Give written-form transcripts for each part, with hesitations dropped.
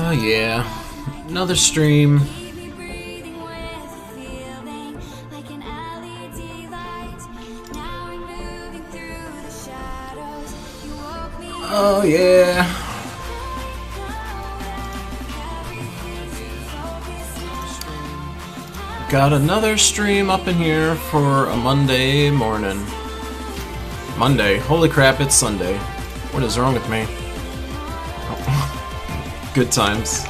Oh yeah, another stream. Oh yeah. Got another stream up in here for a Monday morning. Monday. Holy crap, it's Sunday. What is wrong with me? Good times.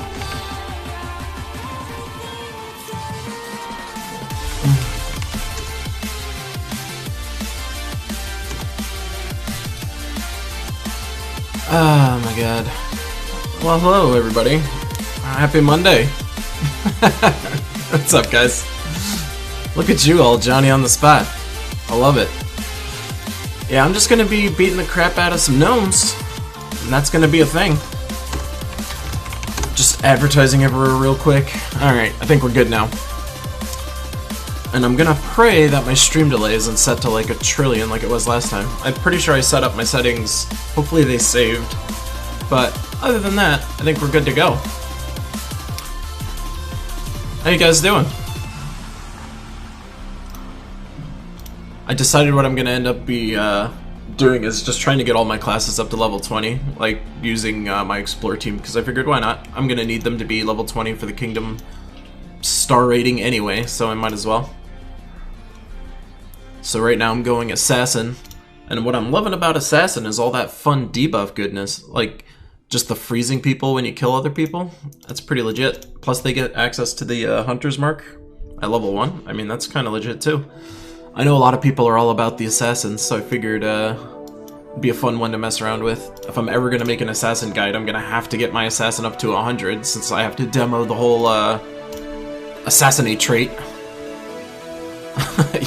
Oh my god. Well, hello everybody. Happy Monday. What's up, guys? Look at you all, Johnny on the spot. I love it. Yeah, I'm just gonna be beating the crap out of some gnomes, and that's gonna be a thing. Just advertising everywhere real quick. Alright, I think we're good now. And I'm gonna pray that my stream delay isn't set to like 1 trillion like it was last time. I'm pretty sure I set up my settings. Hopefully they saved. But other than that, I think we're good to go. How you guys doing? I decided what I'm gonna end up doing is just trying to get all my classes up to level 20, like using my Explore team, because I figured why not? I'm gonna need them to be level 20 for the Kingdom star rating anyway, so I might as well. So right now I'm going Assassin, and what I'm loving about Assassin is all that fun debuff goodness, like just the freezing people when you kill other people. That's pretty legit. Plus they get access to the Hunter's Mark at level 1. I mean, that's kind of legit too. I know a lot of people are all about the Assassins, so I figured it'd be a fun one to mess around with. If I'm ever going to make an Assassin guide, I'm going to have to get my Assassin up to 100, since I have to demo the whole Assassinate trait.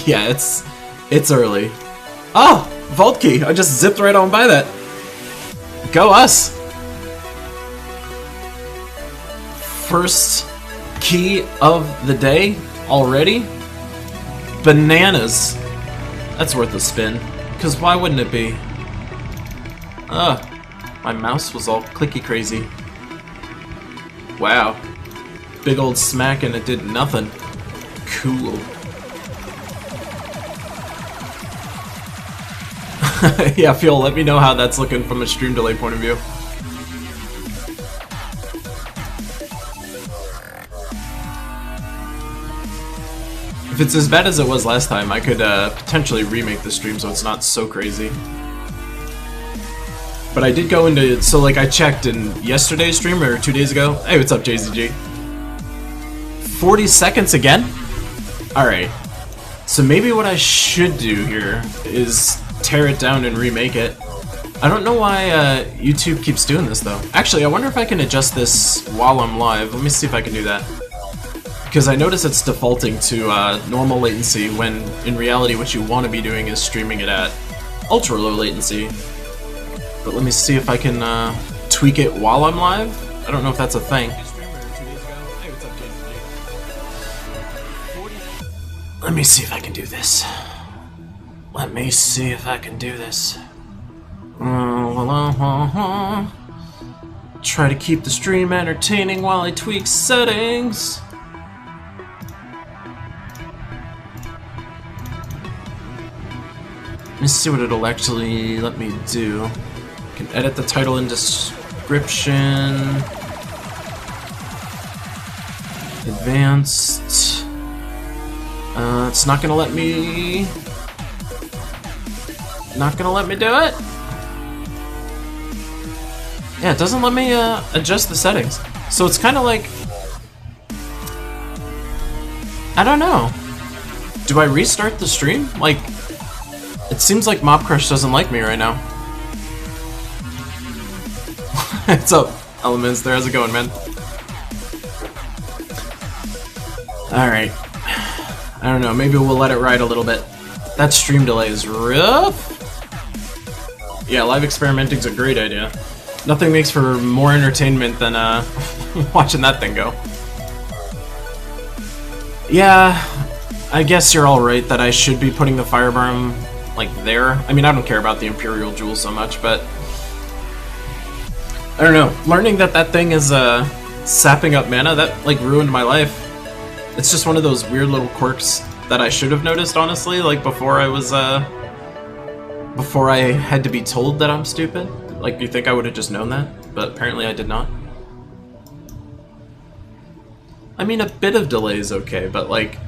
Yeah, it's early. Oh! Vault key! I just zipped right on by that. Go us! First key of the day already? Bananas! That's worth a spin. Because why wouldn't it be? Ugh. My mouse was all clicky crazy. Wow. Big old smack and it did nothing. Cool. Yeah, Phil, let me know how that's looking from a stream delay point of view. If it's as bad as it was last time, I could potentially remake the stream so it's not so crazy. But I did go into, so like I checked in yesterday's stream, or 2 days ago. Hey, what's up, JZG? 40 seconds again? Alright. So maybe what I should do here is tear it down and remake it. I don't know why YouTube keeps doing this though. Actually, I wonder if I can adjust this while I'm live. Let me see if I can do that. Because I notice it's defaulting to normal latency when in reality what you want to be doing is streaming it at ultra low latency. But let me see if I can tweak it while I'm live. I don't know if that's a thing. Let me see if I can do this. Let me see if I can do this. Try to keep the stream entertaining while I tweak settings. Let me see what it'll actually let me do. I can edit the title and description. Advanced. It's not gonna let me. Not gonna let me do it. Yeah, it doesn't let me adjust the settings. So it's kind of like, I don't know. Do I restart the stream? Like, it seems like Mob Crush doesn't like me right now. What's up, Elements? There, how's it going, man? Alright. I don't know, maybe we'll let it ride a little bit. That stream delay is rough. Yeah, live experimenting's a great idea. Nothing makes for more entertainment than watching that thing go. Yeah, I guess you're alright that I should be putting the firearm like there. I mean, I don't care about the Imperial Jewel so much, but I don't know. Learning that that thing is Sapping up mana, that like ruined my life. It's just one of those weird little quirks that I should have noticed, honestly, like before I was before I had to be told that I'm stupid. Like, you think I would have just known that? But apparently I did not. I mean, a bit of delay is okay, but like,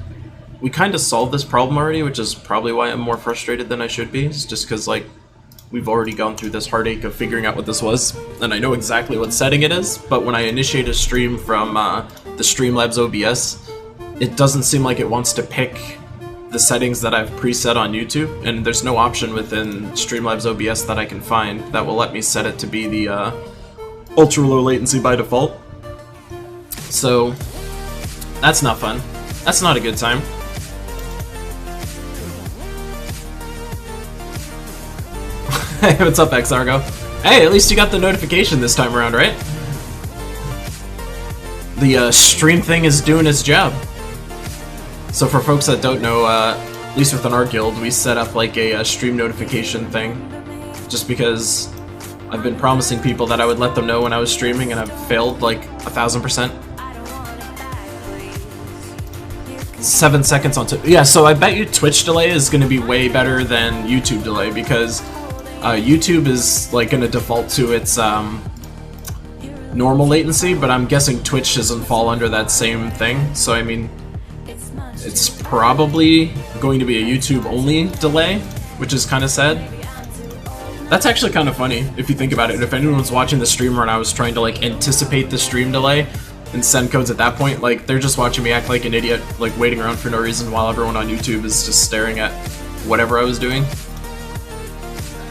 we kind of solved this problem already, which is probably why I'm more frustrated than I should be. It's just because, like, we've already gone through this heartache of figuring out what this was, and I know exactly what setting it is, but when I initiate a stream from the Streamlabs OBS, it doesn't seem like it wants to pick the settings that I've preset on YouTube, and there's no option within Streamlabs OBS that I can find that will let me set it to be the ultra low latency by default. So that's not fun. That's not a good time. Hey, what's up, Xargo? Hey, at least you got the notification this time around, right? The stream thing is doing its job. So for folks that don't know, at least within our guild, we set up like a stream notification thing, just because I've been promising people that I would let them know when I was streaming, and I've failed like 1000%. 7 seconds on Twitch. Yeah, so I bet you Twitch delay is going to be way better than YouTube delay, because YouTube is like going to default to its normal latency, but I'm guessing Twitch doesn't fall under that same thing. So I mean, it's probably going to be a YouTube only delay, which is kind of sad. That's actually kind of funny if you think about it. If anyone's watching the streamer and I was trying to like anticipate the stream delay and send codes at that point, like they're just watching me act like an idiot, like waiting around for no reason while everyone on YouTube is just staring at whatever I was doing.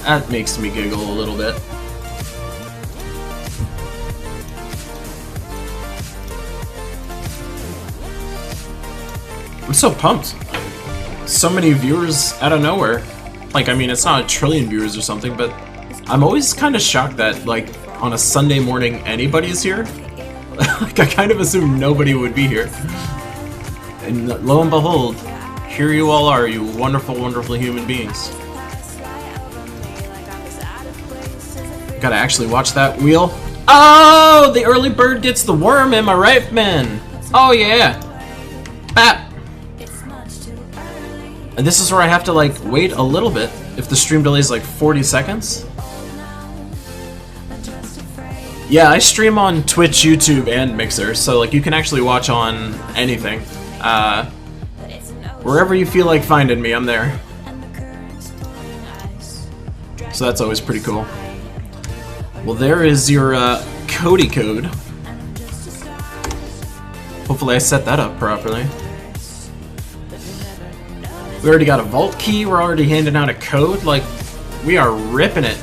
That makes me giggle a little bit. I'm so pumped. So many viewers out of nowhere. Like, I mean, it's not a trillion viewers or something, but I'm always kind of shocked that, like, on a Sunday morning anybody's here. Like, I kind of assumed nobody would be here. And lo and behold, here you all are, you wonderful, wonderful human beings. Gotta actually watch that wheel. Oh, the early bird gets the worm, am I right, man? Oh, yeah. Bap. And this is where I have to, like, wait a little bit if the stream delay is like 40 seconds. Yeah, I stream on Twitch, YouTube, and Mixer, so like you can actually watch on anything. Wherever you feel like finding me, I'm there. So that's always pretty cool. Well, there is your Cody code. Hopefully I set that up properly. We already got a vault key, we're already handing out a code, like, we are ripping it.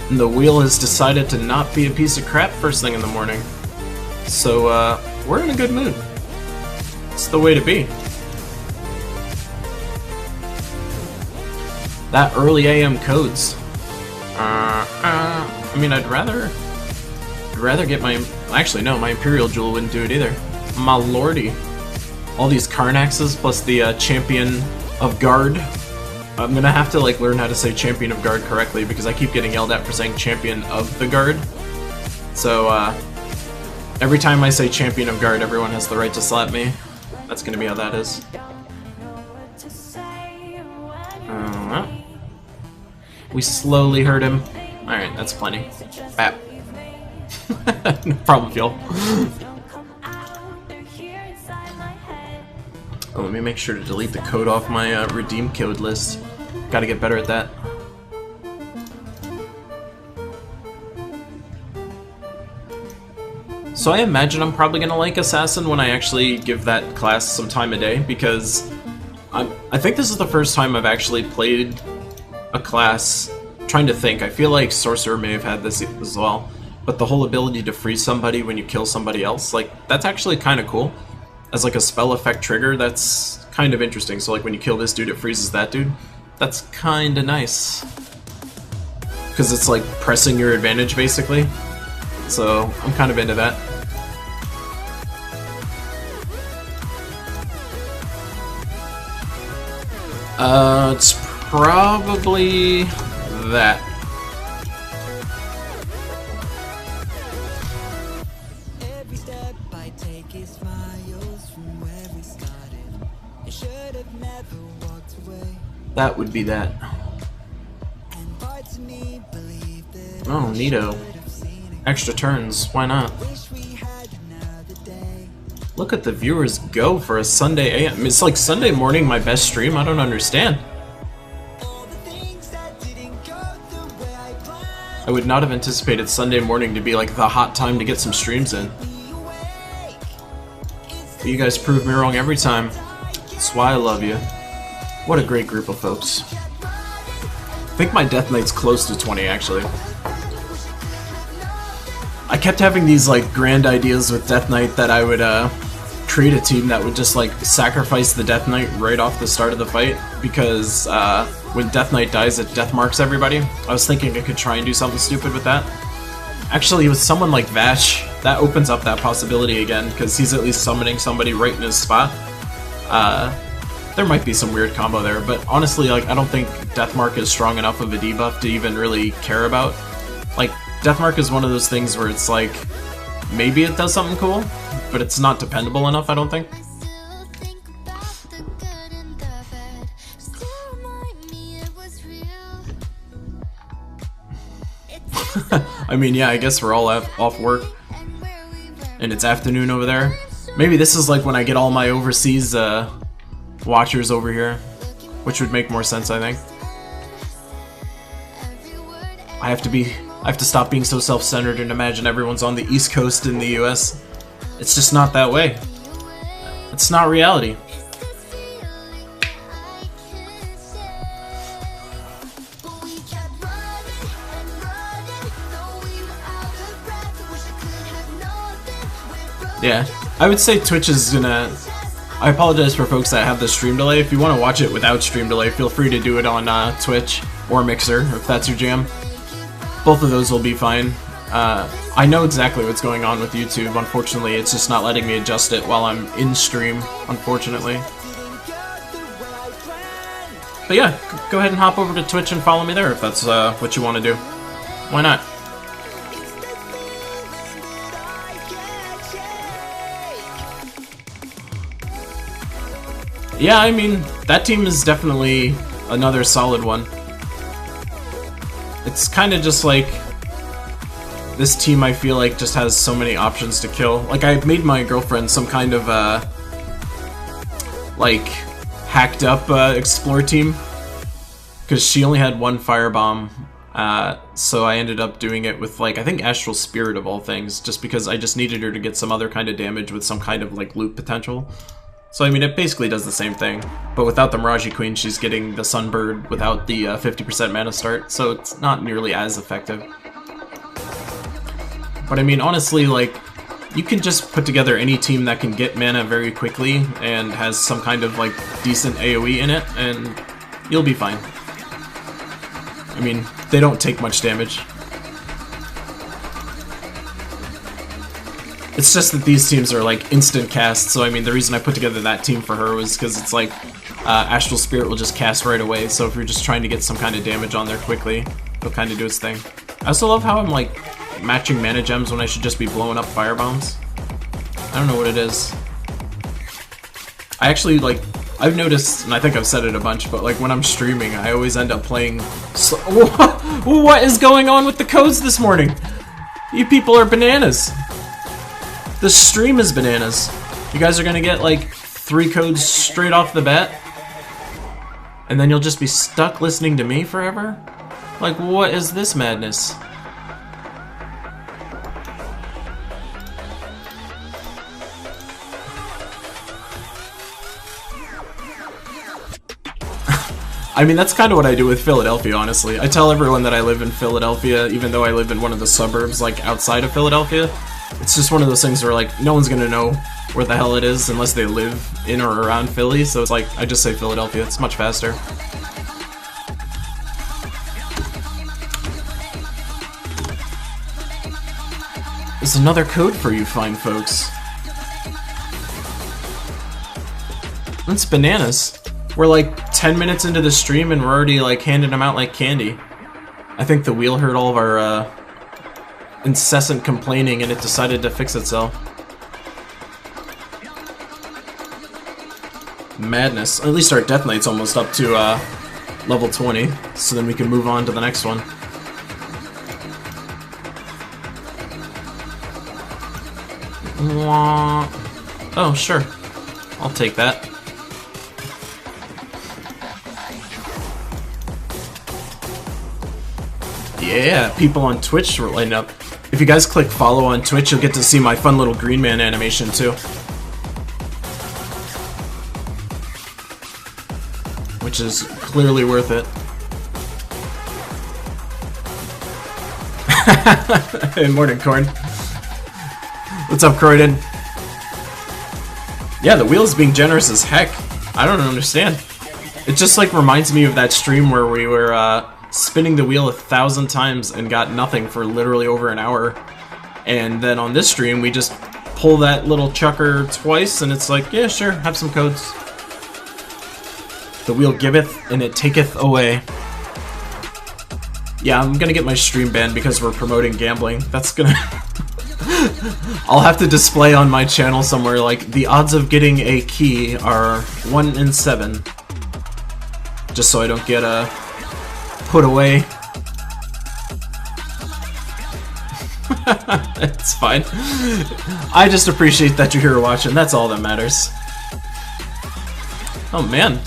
And the wheel has decided to not be a piece of crap first thing in the morning. So, we're in a good mood. It's the way to be. That early AM codes. I mean, I'd rather get my... Actually, no, my Imperial Jewel wouldn't do it either. My lordy. All these Karnaxes plus the Champion of Guard. I'm gonna have to like learn how to say Champion of Guard correctly because I keep getting yelled at for saying Champion of the Guard. So every time I say Champion of Guard, everyone has the right to slap me. That's gonna be how that is. We slowly hurt him. Alright, that's plenty. Bap. No problem, Phil. Oh, let me make sure to delete the code off my redeem code list. Gotta get better at that. So I imagine I'm probably gonna like Assassin when I actually give that class some time a day, because I think this is the first time I've actually played a class. I'm trying to think, I feel like Sorcerer may have had this as well, but the whole ability to freeze somebody when you kill somebody else, like, that's actually kind of cool. As like a spell effect trigger, that's kind of interesting. So like when you kill this dude, it freezes that dude. That's kind of nice. Because it's like pressing your advantage, basically. So I'm kind of into that. It's probably that. That would be that. Oh, neato. Extra turns, why not? Look at the viewers go for a Sunday AM. It's like Sunday morning, my best stream? I don't understand. I would not have anticipated Sunday morning to be like the hot time to get some streams in. But you guys prove me wrong every time. That's why I love you. What a great group of folks. I think my Death Knight's close to 20 actually. I kept having these like grand ideas with Death Knight that I would create a team that would just like sacrifice the Death Knight right off the start of the fight, because when Death Knight dies it death marks everybody. I was thinking I could try and do something stupid with that. Actually with someone like Vash, that opens up that possibility again, because he's at least summoning somebody right in his spot. There might be some weird combo there, but honestly like I don't think Deathmark is strong enough of a debuff to even really care about. Like, Deathmark is one of those things where it's like, maybe it does something cool, but it's not dependable enough, I don't think. I mean, yeah, I guess we're all off work, and it's afternoon over there. Maybe this is like when I get all my overseas watchers over here, which would make more sense, I think. I have to stop being so self-centered and imagine everyone's on the East Coast in the US. It's just not that way. It's not reality. Yeah, I would say Twitch is gonna... I apologize for folks that have the stream delay. If you want to watch it without stream delay, feel free to do it on Twitch or Mixer, if that's your jam. Both of those will be fine. I know exactly what's going on with YouTube. Unfortunately, it's just not letting me adjust it while I'm in stream, unfortunately. But yeah, go ahead and hop over to Twitch and follow me there if that's what you want to do. Why not? Yeah, I mean, that team is definitely another solid one. It's kind of just like, this team I feel like just has so many options to kill. Like, I made my girlfriend some kind of, like, hacked up explore team, because she only had one firebomb, so I ended up doing it with, like, I think Astral Spirit of all things, just because I just needed her to get some other kind of damage with some kind of, like, loop potential. So, I mean, it basically does the same thing, but without the Miraji Queen, she's getting the Sunbird without the 50% mana start, so it's not nearly as effective. But I mean, honestly, like, you can just put together any team that can get mana very quickly and has some kind of, like, decent AoE in it, and you'll be fine. I mean, they don't take much damage. It's just that these teams are like instant casts, so I mean the reason I put together that team for her was because it's like Astral Spirit will just cast right away, so if you're just trying to get some kind of damage on there quickly, it'll kind of do its thing. I also love how I'm like matching mana gems when I should just be blowing up firebombs. I don't know what it is. I actually like, I've noticed, and I think I've said it a bunch, but like when I'm streaming I always end up playing What is going on with the codes this morning? You people are bananas. The stream is bananas. You guys are gonna get like 3 codes straight off the bat, and then you'll just be stuck listening to me forever? Like, what is this madness? I mean, that's kind of what I do with Philadelphia, honestly. I tell everyone that I live in Philadelphia, even though I live in one of the suburbs, like, outside of Philadelphia. It's just one of those things where, like, no one's gonna know where the hell it is unless they live in or around Philly, so it's like, I just say Philadelphia, it's much faster. There's another code for you fine folks. That's bananas. We're like 10 minutes into the stream and we're already like handing them out like candy. I think the wheel heard all of our incessant complaining and it decided to fix itself. madness. At least our Death Knight's almost up to level 20, so then we can move on to the next one. Oh, sure. I'll take that. Yeah, people on Twitch were lighting up. If you guys click follow on Twitch, you'll get to see my fun little green man animation too. Which is clearly worth it. Hey, morning, Corn. What's up, Croydon? Yeah, the wheel's being generous as heck. I don't understand. It just like reminds me of that stream where we were spinning the wheel 1,000 times and got nothing for literally over an hour. And then on this stream, we just pull that little chucker twice and it's like, yeah, sure, have some codes. The wheel giveth and it taketh away. Yeah, I'm gonna get my stream banned because we're promoting gambling. That's gonna... I'll have to display on my channel somewhere like, the odds of getting a key are 1 in 7. Just so I don't get put away. It's fine. I just appreciate that you're here watching, that's all that matters. Oh man.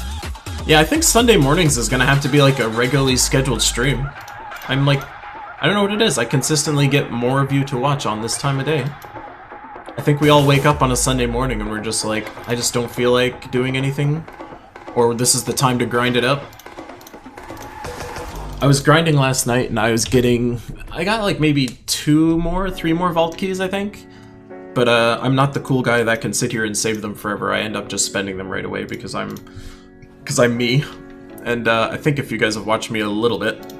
Yeah, I think Sunday mornings is gonna have to be like a regularly scheduled stream. I'm like, I don't know what it is, I consistently get more of you to watch on this time of day. I think we all wake up on a Sunday morning and we're just like, I just don't feel like doing anything. Or this is the time to grind it up. I was grinding last night and I got like maybe 3 more vault keys, I think. But I'm not the cool guy that can sit here and save them forever. I end up just spending them right away because I'm me. And I think if you guys have watched me a little bit,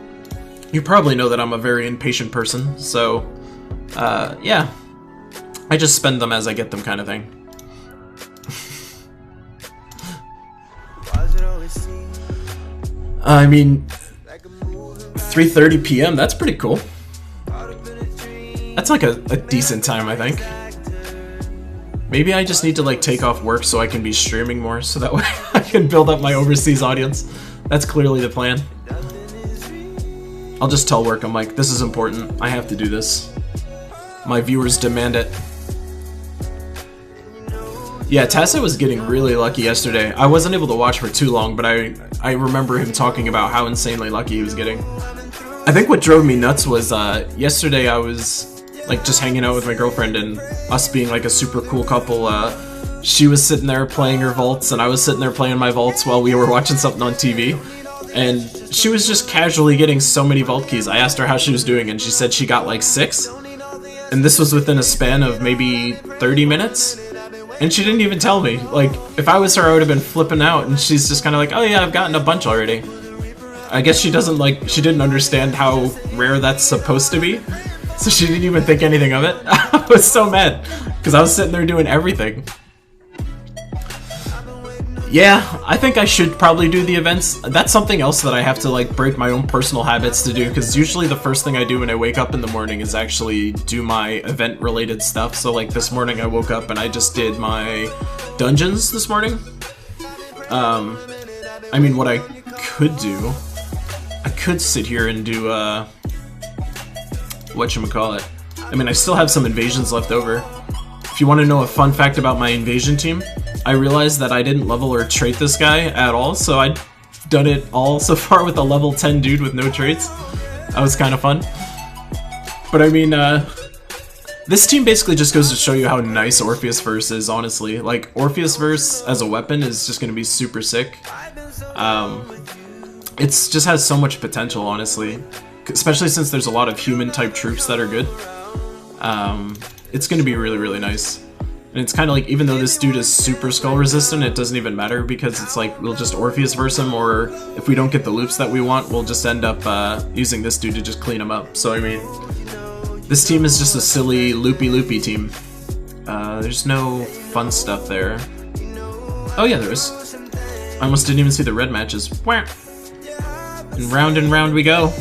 you probably know that I'm a very impatient person. So yeah, I just spend them as I get them kind of thing. I mean, 3:30 p.m., that's pretty cool. That's like a decent time, I think. Maybe I just need to like take off work so I can be streaming more, so that way I can build up my overseas audience. That's clearly the plan. I'll just tell work, I'm like, this is important, I have to do this. My viewers demand it. Yeah, Tassa was getting really lucky yesterday. I wasn't able to watch for too long, but I remember him talking about how insanely lucky he was getting. I think what drove me nuts was yesterday I was like just hanging out with my girlfriend and us being like a super cool couple. She was sitting there playing her vaults and I was sitting there playing my vaults while we were watching something on TV. And she was just casually getting so many vault keys. I asked her how she was doing and she said she got like 6. And this was within a span of maybe 30 minutes. And she didn't even tell me. Like, if I was her, I would have been flipping out, and she's just kind of like, oh yeah, I've gotten a bunch already. I guess she didn't understand how rare that's supposed to be, so she didn't even think anything of it. I was so mad, because I was sitting there doing everything. Yeah, I think I should probably do the events. That's something else that I have to like break my own personal habits to do, because usually the first thing I do when I wake up in the morning is actually do my event related stuff. So like this morning I woke up and I just did my dungeons this morning. I mean, what I could do, I could sit here and do whatchamacallit. I mean, I still have some invasions left over. If you want to know a fun fact about my invasion team, I realized that I didn't level or trait this guy at all, so I'd done it all so far with a level 10 dude with no traits. That was kind of fun. But I mean, this team basically just goes to show you how nice Orpheus Verse is, honestly. Like, Orpheus Verse as a weapon is just going to be super sick. It just has so much potential, honestly. Especially since there's a lot of human-type troops that are good. It's going to be really, really nice. And it's kind of like, even though this dude is super skull resistant, it doesn't even matter, because it's like, we'll just Orpheus verse him, or if we don't get the loops that we want, we'll just end up using this dude to just clean him up. So I mean, this team is just a silly loopy team. There's no fun stuff there. Oh yeah, there is. I almost didn't even see the red matches. And round we go.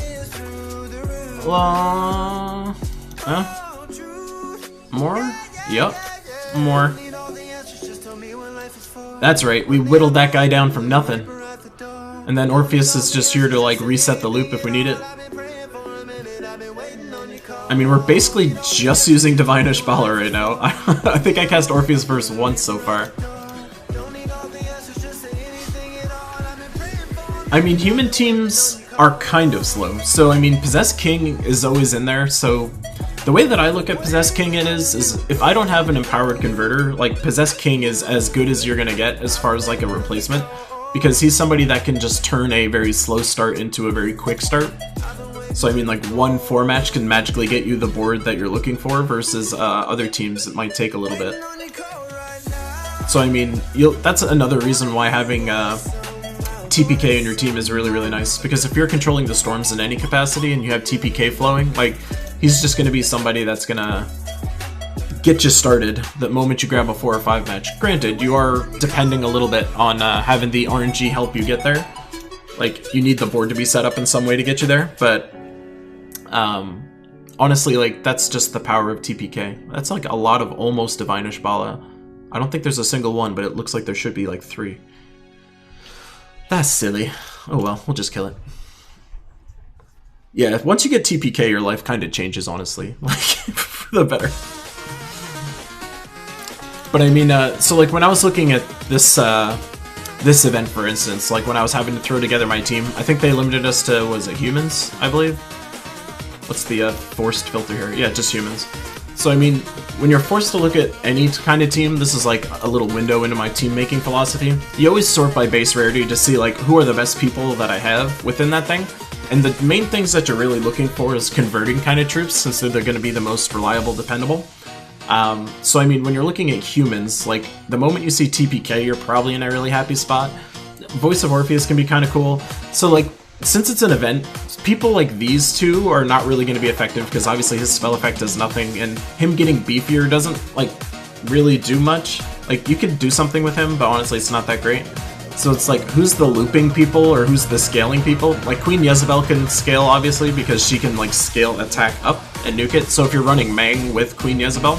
Huh? More? Yup. More. That's right, we whittled that guy down from nothing. And then Orpheus is just here to like reset the loop if we need it. I mean, we're basically just using Divine Ishbala right now. I think I cast Orpheus Verse once so far. I mean, human teams are kind of slow. So, I mean, Possessed King is always in there. So, the way that I look at Possessed King is if I don't have an Empowered Converter, like, Possessed King is as good as you're gonna get as far as, like, a replacement. Because he's somebody that can just turn a very slow start into a very quick start. So I mean, like, 1-4 match can magically get you the board that you're looking for, versus other teams it might take a little bit. So I mean, that's another reason why having TPK in your team is really, really nice, because if you're controlling the storms in any capacity and you have TPK flowing, like, he's just going to be somebody that's going to get you started the moment you grab a 4 or 5 match. Granted, you are depending a little bit on having the RNG help you get there. Like, you need the board to be set up in some way to get you there, but honestly, like, that's just the power of TPK. That's like a lot of almost Divine Ishbala. I don't think there's a single one, but it looks like there should be like 3. That's silly. Oh well, we'll just kill it. Yeah, once you get TPK, your life kind of changes, honestly. Like, for the better. But I mean, so like when I was looking at this this event, for instance, like when I was having to throw together my team, I think they limited us to, was it humans, I believe? What's the forced filter here? Yeah, just humans. So I mean, when you're forced to look at any kind of team, this is like a little window into my team making philosophy. You always sort by base rarity to see like who are the best people that I have within that thing. And the main things that you're really looking for is converting kind of troops, since they're going to be the most reliable, dependable. So I mean, when you're looking at humans, like the moment you see TPK, you're probably in a really happy spot. Voice of Orpheus can be kind of cool. So like, since it's an event, people like these two are not really going to be effective, because obviously his spell effect does nothing, and him getting beefier doesn't like really do much. Like, you could do something with him, but honestly it's not that great. So it's like, who's the looping people or who's the scaling people? Like, Queen Jezebel can scale, obviously, because she can like scale attack up and nuke it. So if you're running Mang with Queen Jezebel,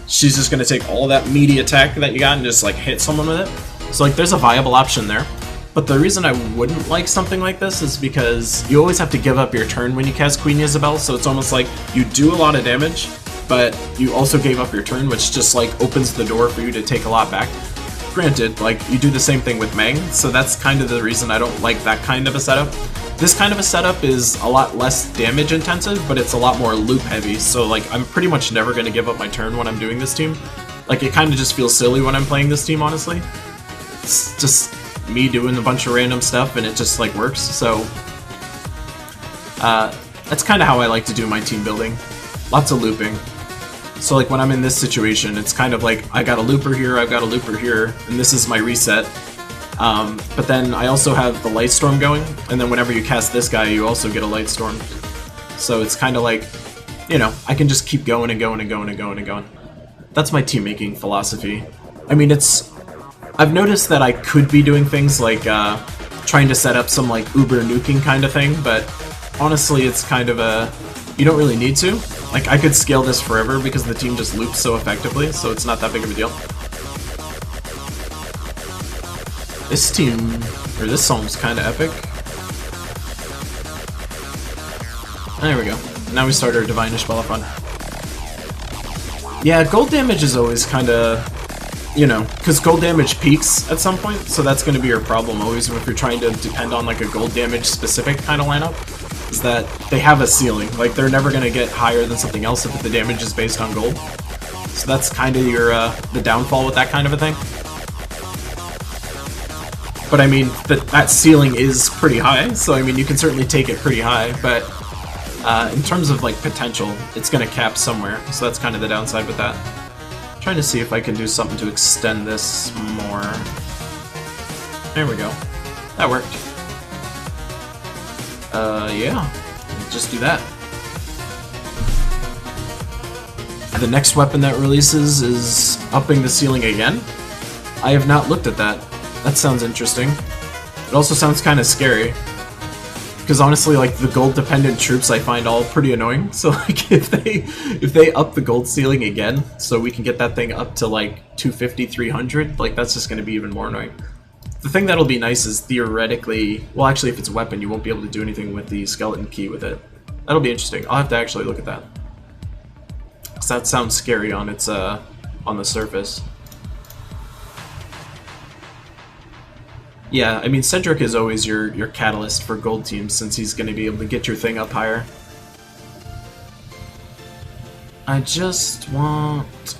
she's just going to take all that meaty attack that you got and just like hit someone with it. So like, there's a viable option there. But the reason I wouldn't like something like this is because you always have to give up your turn when you cast Queen Jezebel, so it's almost like you do a lot of damage, but you also gave up your turn, which just like opens the door for you to take a lot back. Granted, like, you do the same thing with Mang, so that's kind of the reason I don't like that kind of a setup. This kind of a setup is a lot less damage intensive, but it's a lot more loop heavy, so like, I'm pretty much never going to give up my turn when I'm doing this team. Like, it kind of just feels silly when I'm playing this team, honestly. It's just me doing a bunch of random stuff and it just like works. So that's kind of how I like to do my team building. Lots of looping. So like, when I'm in this situation, it's kind of like, I got a looper here, I've got a looper here, and this is my reset. But then I also have the Light Storm going, and then whenever you cast this guy, you also get a Light Storm. So it's kind of like, you know, I can just keep going and going and going and going and going. That's my team making philosophy. I mean, I've noticed that I could be doing things like trying to set up some like uber nuking kind of thing, but honestly it's kind of you don't really need to. Like, I could scale this forever because the team just loops so effectively, so it's not that big of a deal. This team, or this song's kind of epic. There we go. Now we start our Divine Ishbala fun. Yeah, gold damage is always kind of, you know, because gold damage peaks at some point, so that's going to be your problem always if you're trying to depend on like a gold damage specific kind of lineup, is that they have a ceiling. Like, they're never going to get higher than something else if the damage is based on gold. So that's kind of your the downfall with that kind of a thing. But I mean, that ceiling is pretty high, so I mean, you can certainly take it pretty high, but in terms of like potential, it's going to cap somewhere, so that's kind of the downside with that. Trying to see if I can do something to extend this more. There we go. That worked. Yeah. Just do that. The next weapon that releases is upping the ceiling again. I have not looked at that. That sounds interesting. It also sounds kind of scary, Because honestly, like, the gold-dependent troops I find all pretty annoying. So, like, if they up the gold ceiling again, so we can get that thing up to, like, 250, 300, like, that's just going to be even more annoying. The thing that'll be nice is theoretically... Well, actually, if it's a weapon, you won't be able to do anything with the skeleton key with it. That'll be interesting. I'll have to actually look at that. Because that sounds scary on its, on the surface. Yeah, I mean, Cedric is always your catalyst for gold teams, since he's going to be able to get your thing up higher. I just want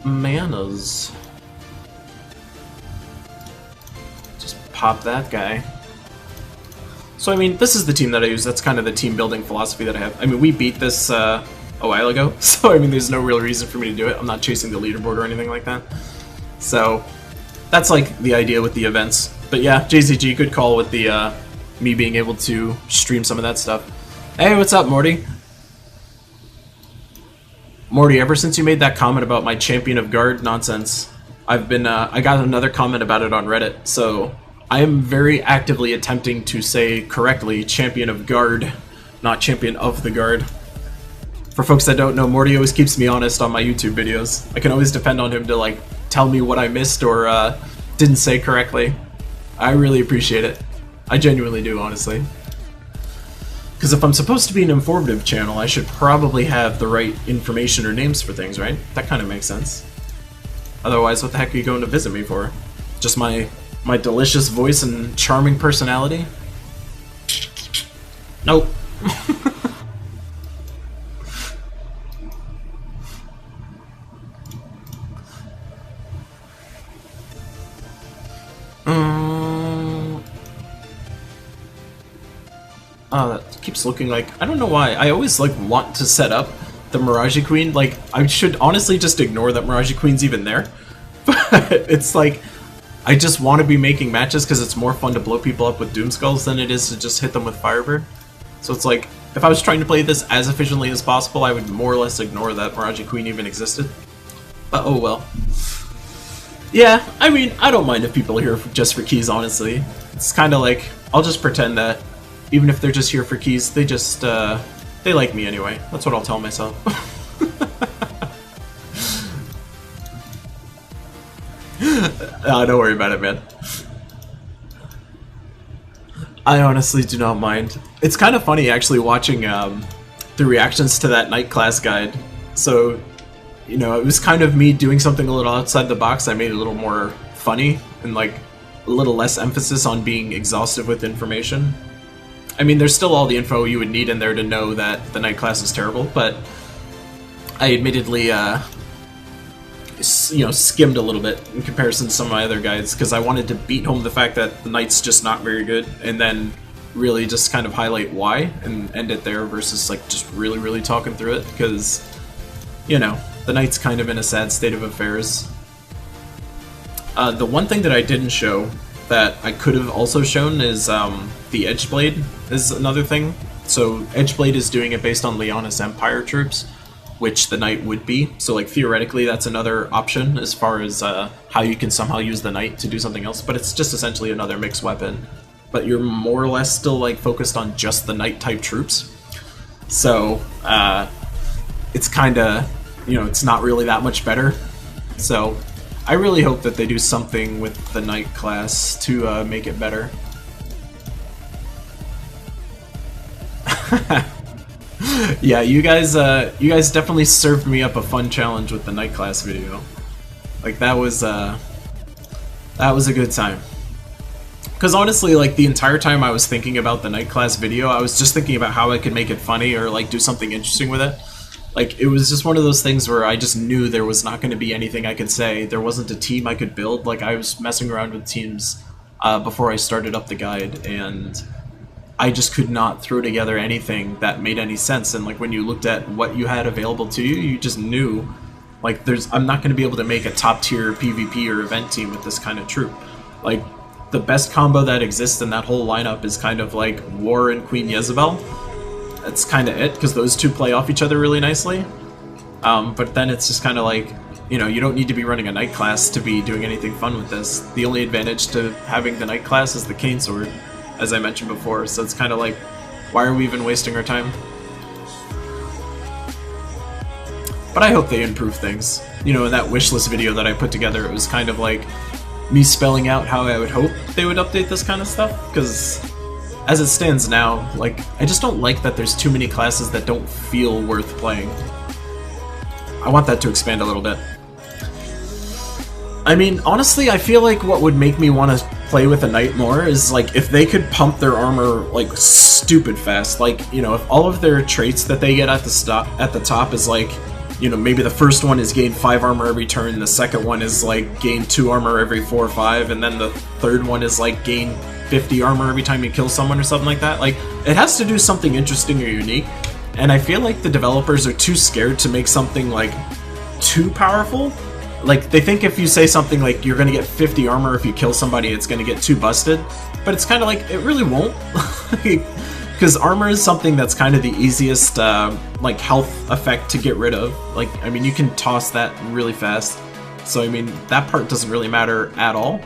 manas. Just pop that guy. So, I mean, this is the team that I use. That's kind of the team building philosophy that I have. I mean, we beat this a while ago, so, I mean, there's no real reason for me to do it. I'm not chasing the leaderboard or anything like that. So, that's, like, the idea with the events. But yeah, JZG, good call with the me being able to stream some of that stuff. Hey, what's up, Morty? Morty, ever since you made that comment about my champion of guard nonsense, I've been I got another comment about it on Reddit. So I am very actively attempting to say correctly champion of guard, not champion of the guard. For folks that don't know, Morty always keeps me honest on my YouTube videos. I can always depend on him to like tell me what I missed or didn't say correctly. I really appreciate it. I genuinely do, honestly. Because if I'm supposed to be an informative channel, I should probably have the right information or names for things, right? That kind of makes sense. Otherwise, what the heck are you going to visit me for? Just my delicious voice and charming personality? Nope. That keeps looking like... I don't know why. I always, like, want to set up the Mirage Queen. Like, I should honestly just ignore that Mirage Queen's even there. But it's like... I just want to be making matches because it's more fun to blow people up with Doom Skulls than it is to just hit them with Firebird. So it's like, if I was trying to play this as efficiently as possible, I would more or less ignore that Mirage Queen even existed. But oh well. Yeah, I mean, I don't mind if people are here just for keys, honestly. It's kind of like, I'll just pretend that even if they're just here for keys, they just, they like me anyway. That's what I'll tell myself. Don't worry about it, man. I honestly do not mind. It's kind of funny, actually, watching the reactions to that night class guide. So, you know, it was kind of me doing something a little outside the box. I made it a little more funny and, like, a little less emphasis on being exhaustive with information. I mean, there's still all the info you would need in there to know that the night class is terrible, but I admittedly, you know, skimmed a little bit in comparison to some of my other guides, because I wanted to beat home the fact that the Knight's just not very good, and then really just kind of highlight why, and end it there, versus, like, just really talking through it, because, you know, the Knight's kind of in a sad state of affairs. The one thing that I didn't show that I could have also shown is the Edgeblade is another thing. So Edgeblade is doing it based on Leonis Empire troops, which the Knight would be. So like theoretically that's another option as far as how you can somehow use the Knight to do something else, but it's just essentially another mixed weapon. But you're more or less still like focused on just the Knight type troops. So it's kinda, you know, it's not really that much better. So I really hope that they do something with the Knight class to make it better. Yeah, you guys definitely served me up a fun challenge with the Knight class video. Like that was a good time. Because honestly, like the entire time I was thinking about the Knight class video, I was just thinking about how I could make it funny or like do something interesting with it. Like, it was just one of those things where I just knew there was not going to be anything I could say. There wasn't a team I could build. Like, I was messing around with teams before I started up the guide, and I just could not throw together anything that made any sense. And, like, when you looked at what you had available to you, you just knew, like, I'm not going to be able to make a top-tier PvP or event team with this kind of troop. Like, the best combo that exists in that whole lineup is kind of, like, War and Queen Jezebel. That's kind of it, because those two play off each other really nicely. But then it's just kind of like, you know, you don't need to be running a Knight class to be doing anything fun with this. The only advantage to having the Knight class is the Cane Sword, as I mentioned before, so it's kind of like, Why are we even wasting our time? But I hope they improve things. You know, in that wishlist video that I put together, it was kind of like me spelling out how I would hope they would update this kind of stuff, because as it stands now, like, I just don't like that there's too many classes that don't feel worth playing. I want that to expand a little bit. I mean, honestly, I feel like what would make me want to play with a knight more is, like, if they could pump their armor, like, stupid fast. Like, you know, if all of their traits that they get at the top is, like, you know, maybe the first one is gain 5 armor every turn, the second one is, like, gain 2 armor every 4 or 5, and then the third one is, like, gain 50 armor every time you kill someone or something like that. Like, it has to do something interesting or unique, and I feel like the developers are too scared to make something, like, too powerful. Like, they think if you say something like you're gonna get 50 armor if you kill somebody, it's gonna get too busted. But it's kind of like, it really won't. Because armor is something that's kind of the easiest, like, health effect to get rid of. Like, I mean, you can toss that really fast. So, I mean, that part doesn't really matter at all.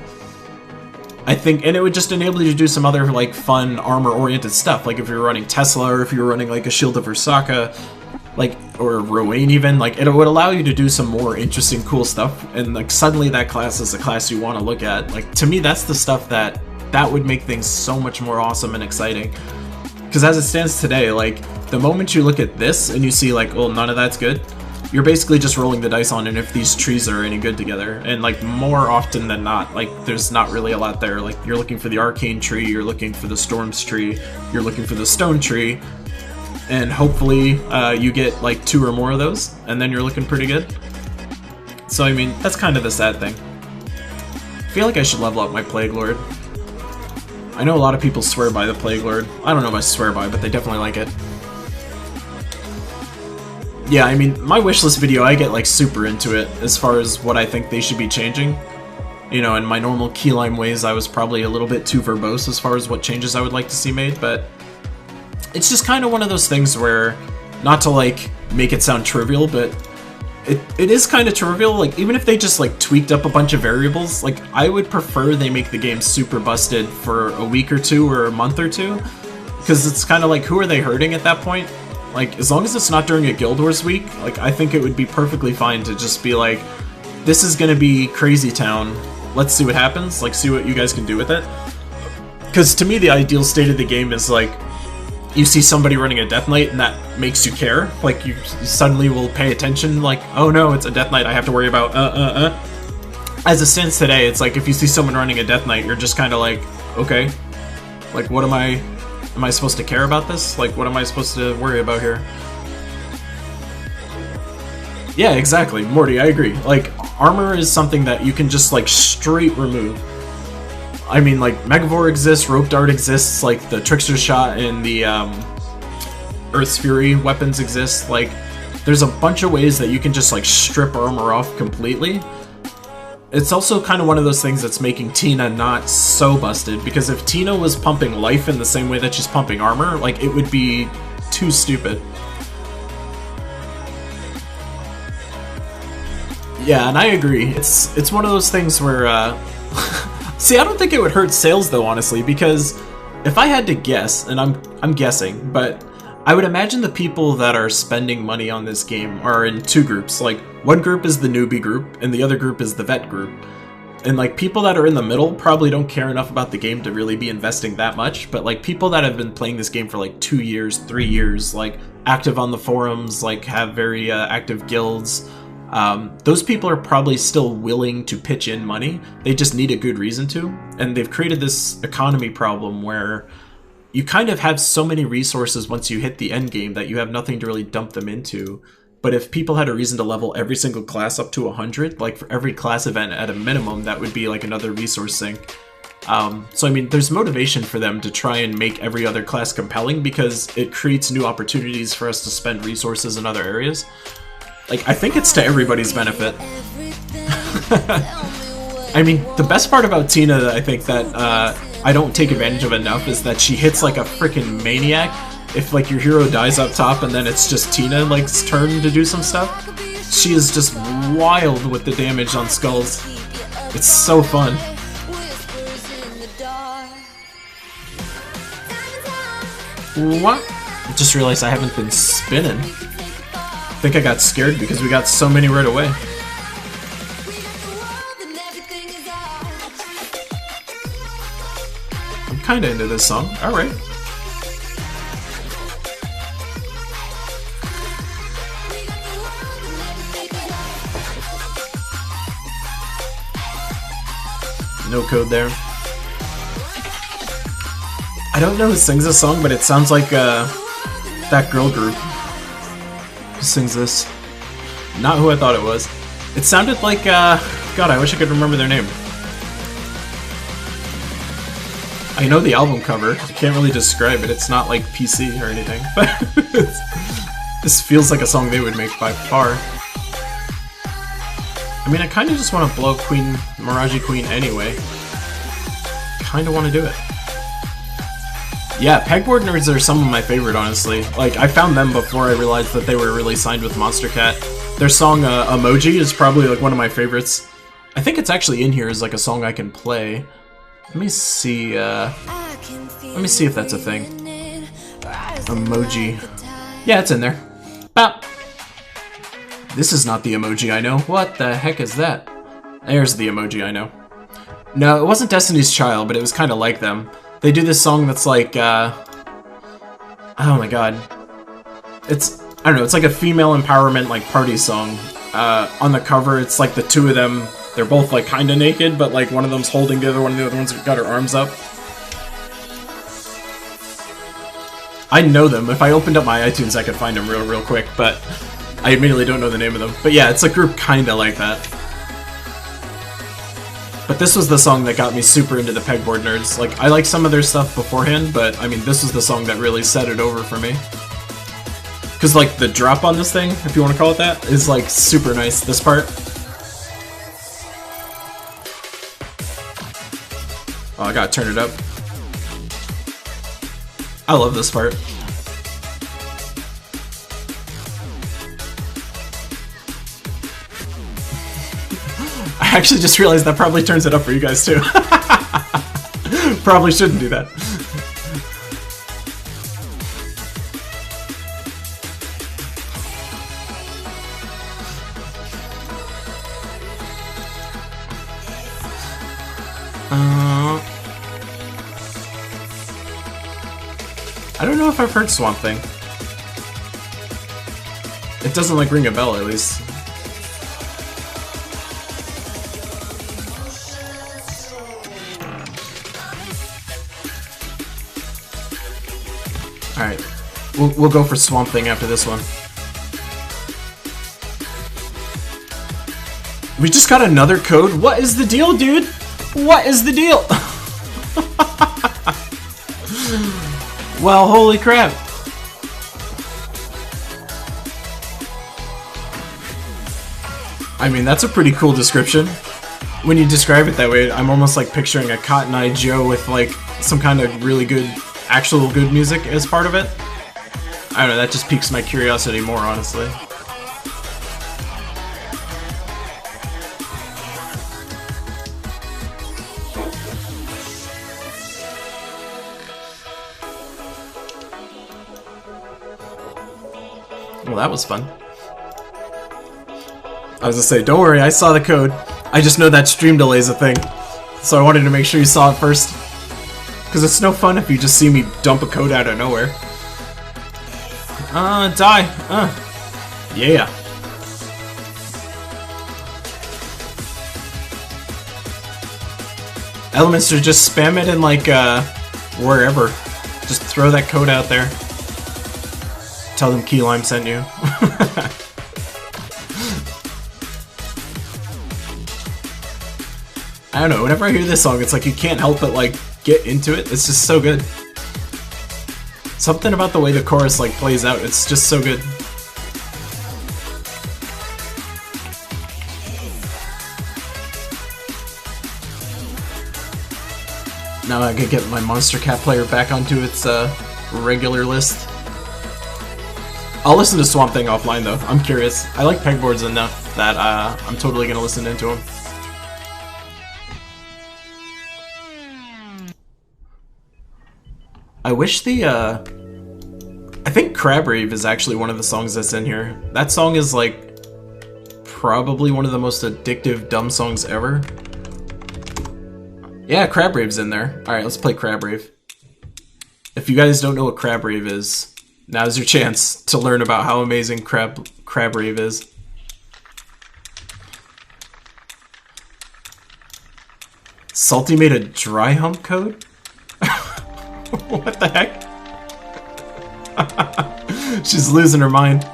I think, and it would just enable you to do some other, like, fun armor-oriented stuff. Like, if you're running Tesla, or if you're running, like, a Shield of Ursaka, like, or Rowan even, like, it would allow you to do some more interesting, cool stuff, and, like, suddenly that class is a class you want to look at. Like, to me, that's the stuff that would make things so much more awesome and exciting. Because as it stands today, like, the moment you look at this and you see, like, well, none of that's good, you're basically just rolling the dice on and if these trees are any good together. And, like, more often than not, like, there's not really a lot there. Like, you're looking for the Arcane tree, you're looking for the Storms tree, you're looking for the Stone tree, and hopefully you get, like, 2 or more of those, and then you're looking pretty good. So, I mean, that's kind of the sad thing. I feel like I should level up my Plague Lord. I know a lot of people swear by the Plague Lord. I don't know if I swear by it, but they definitely like it. Yeah, I mean, my wishlist video, I get, like, super into it as far as what I think they should be changing. You know, in my normal key lime ways, I was probably a little bit too verbose as far as what changes I would like to see made, but it's just kind of one of those things where, not to, like, make it sound trivial, but it is kind of trivial. Like, even if they just, like, tweaked up a bunch of variables, like, I would prefer they make the game super busted for a week or 2 or a month or 2, because it's kind of like, who are they hurting at that point? Like, as long as it's not during a Guild Wars week, like, I think it would be perfectly fine to just be like, this is gonna be Crazy Town, let's see what happens, like, see what you guys can do with it. Because to me, the ideal state of the game is, like, you see somebody running a Death Knight and that makes you care. Like, you suddenly will pay attention, like, oh no, it's a Death Knight, I have to worry about, As it stands today, it's like, if you see someone running a Death Knight, you're just kind of like, okay, like, what am I supposed to care about this? Like, what am I supposed to worry about here? Yeah, exactly, Morty, I agree. Like, armor is something that you can just, like, straight remove. I mean, like, Megavore exists, Rope Dart exists, like, the Trickster Shot and the, Earth's Fury weapons exist. Like, there's a bunch of ways that you can just, like, strip armor off completely. It's also kind of one of those things that's making Tina not so busted, because if Tina was pumping life in the same way that she's pumping armor, like, it would be too stupid. Yeah, and I agree. It's one of those things where, see, I don't think it would hurt sales though, honestly, because if I had to guess, and I'm guessing, but I would imagine the people that are spending money on this game are in 2 groups. Like, one group is the newbie group, and the other group is the vet group. And, like, people that are in the middle probably don't care enough about the game to really be investing that much, but, like, people that have been playing this game for, like, 2 years, 3 years, like, active on the forums, like, have very active guilds, those people are probably still willing to pitch in money. They just need a good reason to, and they've created this economy problem where you kind of have so many resources once you hit the end game that you have nothing to really dump them into. But if people had a reason to level every single class up to 100, like for every class event at a minimum, that would be like another resource sink. So I mean, there's motivation for them to try and make every other class compelling, because it creates new opportunities for us to spend resources in other areas. Like, I think it's to everybody's benefit. I mean, the best part about Tina, I think, that I don't take advantage of enough, is that she hits like a freaking maniac. If, like, your hero dies up top and then it's just Tina, like's turn to do some stuff, she is just wild with the damage on skulls. It's so fun. What? I just realized I haven't been spinning. I think I got scared because we got so many right away. I'm kinda into this song. Alright. No code there. I don't know who sings this song, but it sounds like that girl group who sings this. Not who I thought it was. It sounded like, God, I wish I could remember their name. I know the album cover. I can't really describe it. It's not like PC or anything, but this feels like a song they would make by far. I mean, I kind of just want to blow Queen, Mirage Queen anyway. Kind of want to do it. Yeah, Pegboard Nerds are some of my favorite, honestly. Like, I found them before I realized that they were really signed with Monster Cat. Their song, Emoji, is probably, like, one of my favorites. I think it's actually in here as, like, a song I can play. Let me see if that's a thing. Emoji. Yeah, it's in there. Bop! This is not the emoji I know. What the heck is that? There's the emoji I know. No, it wasn't Destiny's Child, but it was kind of like them. They do this song that's like, oh my god. It's, I don't know, it's like a female empowerment, like, party song. On the cover, it's like the two of them, they're both, like, kinda naked, but, like, one of them's holding the other one, and the other one's got her arms up. I know them. If I opened up my iTunes, I could find them real quick, but I immediately don't know the name of them. But yeah, it's a group kinda like that. But this was the song that got me super into the Pegboard Nerds. Like, I like some of their stuff beforehand, but, I mean, this was the song that really set it over for me. Because, like, the drop on this thing, if you want to call it that, is, like, super nice, this part. Oh, I gotta turn it up. I love this part. I actually just realized that probably turns it up for you guys too. Probably shouldn't do that. I don't know if I've heard Swamp Thing. It doesn't like ring a bell at least. Alright, we'll go for Swamp Thing after this one. We just got another code? What is the deal, dude? What is the deal? Well, holy crap. I mean, that's a pretty cool description. When you describe it that way, I'm almost like picturing a Cotton Eye Joe with like some kind of really good, actual good music as part of it. I don't know, that just piques my curiosity more, honestly. Well, that was fun. I was gonna say, don't worry, I saw the code. I just know that stream delay is a thing. So I wanted to make sure you saw it first. Because it's no fun if you just see me dump a code out of nowhere. Die. Yeah. Elements to just spam it in like, wherever. Just throw that code out there. Tell them Key Lime sent you. I don't know, whenever I hear this song, it's like you can't help but like get into it. It's just so good. Something about the way the chorus like plays out, it's just so good. Now I can get my Monster Cat player back onto its regular list. I'll listen to Swamp Thing offline though, I'm curious. I like pegboards enough that I'm totally gonna listen into them. I wish the I think Crab Rave is actually one of the songs that's in here. That song is like probably one of the most addictive dumb songs ever. Yeah, Crab Rave's in there. Alright, let's play Crab Rave. If you guys don't know what Crab Rave is, now's your chance to learn about how amazing Crab Rave is. Salty made a dry hump code? What the heck? She's losing her mind.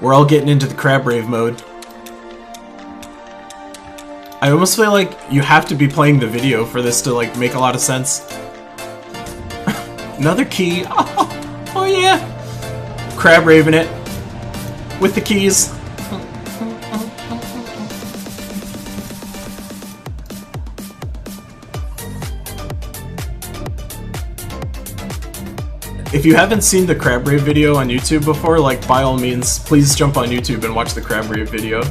We're all getting into the Crab Rave mode. I almost feel like you have to be playing the video for this to like make a lot of sense. Another key. Oh yeah. Crab Raving it with the keys. If you haven't seen the Crab Rave video on YouTube before, like, by all means, please jump on YouTube and watch the Crab Rave video.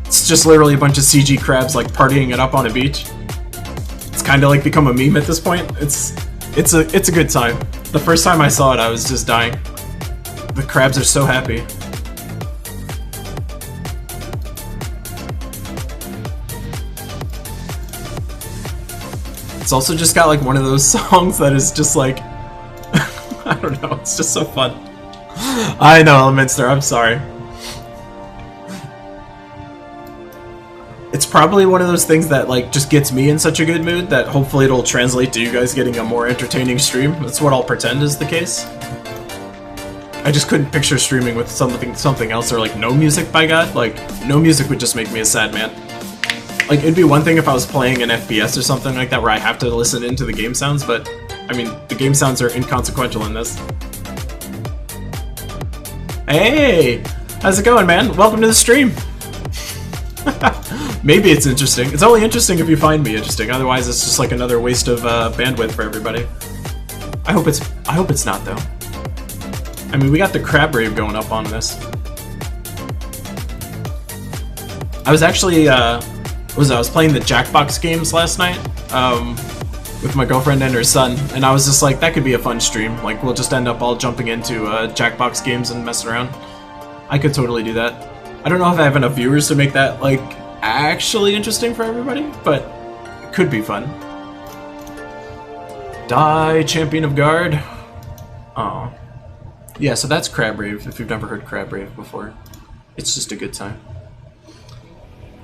It's just literally a bunch of CG crabs, like, partying it up on a beach. It's kind of like become a meme at this point. It's a good time. The first time I saw it, I was just dying. The crabs are so happy. It's also just got, like, one of those songs that is just, like... I don't know, it's just so fun. I know, Elementster, I'm sorry. It's probably one of those things that like just gets me in such a good mood that hopefully it'll translate to you guys getting a more entertaining stream. That's what I'll pretend is the case. I just couldn't picture streaming with something else, or like no music, by God. Like, no music would just make me a sad man. Like, it'd be one thing if I was playing an FPS or something like that where I have to listen into the game sounds, but I mean, the game sounds are inconsequential in this. Hey! How's it going, man? Welcome to the stream! Maybe it's interesting. It's only interesting if you find me interesting, otherwise it's just like another waste of bandwidth for everybody. I hope it's not, though. I mean, we got the Crab Rave going up on this. I was actually, I was playing the Jackbox games last night, with my girlfriend and her son, and I was just like, that could be a fun stream. Like, we'll just end up all jumping into Jackbox games and messing around. I could totally do that. I don't know if I have enough viewers to make that, like, actually interesting for everybody, but it could be fun. Die, Champion of Guard. Oh. Yeah, so that's Crab Rave, if you've never heard Crab Rave before. It's just a good time.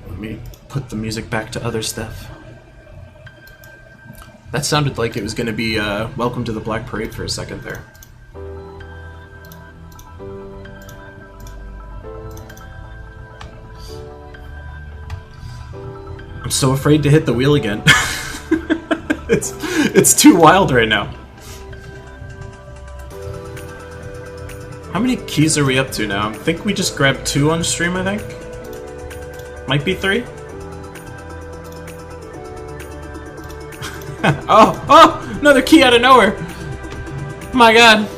Let me put the music back to other stuff. That sounded like it was going to be Welcome to the Black Parade for a second there. I'm so afraid to hit the wheel again. It's too wild right now. How many keys are we up to now? I think we just grabbed 2 on stream, I think. Might be 3. Oh! Another key out of nowhere! My God.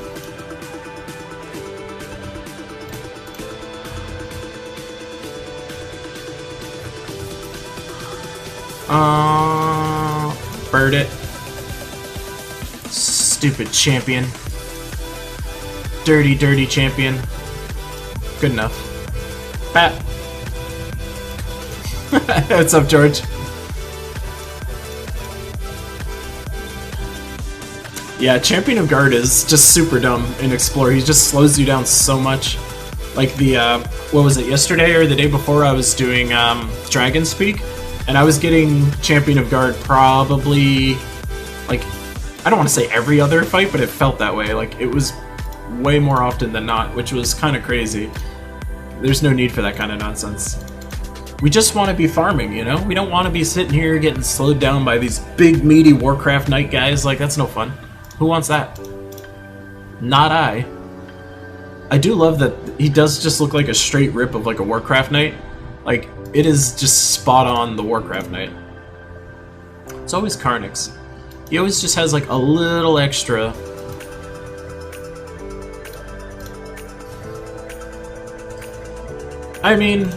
Bird it. Stupid champion. Dirty, dirty champion. Good enough. Pat. What's up, George? Yeah, Champion of Guard is just super dumb in Explore. He just slows you down so much. Like the, what was it, yesterday or the day before I was doing Dragon's Peak, and I was getting Champion of Guard probably, like, I don't want to say every other fight, but it felt that way. Like, it was way more often than not, which was kind of crazy. There's no need for that kind of nonsense. We just want to be farming, you know? We don't want to be sitting here getting slowed down by these big, meaty Warcraft Knight guys. Like, that's no fun. Who wants that? Not I. I do love that he does just look like a straight rip of like a Warcraft Knight. Like, it is just spot on the Warcraft Knight. It's always Karnix. He always just has like a little extra. I mean,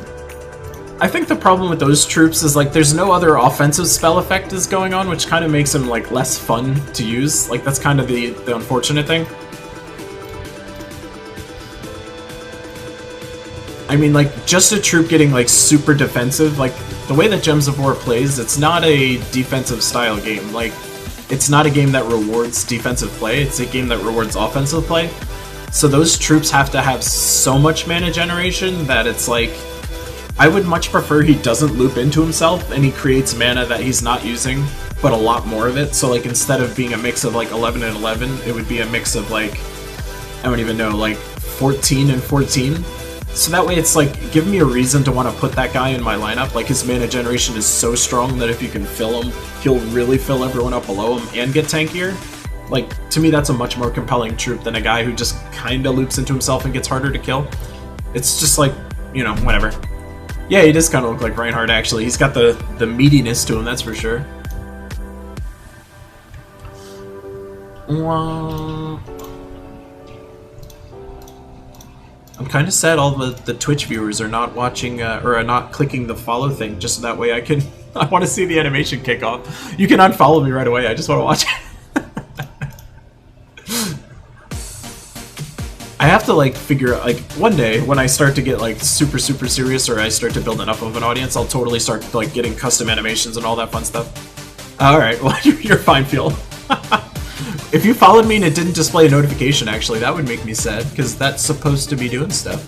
I think the problem with those troops is like there's no other offensive spell effect is going on, which kind of makes them like less fun to use. Like that's kind of the unfortunate thing. I mean, like, just a troop getting, like, super defensive, like, the way that Gems of War plays, it's not a defensive style game. Like, it's not a game that rewards defensive play, it's a game that rewards offensive play. So those troops have to have so much mana generation that it's like, I would much prefer he doesn't loop into himself and he creates mana that he's not using, but a lot more of it. So, like, instead of being a mix of, like, 11 and 11, it would be a mix of, like, I don't even know, like, 14 and 14. So that way it's like, give me a reason to want to put that guy in my lineup. Like, his mana generation is so strong that if you can fill him, he'll really fill everyone up below him and get tankier. Like, to me that's a much more compelling troop than a guy who just kinda loops into himself and gets harder to kill. It's just like, you know, whatever. Yeah, he does kinda look like Reinhardt actually. He's got the meatiness to him, that's for sure. I'm kind of sad all the Twitch viewers are not watching or are not clicking the follow thing, just so that way I can. I want to see the animation kick off. You can unfollow me right away. I just want to watch it. I have to like figure out, like, one day when I start to get like super serious, or I start to build enough of an audience, I'll totally start like getting custom animations and all that fun stuff. All right, well you're fine, Phil. If you followed me and it didn't display a notification, actually, that would make me sad, because that's supposed to be doing stuff.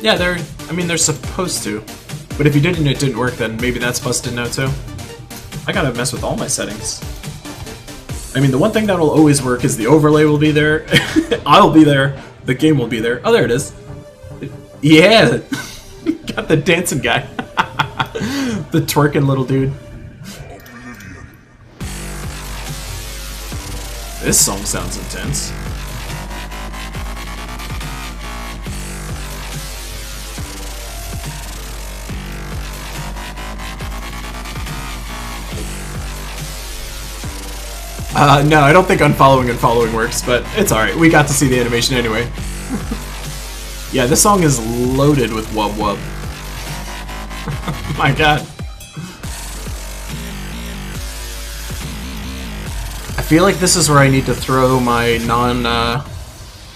Yeah, they're supposed to. But if you didn't and it didn't work, then maybe that's busted now too. I gotta mess with all my settings. I mean, the one thing that'll always work is the overlay will be there, I'll be there, the game will be there. Oh, there it is. Yeah! Got the dancing guy. The twerking little dude. This song sounds intense. No, I don't think unfollowing and following works, but it's alright. We got to see the animation anyway. Yeah, this song is loaded with wub wub. My god. I feel like this is where I need to throw my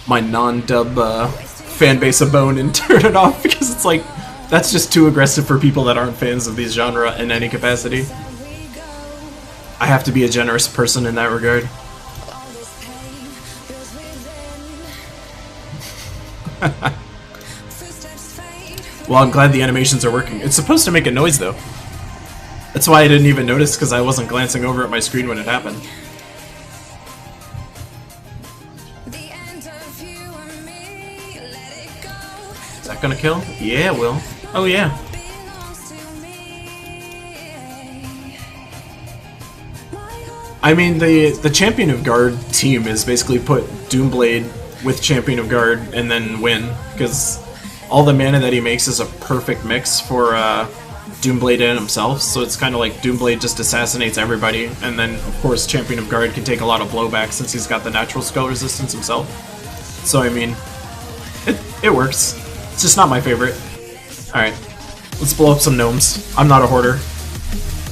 non-dub fan base a bone and turn it off, because it's like, that's just too aggressive for people that aren't fans of these genre in any capacity. I have to be a generous person in that regard. Well, I'm glad the animations are working. It's supposed to make a noise though. That's why I didn't even notice, because I wasn't glancing over at my screen when it happened. Is that gonna kill? Yeah, it will. Oh yeah. I mean, the Champion of Guard team is basically put Doomblade with Champion of Guard and then win, because all the mana that he makes is a perfect mix for Doomblade and himself, so it's kind of like Doomblade just assassinates everybody, and then of course Champion of Guard can take a lot of blowback since he's got the natural spell resistance himself. So I mean, it works. It's just not my favorite. Alright, let's blow up some gnomes. I'm not a hoarder.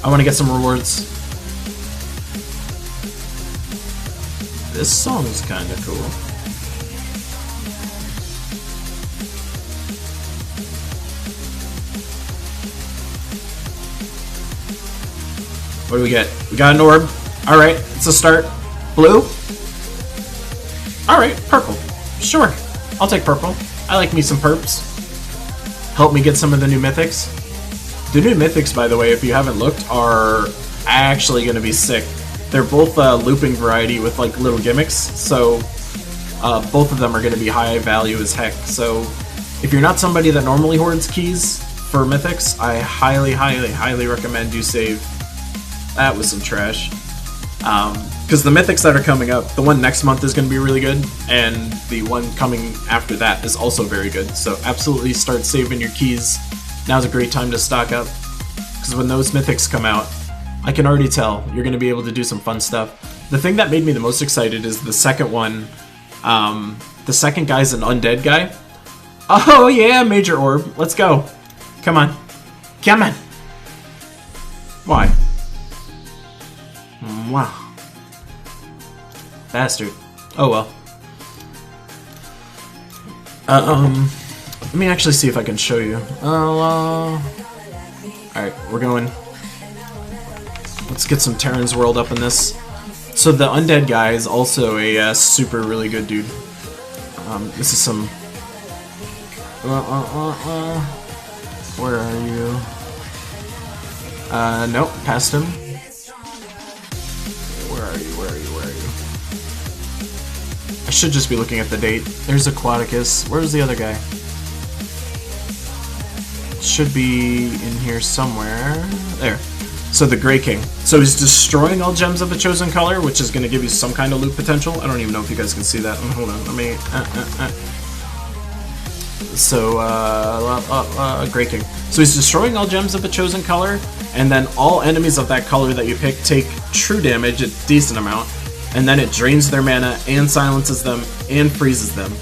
I want to get some rewards. This song's kinda cool. What do we get? We got an orb. Alright, it's a start. Blue? Alright, purple. Sure, I'll take purple. I like me some perps. Help me get some of the new mythics. The new mythics, by the way, if you haven't looked, are actually gonna be sick. They're both looping variety with like little gimmicks, so both of them are going to be high value as heck. So if you're not somebody that normally hoards keys for mythics, I highly recommend you save. That was some trash. Because the mythics that are coming up, the one next month is going to be really good, and the one coming after that is also very good. So absolutely start saving your keys. Now's a great time to stock up, because when those mythics come out, I can already tell you're going to be able to do some fun stuff. The thing that made me the most excited is the second one. The second guy's an undead guy. Oh yeah, Major Orb. Let's go. Come on. Come on! Why? Wow. Bastard. Oh well. Let me actually see if I can show you. Alright, we're going. Let's get some Terran's World up in this. So the undead guy is also a super really good dude. This is some... Where are you? Nope, past him. Where are you? I should just be looking at the date. There's Aquaticus. Where's the other guy? Should be in here somewhere. There. So the Grey King. So he's destroying all gems of a chosen color, which is going to give you some kind of loot potential. I don't even know if you guys can see that. Hold on, let me... So, Grey King. So he's destroying all gems of a chosen color, and then all enemies of that color that you pick take true damage, a decent amount, and then it drains their mana, and silences them, and freezes them.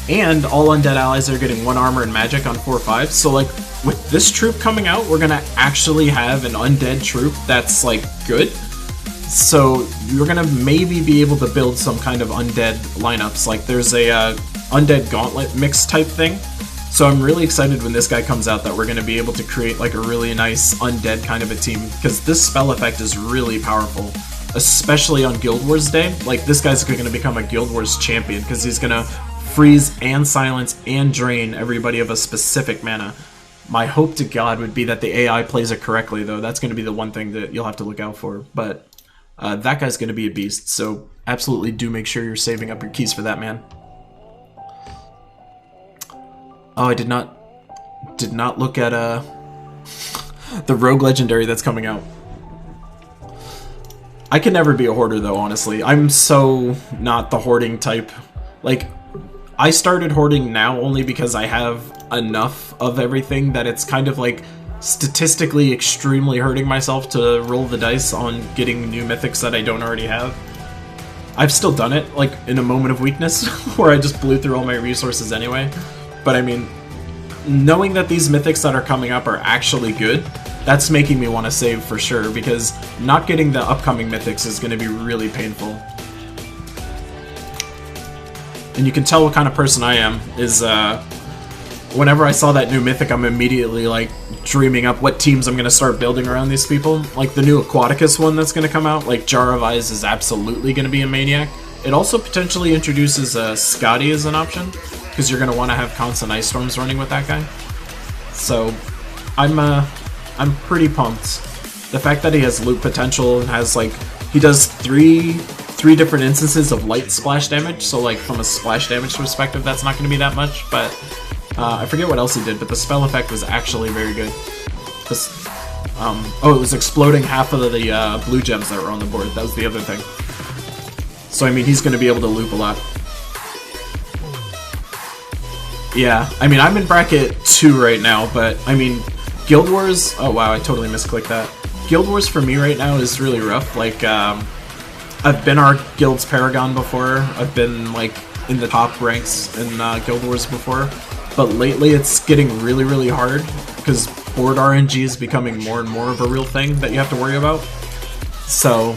And all undead allies are getting 1 armor and magic on 4/5, so like, with this troop coming out, we're gonna actually have an undead troop that's like, good. So, you're gonna maybe be able to build some kind of undead lineups, like there's a undead gauntlet mix type thing. So I'm really excited when this guy comes out that we're going to be able to create like a really nice undead kind of a team, because this spell effect is really powerful, especially on Guild Wars Day. Like, this guy's going to become a Guild Wars champion because he's going to freeze and silence and drain everybody of a specific mana. My hope to God would be that the AI plays it correctly, though. That's going to be the one thing that you'll have to look out for. But that guy's going to be a beast, so absolutely do make sure you're saving up your keys for that, man. Oh, I did not look at the Rogue Legendary that's coming out. I can never be a hoarder, though, honestly. I'm so not the hoarding type. Like, I started hoarding now only because I have enough of everything that it's kind of like statistically extremely hurting myself to roll the dice on getting new mythics that I don't already have. I've still done it, like, in a moment of weakness, where I just blew through all my resources anyway. But I mean, knowing that these mythics that are coming up are actually good, that's making me want to save for sure, because not getting the upcoming mythics is going to be really painful. And you can tell what kind of person I am, is whenever I saw that new mythic, I'm immediately like dreaming up what teams I'm going to start building around these people. Like the new Aquaticus one that's going to come out, like Jar of Eyes is absolutely going to be a maniac. It also potentially introduces Scotty as an option, because you're going to want to have constant ice storms running with that guy. So, I'm pretty pumped. The fact that he has loot potential and has, like, he does three different instances of light splash damage, so, like, from a splash damage perspective, that's not going to be that much, but I forget what else he did, but the spell effect was actually very good. This, oh, it was exploding half of the blue gems that were on the board. That was the other thing. So, I mean, he's going to be able to loop a lot. Yeah, I mean, I'm in bracket 2 right now, but, I mean, Guild Wars... Oh, wow, I totally misclicked that. Guild Wars for me right now is really rough. Like, I've been our guild's Paragon before. I've been, like, in the top ranks in Guild Wars before. But lately it's getting really, really hard, because board RNG is becoming more and more of a real thing that you have to worry about. So,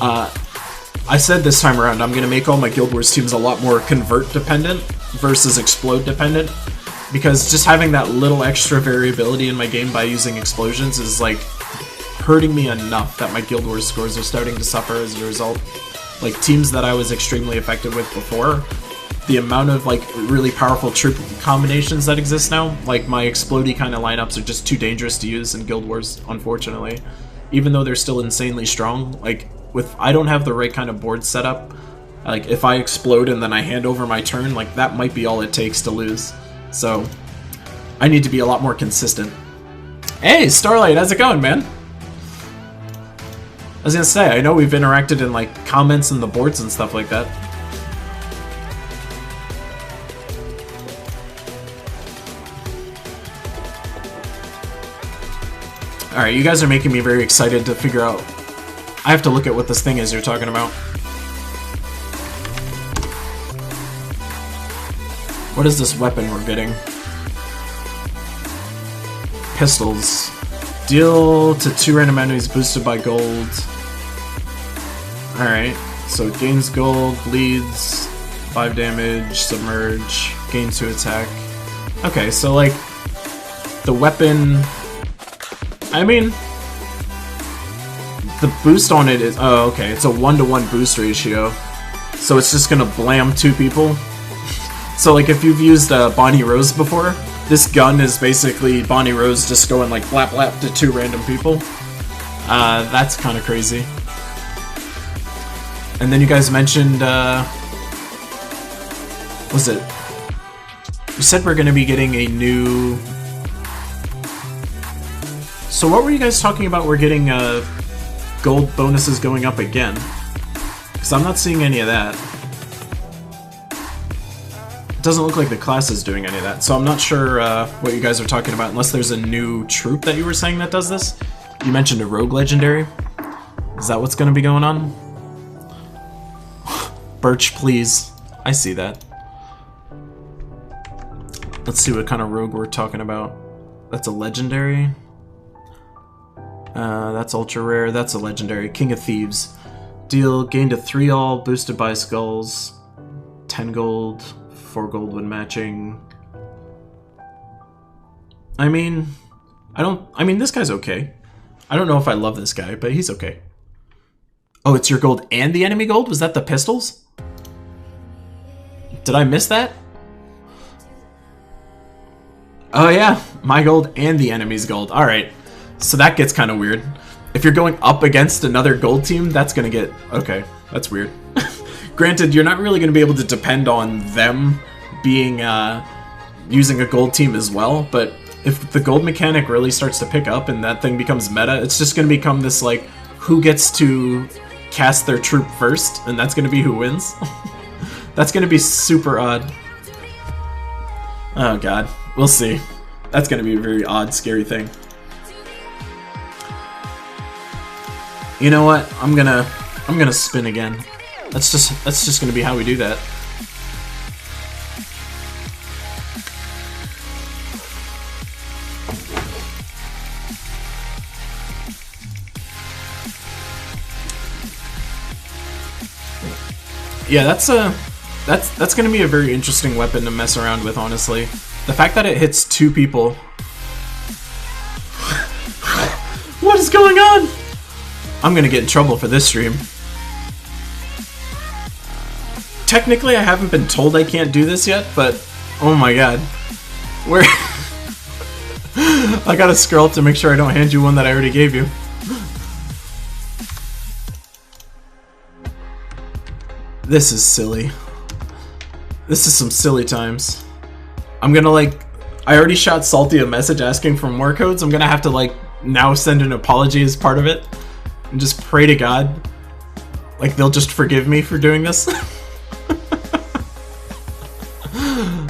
I said this time around, I'm going to make all my Guild Wars teams a lot more convert dependent versus explode dependent, because just having that little extra variability in my game by using explosions is like hurting me enough that my Guild Wars scores are starting to suffer as a result. Like teams that I was extremely effective with before, the amount of like really powerful troop combinations that exist now, like my explodey kind of lineups are just too dangerous to use in Guild Wars, unfortunately. Even though they're still insanely strong, like I don't have the right kind of board setup. Like, if I explode and then I hand over my turn, like, that might be all it takes to lose. So, I need to be a lot more consistent. Hey, Starlight, how's it going, man? I was gonna say, I know we've interacted in, like, comments and the boards and stuff like that. Alright, you guys are making me very excited to figure out... I have to look at what this thing is you're talking about. What is this weapon we're getting? pistols. Deal to 2 random enemies boosted by gold. Alright, so it gains gold, bleeds, 5 damage, submerge, gains 2 attack. Okay, so like, the weapon... I mean... The boost on it is... Oh, okay, it's a 1-to-1 boost ratio. So it's just gonna blam 2 people. So like, if you've used Bonnie Rose before, this gun is basically Bonnie Rose just going like blap blap to 2 random people. That's kind of crazy. And then you guys mentioned, was it? You said we're gonna be getting a new... So what were you guys talking about? We're getting, gold bonuses going up again. Because I'm not seeing any of that. It doesn't look like the class is doing any of that, so I'm not sure what you guys are talking about, unless there's a new troop that you were saying that does this. You mentioned a rogue legendary. Is that what's going to be going on? Birch, please. I see that. Let's see what kind of rogue we're talking about. That's a legendary. That's ultra rare. That's a legendary. King of Thieves. Deal gain to 3 all, boosted by skulls. 10 gold, 4 gold when matching. I mean, this guy's okay. I don't know if I love this guy, but he's okay. Oh, it's your gold and the enemy gold? Was that the pistols? Did I miss that? Oh yeah, my gold and the enemy's gold. Alright, so that gets kind of weird. If you're going up against another gold team, that's gonna get... Okay, that's weird. Granted, you're not really gonna be able to depend on them being, using a gold team as well, but if the gold mechanic really starts to pick up and that thing becomes meta, it's just gonna become this, like, who gets to cast their troop first, and that's gonna be who wins. That's gonna be super odd. Oh god, we'll see. That's gonna be a very odd, scary thing. You know what? I'm gonna spin again. That's just gonna be how we do that. Yeah, that's gonna be a very interesting weapon to mess around with, honestly. The fact that it hits 2 people. What is going on? I'm gonna get in trouble for this stream. Technically, I haven't been told I can't do this yet, but oh my god. Where? I gotta scroll up to make sure I don't hand you one that I already gave you. This is silly. This is some silly times. I'm gonna like... I already shot Salty a message asking for more codes. I'm gonna have to like now send an apology as part of it. And just pray to God. Like they'll just forgive me for doing this.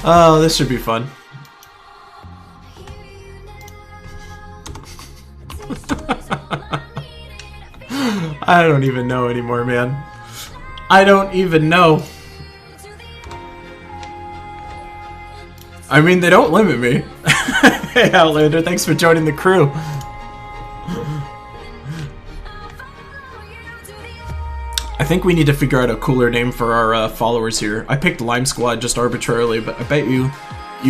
Oh, this should be fun. I don't even know anymore, man. I don't even know. I mean, they don't limit me. Hey, Outlander, thanks for joining the crew. I think we need to figure out a cooler name for our followers here. I picked Lime Squad just arbitrarily, but I bet you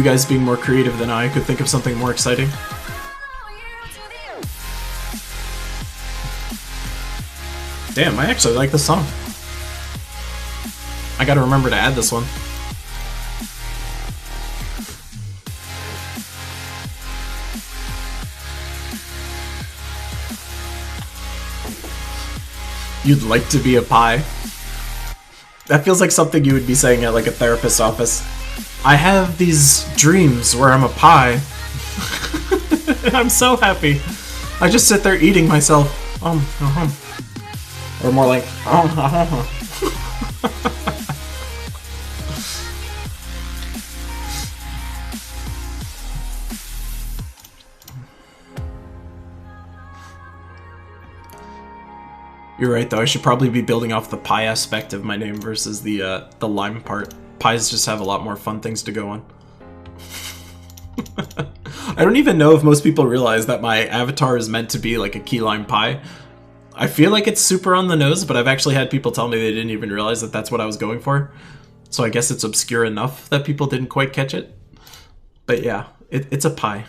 guys being more creative than I could think of something more exciting. Damn, I actually like this song. I gotta remember to add this one. You'd like to be a pie? That feels like something you would be saying at like a therapist's office. I have these dreams where I'm a pie. I'm so happy. I just sit there eating myself. Or more like You're right though, I should probably be building off the pie aspect of my name versus the lime part. Pies just have a lot more fun things to go on. I don't even know if most people realize that my avatar is meant to be like a key lime pie. I feel like it's super on the nose, but I've actually had people tell me they didn't even realize that that's what I was going for. So I guess it's obscure enough that people didn't quite catch it. But yeah, it's a pie.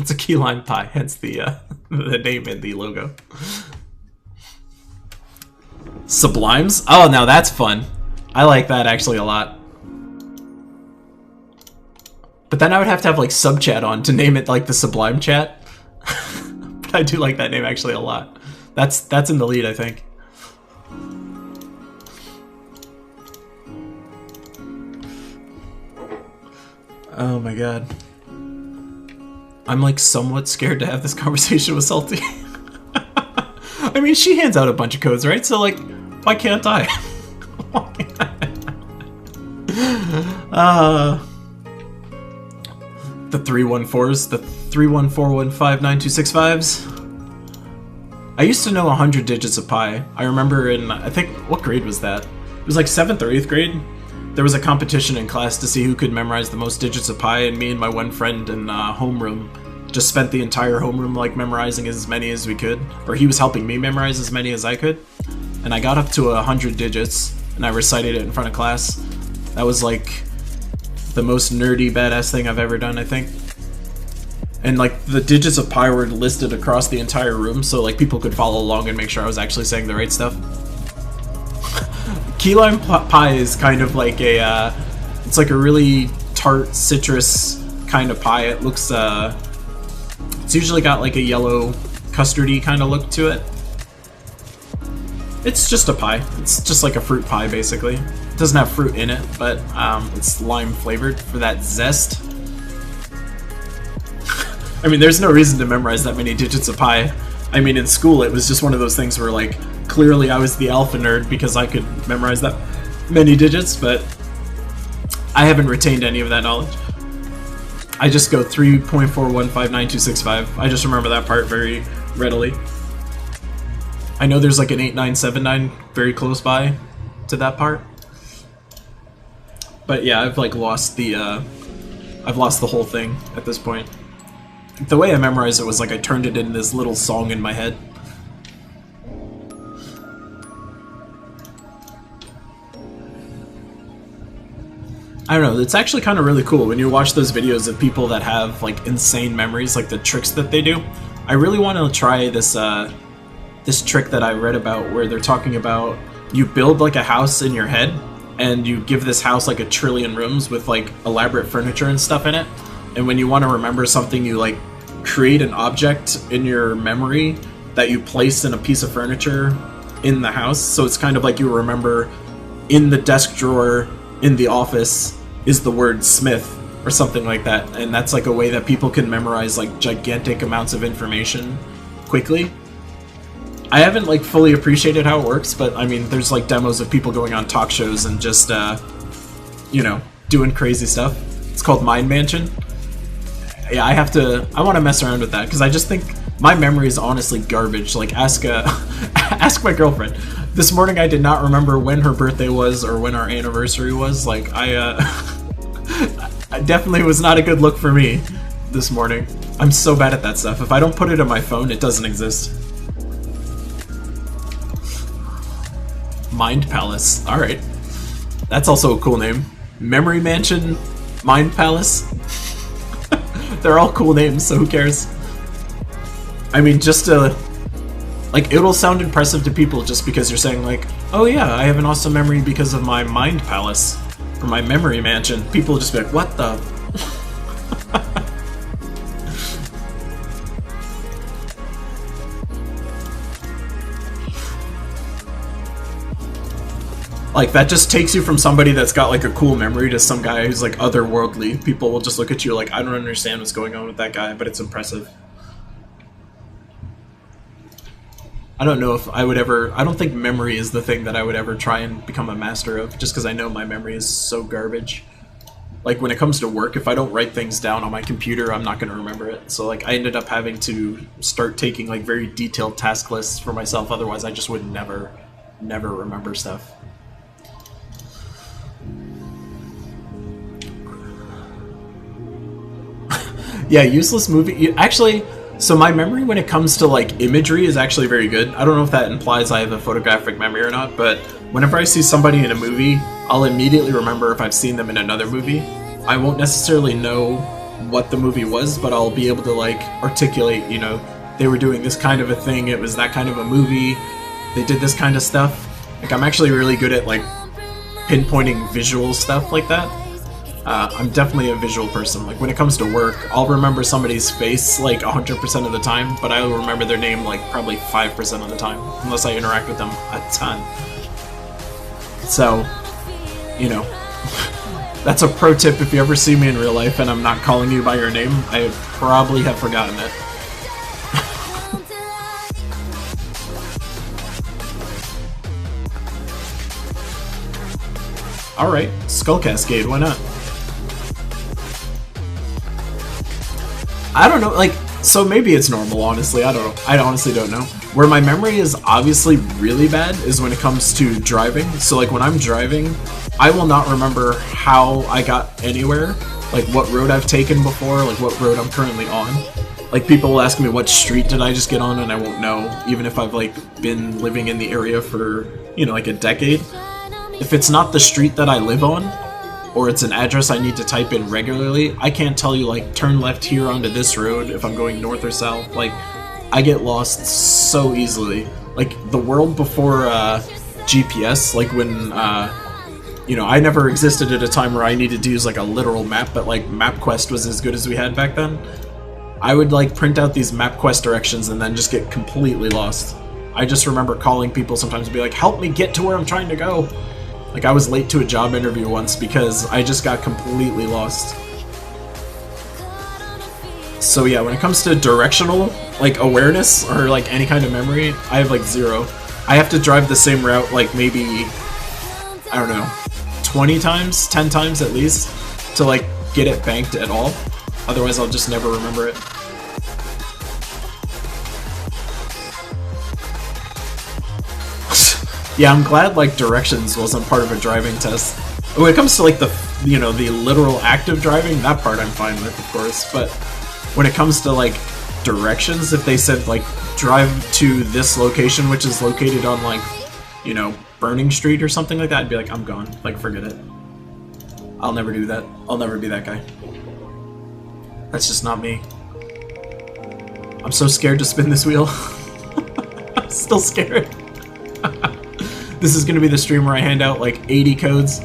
It's a key lime pie, hence the name and the logo. Sublimes? Oh, now that's fun. I like that actually a lot. But then I would have to have like sub chat on to name it like the Sublime chat. But I do like that name actually a lot. That's in the lead, I think. Oh my god. I'm like somewhat scared to have this conversation with Salty. I mean, she hands out a bunch of codes, right? So like, why can't I? The 314s, the 314159265s. I used to know 100 digits of pi. I remember in, I think, what grade was that? It was like 7th or 8th grade. There was a competition in class to see who could memorize the most digits of pi, and me and my one friend in homeroom just spent the entire homeroom like memorizing as many as we could. Or he was helping me memorize as many as I could. And I got up to 100 digits, and I recited it in front of class. That was like the most nerdy, badass thing I've ever done, I think. And like the digits of pi were listed across the entire room, so like people could follow along and make sure I was actually saying the right stuff. Key lime pie is kind of like a, it's like a really tart citrus kind of pie. It looks, it's usually got like a yellow custardy kind of look to it. It's just a pie. It's just like a fruit pie, basically. It doesn't have fruit in it, but it's lime flavored for that zest. I mean, there's no reason to memorize that many digits of pi. I mean, in school, it was just one of those things where, like, clearly I was the alpha nerd because I could memorize that many digits, but I haven't retained any of that knowledge. I just go 3.4159265. I just remember that part very readily. I know there's like an 8979 very close by to that part. But yeah, I've like lost the whole thing at this point. The way I memorized it was like I turned it into this little song in my head. I don't know, it's actually kind of really cool when you watch those videos of people that have like insane memories, like the tricks that they do. I really want to try this this trick that I read about where they're talking about you build like a house in your head and you give this house like 1 trillion rooms with like elaborate furniture and stuff in it. And when you want to remember something, you like create an object in your memory that you place in a piece of furniture in the house. So it's kind of like you remember in the desk drawer in the office is the word Smith or something like that. And that's like a way that people can memorize like gigantic amounts of information quickly. I haven't like fully appreciated how it works, but I mean, there's like demos of people going on talk shows and just, you know, doing crazy stuff. It's called Mind Mansion. Yeah, I want to mess around with that because I just think my memory is honestly garbage. Like, ask my girlfriend. This morning I did not remember when her birthday was or when our anniversary was. Like, I definitely was not a good look for me this morning. I'm so bad at that stuff. If I don't put it on my phone, it doesn't exist. Mind Palace. Alright. That's also a cool name. Memory Mansion, Mind Palace. They're all cool names, so who cares? I mean, just to... like, it'll sound impressive to people just because you're saying, like, oh yeah, I have an awesome memory because of my Mind Palace. Or my Memory Mansion. People will just be like, what the... Like, that just takes you from somebody that's got, like, a cool memory to some guy who's, like, otherworldly. People will just look at you like, I don't understand what's going on with that guy, but it's impressive. I don't know if I would ever... I don't think memory is the thing that I would ever try and become a master of, just because I know my memory is so garbage. Like, when it comes to work, if I don't write things down on my computer, I'm not going to remember it. So, like, I ended up having to start taking, like, very detailed task lists for myself, otherwise I just would never remember stuff. Yeah, useless movie. Actually, so my memory when it comes to like imagery is actually very good. I don't know if that implies I have a photographic memory or not, but whenever I see somebody in a movie, I'll immediately remember if I've seen them in another movie. I won't necessarily know what the movie was, but I'll be able to like articulate, you know, they were doing this kind of a thing, it was that kind of a movie, they did this kind of stuff. Like, I'm actually really good at like pinpointing visual stuff like that. I'm definitely a visual person. Like, when it comes to work, I'll remember somebody's face like 100% of the time, but I will remember their name like probably 5% of the time, unless I interact with them a ton. So, you know, that's a pro tip. If you ever see me in real life and I'm not calling you by your name, I probably have forgotten it. Alright, Skull Cascade, why not? I don't know, like, so maybe it's normal, honestly, I don't know. I honestly don't know. Where my memory is obviously really bad is when it comes to driving. So, like, when I'm driving, I will not remember how I got anywhere, like what road I've taken before, like what road I'm currently on. Like, people will ask me what street did I just get on, and I won't know, even if I've, like, been living in the area for, you know, like a decade. If it's not the street that I live on, or it's an address I need to type in regularly, I can't tell you, like, turn left here onto this road if I'm going north or south. Like, I get lost so easily. Like, the world before GPS, like when, you know, I never existed at a time where I needed to use, like, a literal map, but, like, MapQuest was as good as we had back then. I would, like, print out these MapQuest directions and then just get completely lost. I just remember calling people sometimes and be like, help me get to where I'm trying to go. Like, I was late to a job interview once because I just got completely lost. So yeah, when it comes to directional, like, awareness or, like, any kind of memory, I have, like, zero. I have to drive the same route, like, maybe, I don't know, 20 times, 10 times at least, to, like, get it banked at all. Otherwise, I'll just never remember it. Yeah, I'm glad, like, directions wasn't part of a driving test. When it comes to, like, the, you know, the literal act of driving, that part I'm fine with, of course, but when it comes to, like, directions, if they said, like, drive to this location, which is located on, like, you know, Burning Street or something like that, I'd be like, I'm gone. Like, forget it. I'll never do that. I'll never be that guy. That's just not me. I'm so scared to spin this wheel. I'm still scared. This is gonna be the stream where I hand out like 80 codes.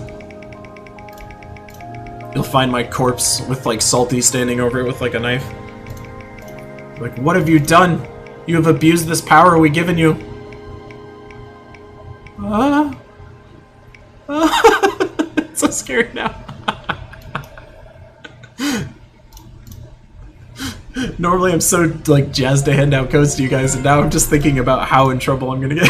You'll find my corpse with like Salty standing over it with like a knife. Like, what have you done? You have abused this power we given you. I'm so scared now. Normally I'm so like jazzed to hand out codes to you guys, and now I'm just thinking about how in trouble I'm gonna get.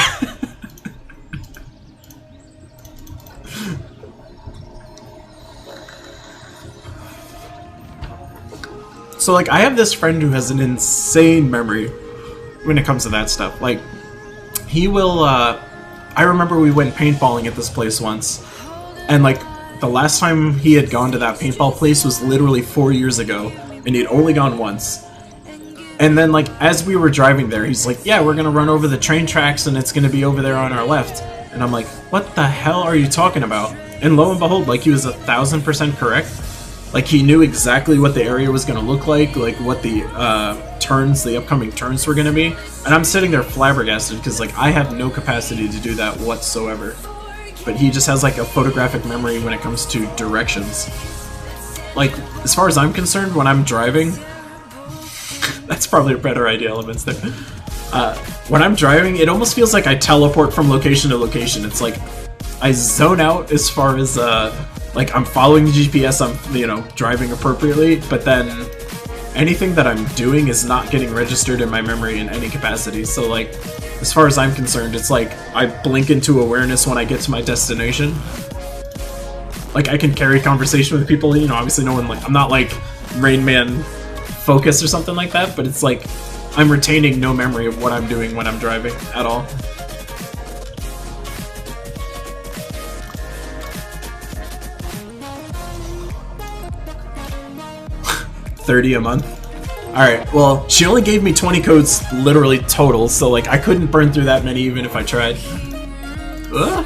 So, like, I have this friend who has an insane memory when it comes to that stuff. Like, he will, I remember we went paintballing at this place once, and, like, the last time he had gone to that paintball place was literally 4 years ago, and he'd only gone once. And then, like, as we were driving there, he's like, yeah, we're gonna run over the train tracks, and it's gonna be over there on our left. And I'm like, what the hell are you talking about? And lo and behold, like, he was 1000% correct. Like, he knew exactly what the area was going to look like what the turns, the upcoming turns were going to be. And I'm sitting there flabbergasted because, like, I have no capacity to do that whatsoever. But he just has, like, a photographic memory when it comes to directions. Like, as far as I'm concerned, when I'm driving... that's probably a better idea, Elements there. When I'm driving, it almost feels like I teleport from location to location. It's like, I zone out as far as... like, I'm following the GPS, I'm, you know, driving appropriately, but then anything that I'm doing is not getting registered in my memory in any capacity. So, like, as far as I'm concerned, it's like I blink into awareness when I get to my destination. Like, I can carry conversation with people, you know, obviously no one, like, I'm not, like, Rain Man focused or something like that, but it's like I'm retaining no memory of what I'm doing when I'm driving at all. 30 a month. Alright, well, she only gave me 20 codes literally total, so like I couldn't burn through that many even if I tried. Ugh.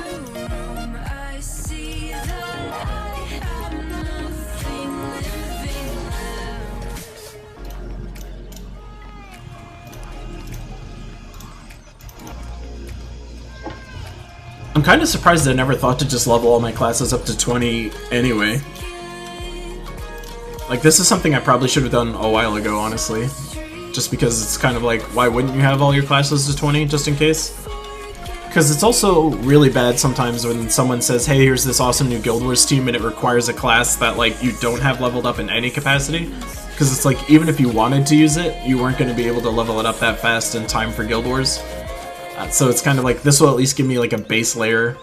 I'm kind of surprised I never thought to just level all my classes up to 20 anyway. Like, this is something I probably should have done a while ago, honestly. Just because it's kind of like, why wouldn't you have all your classes to 20, just in case? Because it's also really bad sometimes when someone says, hey, here's this awesome new Guild Wars team, and it requires a class that, like, you don't have leveled up in any capacity. Because it's like, even if you wanted to use it, you weren't going to be able to level it up that fast in time for Guild Wars. So it's kind of like, this will at least give me, like, a base layer.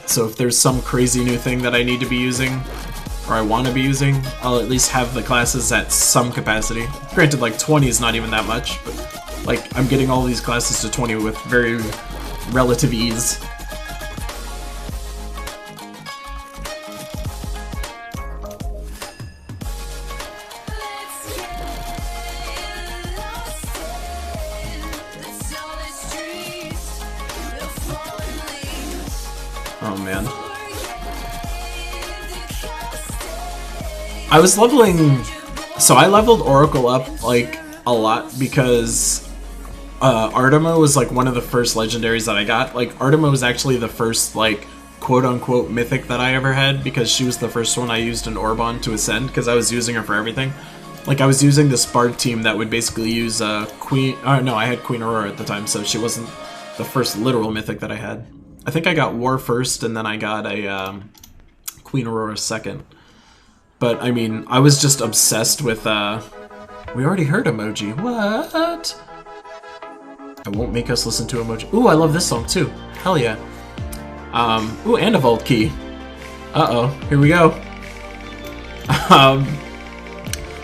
So if there's some crazy new thing that I need to be using, or I want to be using, I'll at least have the classes at some capacity. Granted, like, 20 is not even that much, but, like, I'm getting all these classes to 20 with very relative ease. Oh, man. I was leveling... So I leveled Oracle up, like, a lot because Artema was, like, one of the first legendaries that I got. Like, Artema was actually the first, like, quote-unquote mythic that I ever had because she was the first one I used an orb on to ascend because I was using her for everything. Like, I was using this Bard team that would basically use Queen... Oh, no, I had Queen Aurora at the time, so she wasn't the first literal mythic that I had. I think I got War first, and then I got a Queen Aurora second. But, I mean, I was just obsessed with, we already heard Emoji. What? I won't make us listen to Emoji. Ooh, I love this song, too. Hell yeah. Ooh, and a Vault Key. Uh-oh, here we go.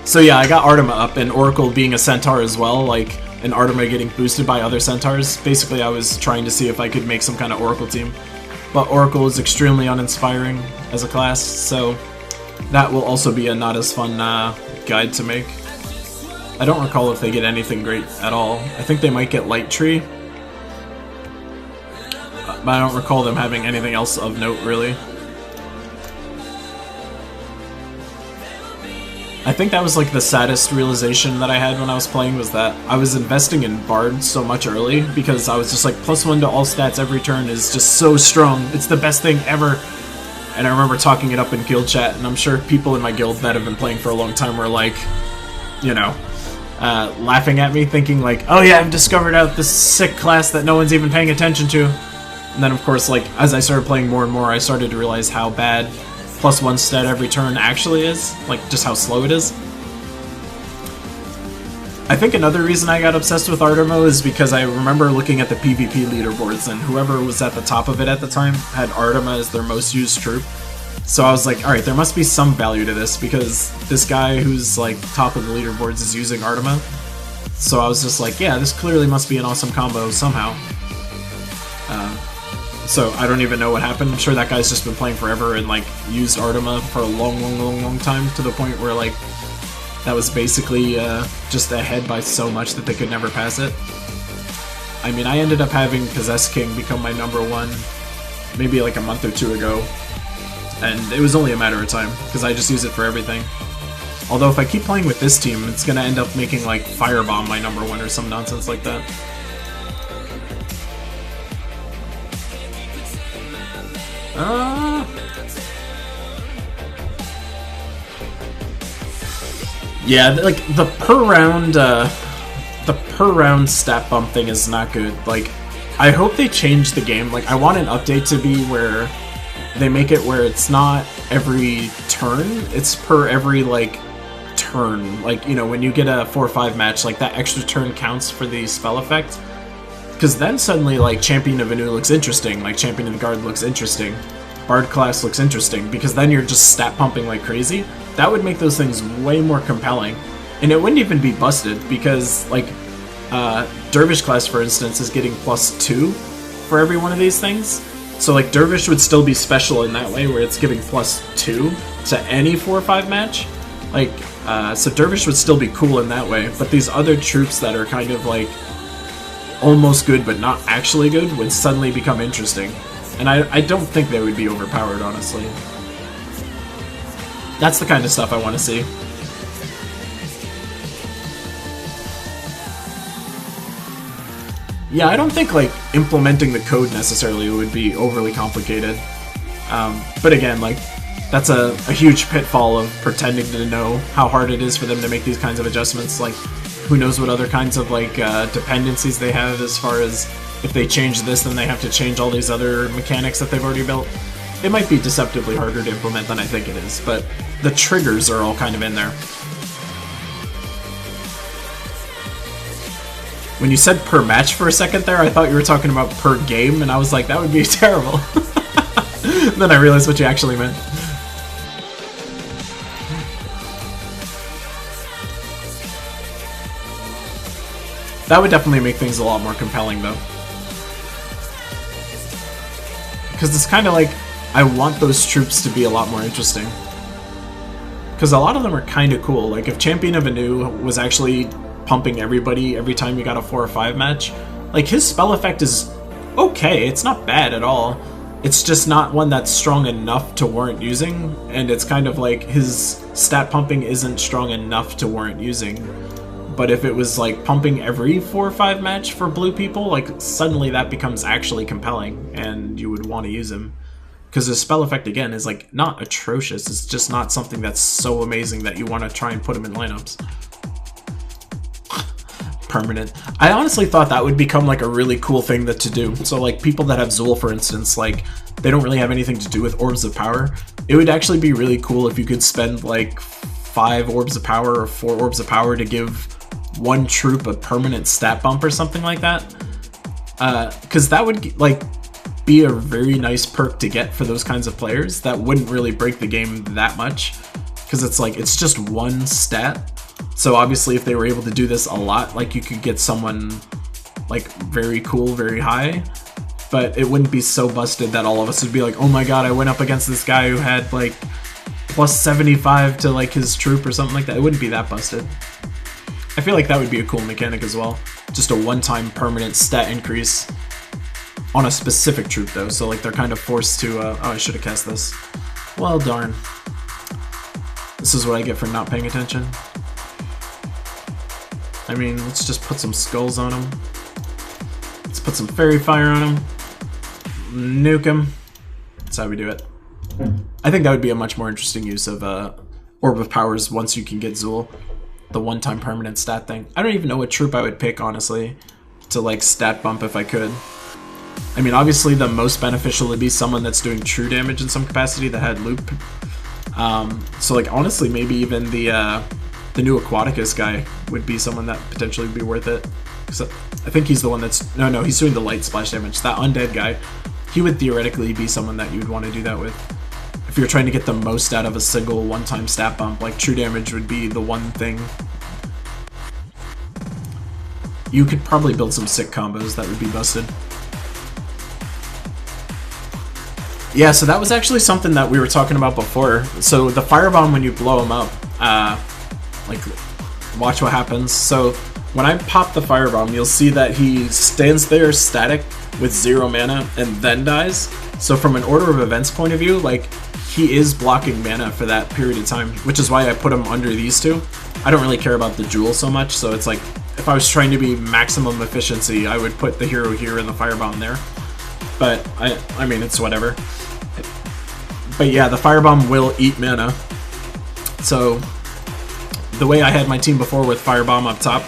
So yeah, I got Artema up, and Oracle being a centaur as well, like, and Artema getting boosted by other centaurs. Basically, I was trying to see if I could make some kind of Oracle team. But Oracle is extremely uninspiring as a class, so that will also be a not as fun guide to make. I don't recall if they get anything great at all. I think they might get Light Tree, but I don't recall them having anything else of note, really. I think that was like the saddest realization that I had when I was playing, was that I was investing in Bard so much early because I was just like, +1 to all stats every turn is just so strong. It's the best thing ever. And I remember talking it up in guild chat, and I'm sure people in my guild that have been playing for a long time were like, you know, laughing at me, thinking like, oh yeah, I've discovered out this sick class that no one's even paying attention to. And then of course, like, as I started playing more and more, I started to realize how bad +1 stat every turn actually is, like, just how slow it is. I think another reason I got obsessed with Artema is because I remember looking at the PvP leaderboards, and whoever was at the top of it at the time had Artema as their most used troop. So I was like, alright, there must be some value to this, because this guy who's, like, top of the leaderboards is using Artema. So I was just like, yeah, this clearly must be an awesome combo somehow. So I don't even know what happened. I'm sure that guy's just been playing forever and, like, used Artema for a long time, to the point where, like, that was basically just ahead by so much that they could never pass it. I mean, I ended up having Possess King become my #1 maybe like a month or two ago, and it was only a matter of time, because I just use it for everything. Although if I keep playing with this team, it's gonna end up making, like, Firebomb my #1 or some nonsense like that. Yeah, like, the per round stat bump thing is not good. Like, I hope they change the game. Like, I want an update to be where they make it where it's not every turn, it's per every, like, turn. Like, you know, when you get a 4-5 match, like, that extra turn counts for the spell effect. Because then suddenly, like, Champion of Anu looks interesting, like, Champion of the Guard looks interesting, Bard class looks interesting, because then you're just stat pumping like crazy. That would make those things way more compelling. And it wouldn't even be busted, because, like, Dervish class, for instance, is getting +2 for every one of these things. So, like, Dervish would still be special in that way, where it's giving +2 to any 4-5 match. Like, So Dervish would still be cool in that way, but these other troops that are kind of like almost good but not actually good would suddenly become interesting. And I don't think they would be overpowered, honestly. That's the kind of stuff I want to see. Yeah, I don't think like implementing the code necessarily would be overly complicated. But again, like that's a huge pitfall of pretending to know how hard it is for them to make these kinds of adjustments. Like, who knows what other kinds of like dependencies they have as far as if they change this, then they have to change all these other mechanics that they've already built. It might be deceptively harder to implement than I think it is, but the triggers are all kind of in there. When you said per match for a second there, I thought you were talking about per game, and I was like, that would be terrible. Then I realized what you actually meant. That would definitely make things a lot more compelling, though. Because it's kind of like, I want those troops to be a lot more interesting. Because a lot of them are kind of cool. Like, if Champion of Anu was actually pumping everybody every time you got a 4 or 5 match, like, his spell effect is okay. It's not bad at all. It's just not one that's strong enough to warrant using, and it's kind of like his stat pumping isn't strong enough to warrant using. But if it was like pumping every 4 or 5 match for blue people, like suddenly that becomes actually compelling and you would want to use him. Because his spell effect, again, is like not atrocious. It's just not something that's so amazing that you want to try and put him in lineups. Permanent. I honestly thought that would become like a really cool thing to do. So like people that have Zool, for instance, like they don't really have anything to do with Orbs of Power. It would actually be really cool if you could spend like 5 Orbs of Power or 4 Orbs of Power to give one troop a permanent stat bump or something like that. Because that would like be a very nice perk to get for those kinds of players. That wouldn't really break the game that much, because it's like it's just one stat. So obviously if they were able to do this a lot, like you could get someone like very cool, very high, but it wouldn't be so busted that all of us would be like, oh my god, I went up against this guy who had like plus 75 to like his troop or something like that. It wouldn't be that busted. I feel like that would be a cool mechanic as well. Just a one-time permanent stat increase on a specific troop though, so like they're kind of forced to, oh, I should have cast this. Well, darn. This is what I get for not paying attention. I mean, let's just put some skulls on him. Let's put some fairy fire on him. Nuke him. That's how we do it. I think that would be a much more interesting use of Orb of Powers once you can get Zool. The one-time permanent stat thing. I don't even know what troop I would pick, honestly, to like stat bump if I could. I mean, obviously the most beneficial would be someone that's doing true damage in some capacity that had loop. So like honestly, maybe even the new Aquaticus guy would be someone that potentially would be worth it. So I think he's the one that's no, he's doing the light splash damage. That undead guy, he would theoretically be someone that you'd want to do that with. If you're trying to get the most out of a single one-time stat bump, like true damage would be the one thing. You could probably build some sick combos that would be busted. Yeah, so that was actually something that we were talking about before. So the firebomb, when you blow him up, like, watch what happens. So when I pop the firebomb, you'll see that he stands there static with 0 mana and then dies. So from an order of events point of view, like, he is blocking mana for that period of time, which is why I put him under these two. I don't really care about the jewel so much, so it's like, if I was trying to be maximum efficiency, I would put the hero here and the firebomb there. But, I mean, it's whatever. But yeah, the firebomb will eat mana. So, the way I had my team before with firebomb up top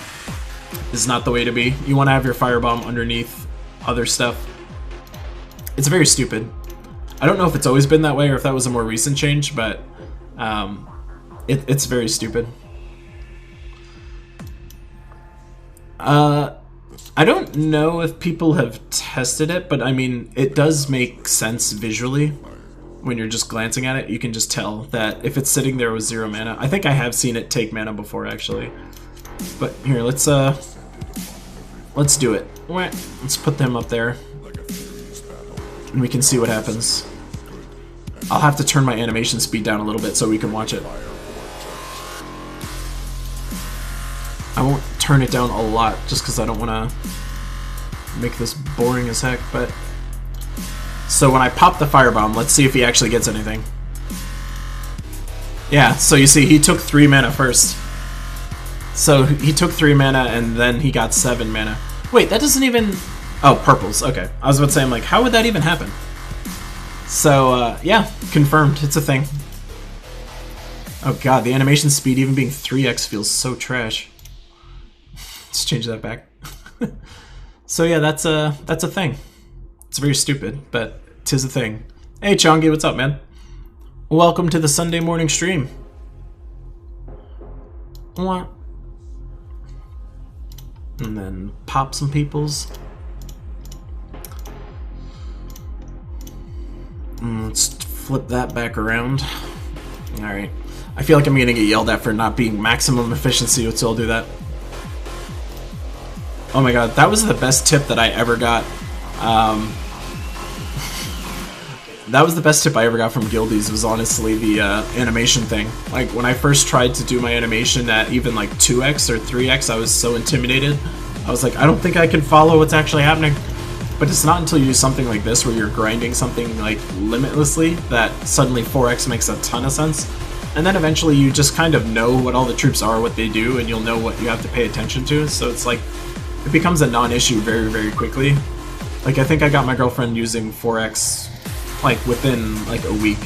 is not the way to be. You want to have your firebomb underneath other stuff. It's very stupid. I don't know if it's always been that way or if that was a more recent change, but it's very stupid. I don't know if people have tested it, but I mean, it does make sense visually. When you're just glancing at it, you can just tell that if it's sitting there with 0 mana. I think I have seen it take mana before, actually. But here, let's do it. Let's put them up there. And we can see what happens. I'll have to turn my animation speed down a little bit so we can watch it. turn it down a lot just because I don't want to make this boring as heck. But so when I pop the firebomb, let's see if he actually gets anything. Yeah, so you see he took 3 mana first. So he took 3 mana and then he got 7 mana. Wait, that doesn't even... Oh, purples. Okay. I was about to say, I'm like, how would that even happen? So, yeah, confirmed. It's a thing. Oh god, the animation speed even being 3x feels so trash. Let's change that back. So yeah, that's a thing. It's very stupid, but 'tis a thing. Hey Chongi, what's up, man? Welcome to the Sunday morning stream. What? And then pop some peoples. Let's flip that back around. Alright. I feel like I'm gonna get yelled at for not being maximum efficiency, so I'll do that. Oh my god, that was the best tip that I ever got. That was the best tip I ever got from Guildies, was honestly the animation thing. Like, when I first tried to do my animation at even like 2x or 3x, I was so intimidated. I was like, I don't think I can follow what's actually happening. But it's not until you do something like this, where you're grinding something like limitlessly, that suddenly 4x makes a ton of sense. And then eventually you just kind of know what all the troops are, what they do, and you'll know what you have to pay attention to. So it's like, it becomes a non-issue very, very quickly. Like, I think I got my girlfriend using 4x, like, within, like, a week.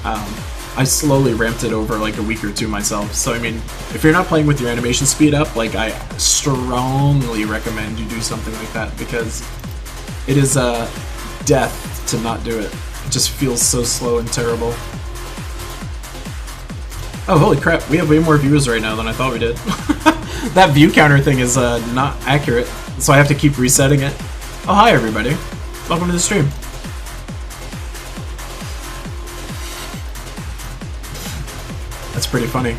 I slowly ramped it over, like, a week or two myself. So, I mean, if you're not playing with your animation speed up, like, I strongly recommend you do something like that, because it is a death to not do it. It just feels so slow and terrible. Oh, holy crap, we have way more viewers right now than I thought we did. That view counter thing is not accurate, so I have to keep resetting it. Oh, hi everybody. Welcome to the stream. That's pretty funny.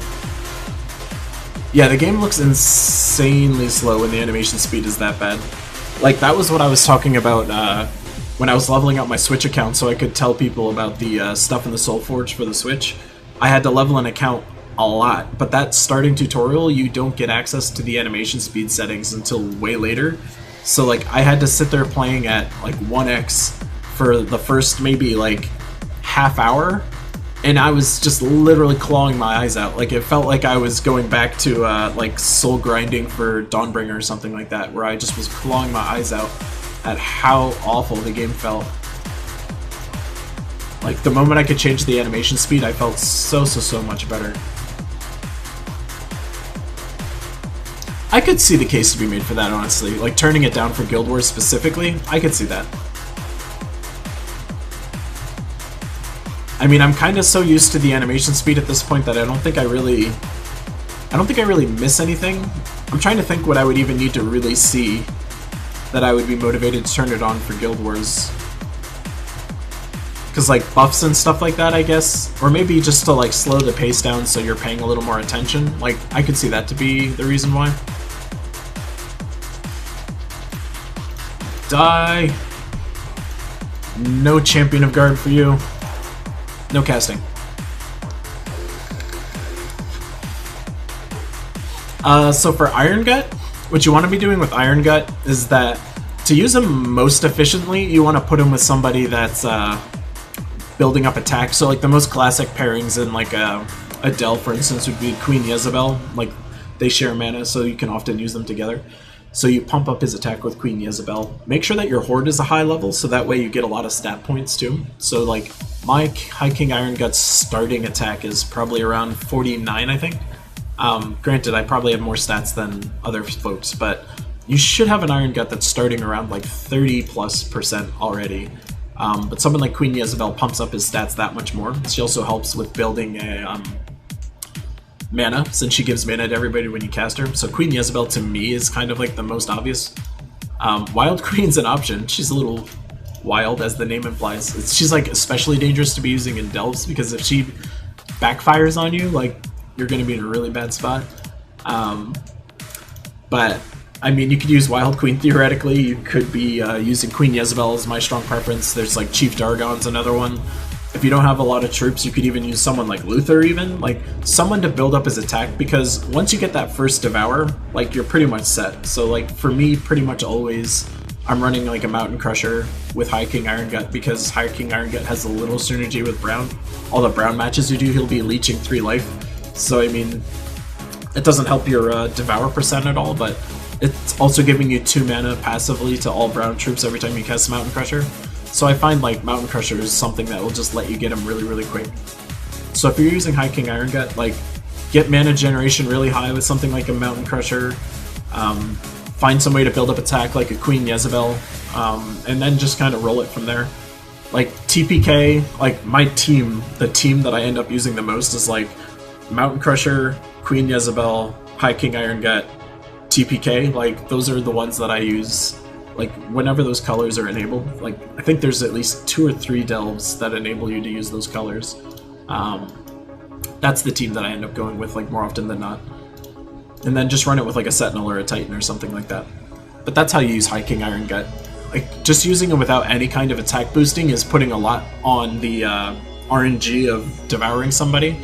Yeah, the game looks insanely slow when the animation speed is that bad. Like, that was what I was talking about when I was leveling up my Switch account, so I could tell people about the stuff in the Soulforge for the Switch. I had to level an account a lot, but that starting tutorial, you don't get access to the animation speed settings until way later. So like, I had to sit there playing at like 1x for the first maybe like half hour, and I was just literally clawing my eyes out. Like, it felt like I was going back to like soul grinding for Dawnbringer or something like that, where I just was clawing my eyes out at how awful the game felt. Like, the moment I could change the animation speed, I felt so much better. I could see the case to be made for that, honestly. Like, turning it down for Guild Wars specifically, I could see that. I mean, I'm kind of so used to the animation speed at this point that I don't think I really miss anything. I'm trying to think what I would even need to really see that I would be motivated to turn it on for Guild Wars. Because, like, buffs and stuff like that, I guess. Or maybe just to, like, slow the pace down so you're paying a little more attention. Like, I could see that to be the reason why. Die. No Champion of Guard for you. No casting. So for Iron Gut, what you want to be doing with Iron Gut is that to use him most efficiently, you want to put him with somebody that's building up attack. So like the most classic pairings in like Adele, for instance, would be Queen Jezebel. Like, they share mana, so you can often use them together. So you pump up his attack with Queen Jezebel. Make sure that your Horde is a high level, so that way you get a lot of stat points too. So like, my High King Iron Gut's starting attack is probably around 49, I think. Granted, I probably have more stats than other folks, but you should have an Iron Gut that's starting around like 30+% already. But someone like Queen Jezebel pumps up his stats that much more. She also helps with building a mana, since she gives mana to everybody when you cast her. So Queen Jezebel to me is kind of like the most obvious. Wild Queen's an option. She's a little wild, as the name implies. She's like especially dangerous to be using in Delves, because if she backfires on you, like, you're going to be in a really bad spot. But I mean, you could use Wild Queen theoretically. You could be using Queen Jezebel as my strong preference. There's like Chief Dargon's another one. if you don't have a lot of troops, you could even use someone like Luther, even like someone to build up his attack, because once you get that first Devour, like you're pretty much set. So like for me, pretty much always I'm running like a Mountain Crusher with High King Iron Gut, because High King Iron Gut has a little synergy with Brown. All the Brown matches you do, he'll be leeching 3 life. So I mean, it doesn't help your Devour percent at all, but it's also giving you 2 mana passively to all Brown troops every time you cast Mountain Crusher. So I find like Mountain Crusher is something that will just let you get him really, really quick. So if you're using High King Iron Gut, like get mana generation really high with something like a Mountain Crusher. Find some way to build up attack like a Queen Jezebel, and then just kind of roll it from there. Like TPK, like my team, the team that I end up using the most is like Mountain Crusher, Queen Jezebel, High King Iron Gut, TPK. Like those are the ones that I use. Like whenever those colors are enabled, like I think there's at least 2 or 3 delves that enable you to use those colors. That's the team that I end up going with like more often than not. And then just run it with like a Sentinel or a Titan or something like that. But that's how you use High King Iron Gut. Like just using it without any kind of attack boosting is putting a lot on the RNG of devouring somebody,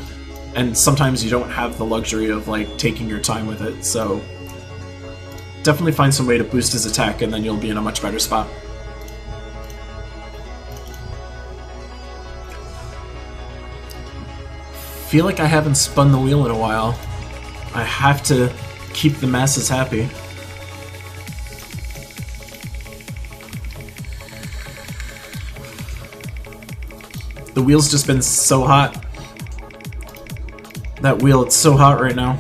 and sometimes you don't have the luxury of like taking your time with it. So definitely find some way to boost his attack, and then you'll be in a much better spot. Feel like I haven't spun the wheel in a while. I have to keep the masses happy. The wheel's just been so hot. That wheel, it's so hot right now.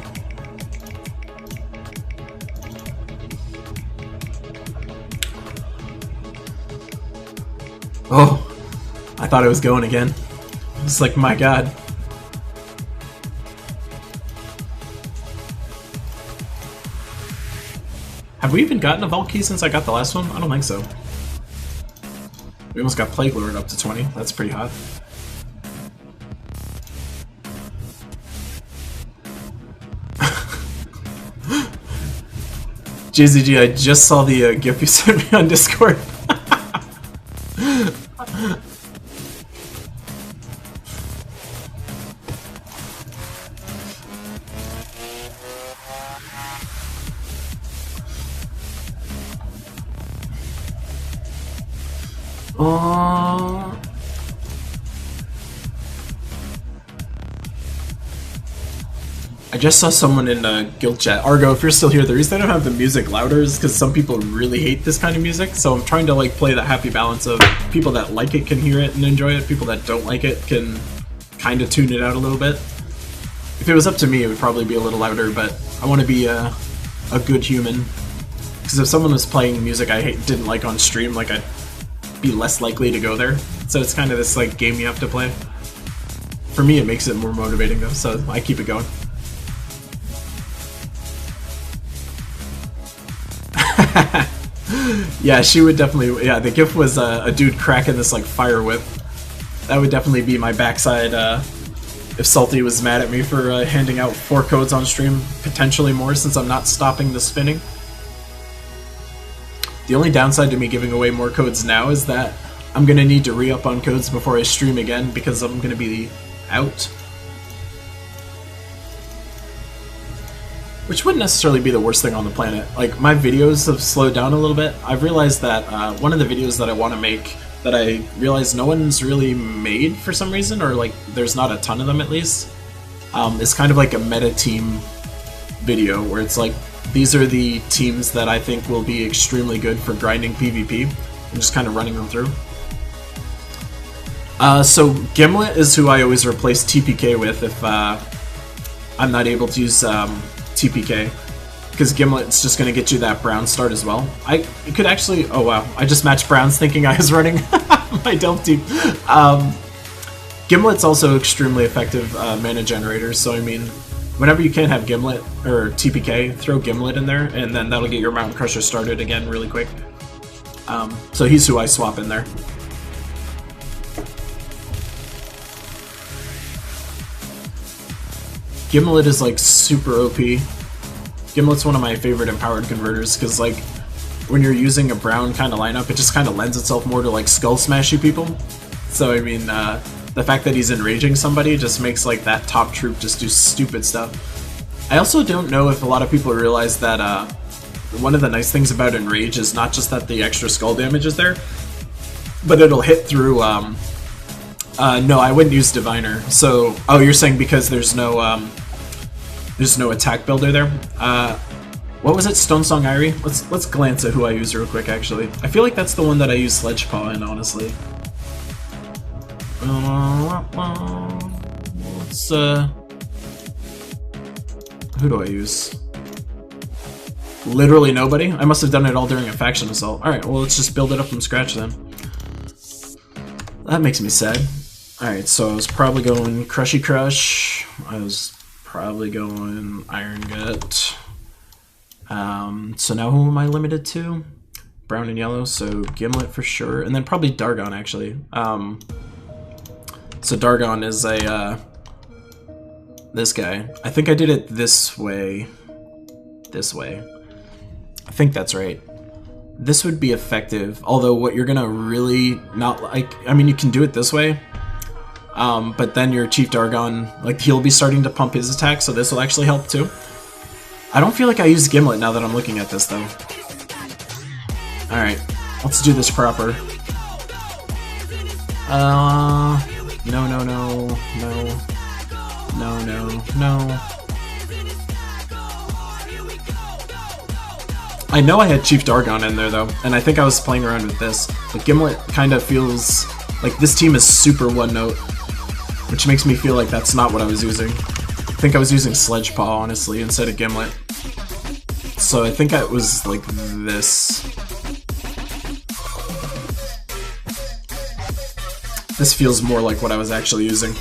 Oh, I thought I was going again. It's like, my god. Have we even gotten a Vault Key since I got the last one? I don't think so. We almost got Plague Lord up to 20. That's pretty hot. JZG, I just saw the GIF you sent me on Discord. I just saw someone in guild chat. Argo, if you're still here, the reason I don't have the music louder is because some people really hate this kind of music, so I'm trying to like play that happy balance of people that like it can hear it and enjoy it, people that don't like it can kind of tune it out a little bit. If it was up to me, it would probably be a little louder, but I want to be a good human. Because if someone was playing music I didn't like on stream, like I'd be less likely to go there. So it's kind of this like game you have to play. For me, it makes it more motivating though, so I keep it going. Yeah, she would definitely. Yeah, the GIF was a dude cracking this like fire whip. That would definitely be my backside if Salty was mad at me for handing out 4 codes on stream, potentially more since I'm not stopping the spinning. The only downside to me giving away more codes now is that I'm gonna need to re-up on codes before I stream again because I'm gonna be out. Which wouldn't necessarily be the worst thing on the planet. Like, my videos have slowed down a little bit. I've realized that one of the videos that I want to make that I realize no one's really made for some reason, or like there's not a ton of them at least, is kind of like a meta team video where it's like, these are the teams that I think will be extremely good for grinding PvP. I'm just kind of running them through. So Gimlet is who I always replace TPK with if I'm not able to use TPK, because Gimlet's just going to get you that brown start as well. It could actually... Oh wow, I just matched browns thinking I was running my Delph team. Gimlet's also extremely effective mana generator, so I mean, whenever you can't have Gimlet or TPK, throw Gimlet in there, and then that'll get your Mountain Crusher started again really quick. So he's who I swap in there. Gimlet is like super OP. Gimlet's one of my favorite empowered converters because like when you're using a brown kind of lineup, it just kind of lends itself more to like skull smashy people. So I mean, the fact that he's enraging somebody just makes like that top troop just do stupid stuff. I also don't know if a lot of people realize that one of the nice things about enrage is not just that the extra skull damage is there, but it'll hit through. No, I wouldn't use diviner. So, oh, you're saying because there's no attack builder there. What was it? Stone Song Irie? Let's glance at who I use real quick. Actually, I feel like that's the one that I use Sledge Paw in. Honestly. Let's who do I use? Literally nobody? I must have done it all during a faction assault. Alright, well let's just build it up from scratch then. That makes me sad. Alright, so I was probably going Crushy Crush. I was probably going Iron Gut. So now who am I limited to? Brown and yellow, so Gimlet for sure. And then probably Dargon actually. So Dargon is a this guy. I think I did it this way. This way. I think that's right. This would be effective, although what you're gonna really not like, I mean you can do it this way, but then your Chief Dargon, like he'll be starting to pump his attack, so this will actually help too. I don't feel like I used Gimlet now that I'm looking at this though. Alright, let's do this proper. No, no, no, no. No, no, no. I know I had Chief Dargon in there though, and I think I was playing around with this, but Gimlet kind of feels like this team is super one-note, which makes me feel like that's not what I was using. I think I was using Sledge Paw, honestly, instead of Gimlet. So I think it was like this. This feels more like what I was actually using.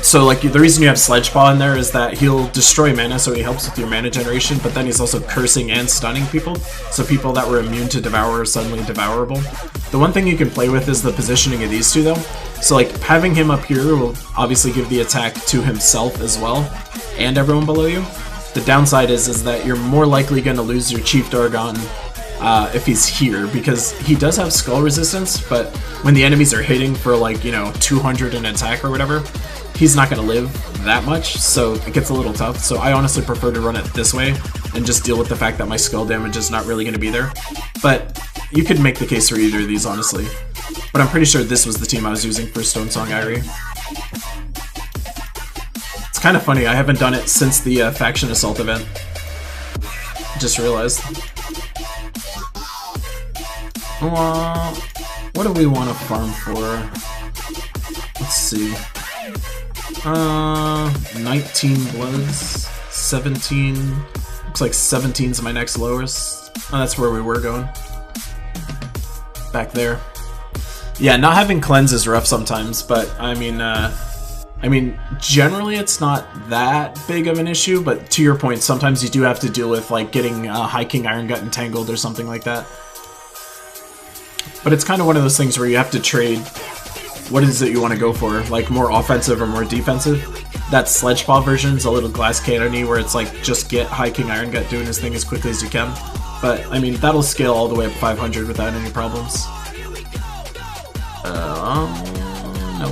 So like the reason you have Sledge Paw in there is that he'll destroy mana, so he helps with your mana generation, but then he's also cursing and stunning people, so people that were immune to Devour are suddenly devourable. The one thing you can play with is the positioning of these two though. So like having him up here will obviously give the attack to himself as well, and everyone below you. The downside is that you're more likely going to lose your Chief Dargon if he's here, because he does have skull resistance, but when the enemies are hitting for like, you know, 200 in attack or whatever, he's not going to live that much, so it gets a little tough. So I honestly prefer to run it this way and just deal with the fact that my skull damage is not really going to be there. But you could make the case for either of these, honestly. But I'm pretty sure this was the team I was using for Stone Song Irie. It's kind of funny, I haven't done it since the Faction Assault event. Just realized. What do we want to farm for? Let's see. 19 bloods, 17. Looks like 17's my next lowest. Oh, that's where we were going. Back there. Yeah, not having cleanse is rough sometimes, but I mean, generally it's not that big of an issue, but to your point, sometimes you do have to deal with like getting High King Iron Gut entangled or something like that. But it's kind of one of those things where you have to trade what is it you want to go for, like more offensive or more defensive. That Sledge Paw version is a little glass cannon-y where it's like just get High King Iron Gut doing his thing as quickly as you can. But I mean, that'll scale all the way up 500 without any problems. No.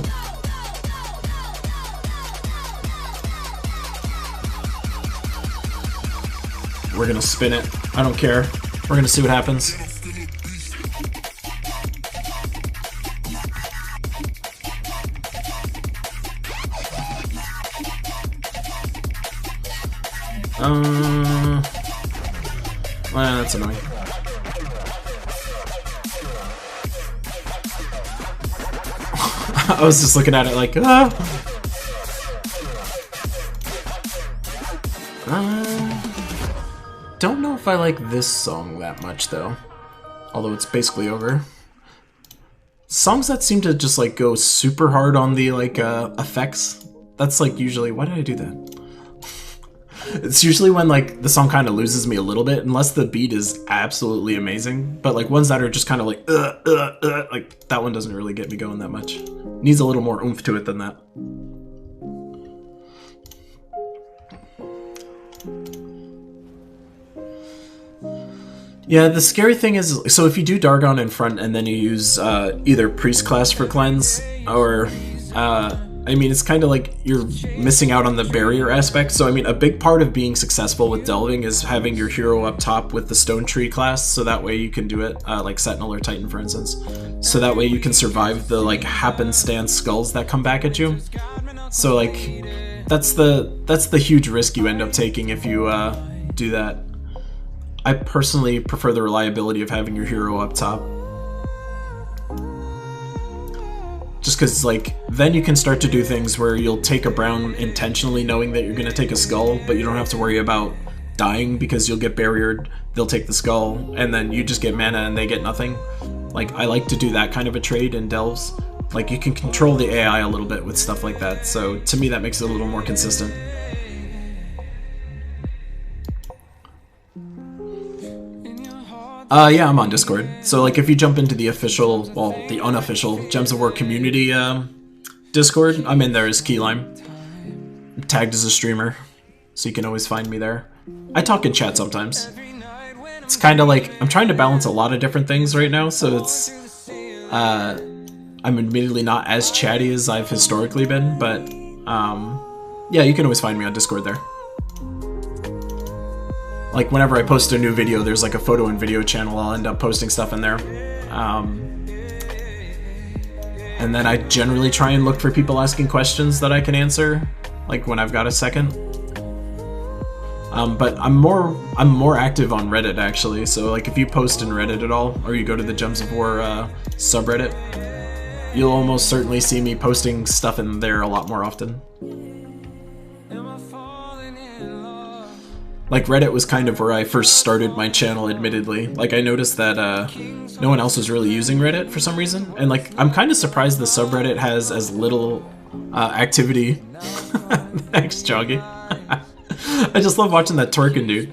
We're gonna spin it. I don't care. We're gonna see what happens. Well, that's annoying. I was just looking at it like, ah! Don't know if I like this song that much, though. Although it's basically over. Songs that seem to just, like, go super hard on the, like, effects. That's, like, usually... Why did I do that? It's usually when, like, the song kind of loses me a little bit, unless the beat is absolutely amazing. But, like, ones that are just kind of like, like, that one doesn't really get me going that much. Needs a little more oomph to it than that. Yeah, the scary thing is, so if you do Dargon in front and then you use either Priest class for cleanse, or, I mean, it's kind of like you're missing out on the barrier aspect. So, I mean, a big part of being successful with delving is having your hero up top with the Stone Tree class, so that way you can do it, like Sentinel or Titan, for instance. So that way you can survive the, like, happenstance skulls that come back at you. So, like, that's the huge risk you end up taking if you do that. I personally prefer the reliability of having your hero up top. Just because, like, then you can start to do things where you'll take a brown intentionally knowing that you're going to take a skull, but you don't have to worry about dying because you'll get barriered, they'll take the skull, and then you just get mana and they get nothing. Like, I like to do that kind of a trade in delves. Like, you can control the AI a little bit with stuff like that, so to me that makes it a little more consistent. Yeah, I'm on Discord. So, like, if you jump into the official, well, the unofficial Gems of War community Discord, I'm in there as Keylime. I'm tagged as a streamer, so you can always find me there. I talk in chat sometimes. It's kind of like, I'm trying to balance a lot of different things right now, so it's, I'm admittedly not as chatty as I've historically been, but, yeah, you can always find me on Discord there. Like, whenever I post a new video, there's like a photo and video channel, I'll end up posting stuff in there. And then I generally try and look for people asking questions that I can answer, like when I've got a second. But I'm more active on Reddit, actually, so like if you post in Reddit at all, or you go to the Gems of War subreddit, you'll almost certainly see me posting stuff in there a lot more often. Like, Reddit was kind of where I first started my channel, admittedly. Like, I noticed that no one else was really using Reddit for some reason. And, like, I'm kind of surprised the subreddit has as little activity. Thanks, Joggy. I just love watching that twerking dude.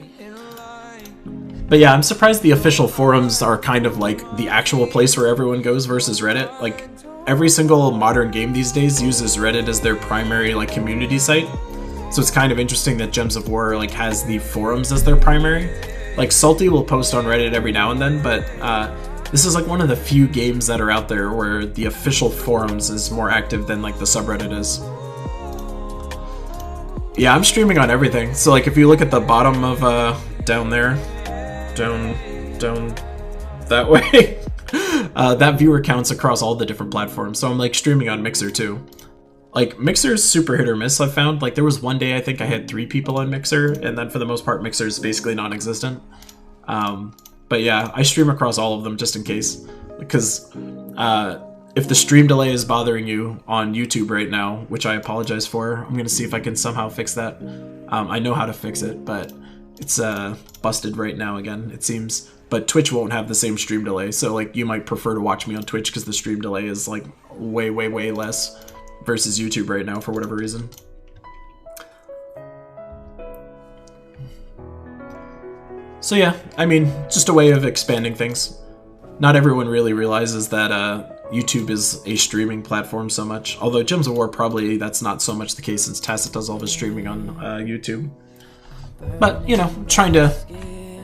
But yeah, I'm surprised the official forums are kind of like the actual place where everyone goes versus Reddit. Like, every single modern game these days uses Reddit as their primary, like, community site. So it's kind of interesting that Gems of War, like, has the forums as their primary. Like, Salty will post on Reddit every now and then, but this is like one of the few games that are out there where the official forums is more active than, like, the subreddit is. Yeah, I'm streaming on everything. So, like, if you look at the bottom of down there, down that way, that viewer counts across all the different platforms. So I'm, like, streaming on Mixer too. Like, Mixer's super hit or miss, I've found. Like, there was one day I think I had 3 people on Mixer, and then for the most part Mixer's basically non-existent. But yeah, I stream across all of them just in case. Because if the stream delay is bothering you on YouTube right now, which I apologize for, I'm going to see if I can somehow fix that. I know how to fix it, but it's busted right now again, it seems. But Twitch won't have the same stream delay, so, like, you might prefer to watch me on Twitch because the stream delay is, like, way, way, way less versus YouTube right now for whatever reason. So yeah, I mean, just a way of expanding things. Not everyone really realizes that YouTube is a streaming platform so much. Although Gems of War, probably that's not so much the case since Tacit does all of his streaming on YouTube. But, you know, trying to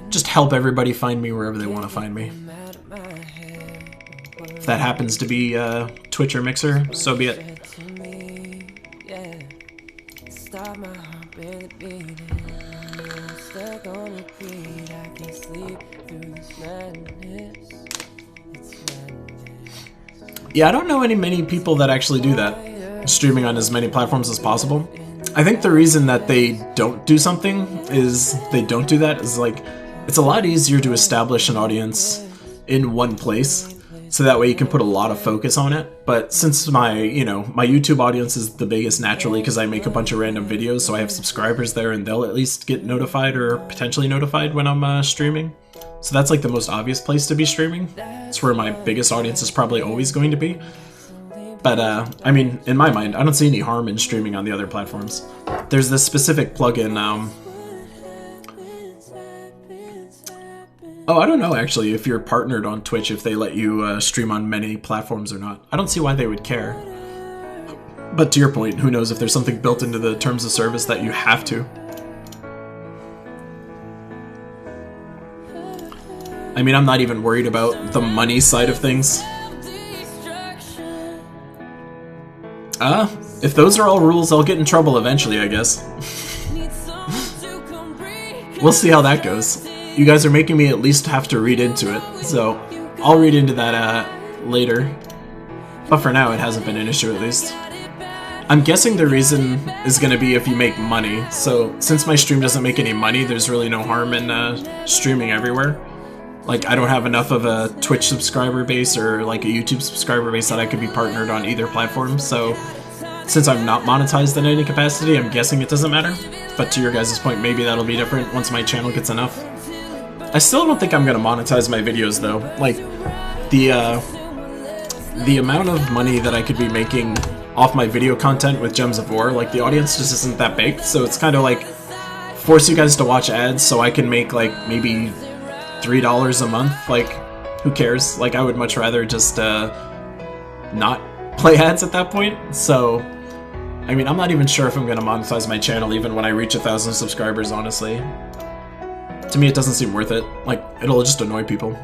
just help everybody find me wherever they want to find me. If that happens to be Twitch or Mixer, so be it. Stop my heart really beating. Stuck on repeat. I can't sleep through this madness. It's madness. Yeah, I don't know many people that actually do that, streaming on as many platforms as possible. I think the reason that they don't do something is they don't do that is, like, it's a lot easier to establish an audience in one place. So that way you can put a lot of focus on it. But since my YouTube audience is the biggest naturally because I make a bunch of random videos, so I have subscribers there and they'll at least get notified or potentially notified when I'm streaming. So that's, like, the most obvious place to be streaming. It's where my biggest audience is probably always going to be. But, I mean, in my mind, I don't see any harm in streaming on the other platforms. There's this specific plugin, oh, I don't know, actually, if you're partnered on Twitch, if they let you stream on many platforms or not. I don't see why they would care. But to your point, who knows if there's something built into the terms of service that you have to. I mean, I'm not even worried about the money side of things. If those are all rules, I'll get in trouble eventually, I guess. We'll see how that goes. You guys are making me at least have to read into it, so I'll read into that later. But for now, it hasn't been an issue, at least. I'm guessing the reason is going to be if you make money. So since my stream doesn't make any money, there's really no harm in streaming everywhere. Like, I don't have enough of a Twitch subscriber base or like a YouTube subscriber base that I could be partnered on either platform. So since I'm not monetized in any capacity, I'm guessing it doesn't matter. But to your guys' point, maybe that'll be different once my channel gets enough. I still don't think I'm going to monetize my videos though. Like, the amount of money that I could be making off my video content with Gems of War, like, the audience just isn't that big, so it's kind of like force you guys to watch ads so I can make like maybe $3 a month. Like, who cares? Like, I would much rather just not play ads at that point. So I mean, I'm not even sure if I'm gonna monetize my channel even when I reach 1,000 subscribers, honestly. To me, it doesn't seem worth it. Like, it'll just annoy people.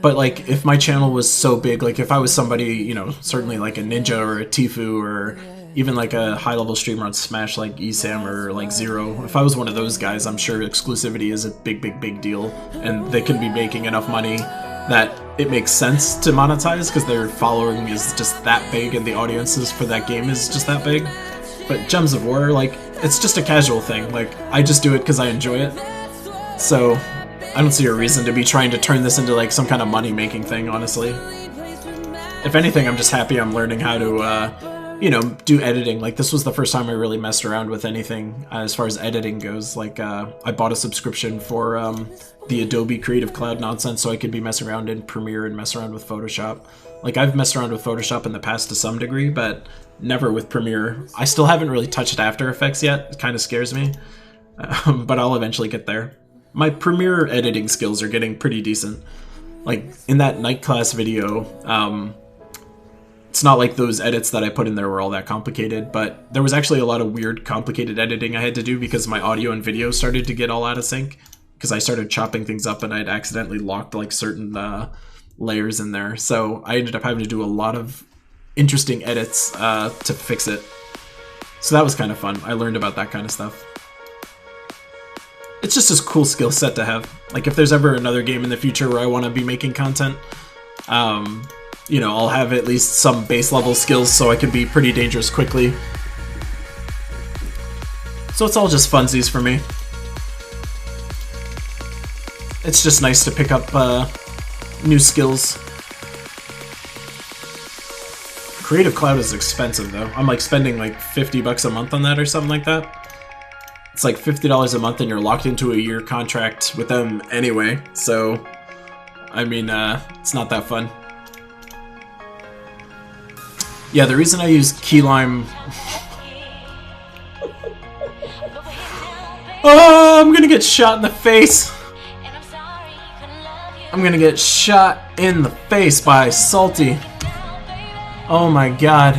But like, if my channel was so big, like if I was somebody, you know, certainly like a Ninja or a Tfue or even like a high-level streamer on Smash like Esam or like Zero, if I was one of those guys, I'm sure exclusivity is a big deal, and they can be making enough money that it makes sense to monetize because their following is just that big and the audiences for that game is just that big. But Gems of War, like, it's just a casual thing. Like, I just do it because I enjoy it. So I don't see a reason to be trying to turn this into like some kind of money-making thing, honestly. If anything, I'm just happy I'm learning how to, you know, do editing. Like, this was the first time I really messed around with anything as far as editing goes. Like, I bought a subscription for the Adobe Creative Cloud nonsense so I could be messing around in Premiere and mess around with Photoshop. Like, I've messed around with Photoshop in the past to some degree, but never with Premiere. I still haven't really touched After Effects yet. It kind of scares me, but I'll eventually get there. My Premiere editing skills are getting pretty decent. Like, in that night class video, it's not like those edits that I put in there were all that complicated, but there was actually a lot of weird, complicated editing I had to do because my audio and video started to get all out of sync. Because I started chopping things up and I'd accidentally locked like certain layers in there. So I ended up having to do a lot of interesting edits to fix it. So that was kind of fun. I learned about that kind of stuff. It's just a cool skill set to have. Like, if there's ever another game in the future where I want to be making content, you know, I'll have at least some base level skills so I can be pretty dangerous quickly. So it's all just funsies for me. It's just nice to pick up new skills. Creative Cloud is expensive though. I'm like spending like $50 a month on that or something like that. It's like $50 a month and you're locked into a year contract with them anyway. So, I mean, it's not that fun. Yeah, the reason I use Keylime... Oh, I'm gonna get shot in the face! I'm gonna get shot in the face by Salty. Oh my god.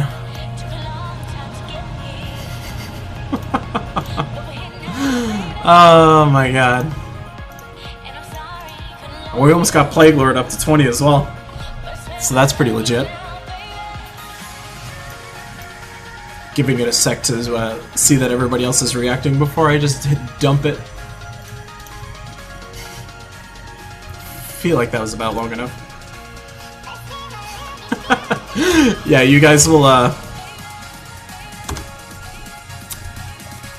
Oh my god. We almost got Plague Lord up to 20 as well. So that's pretty legit. Giving it a sec to see that everybody else is reacting before I just dump it. I feel like that was about long enough. Yeah, you guys will, I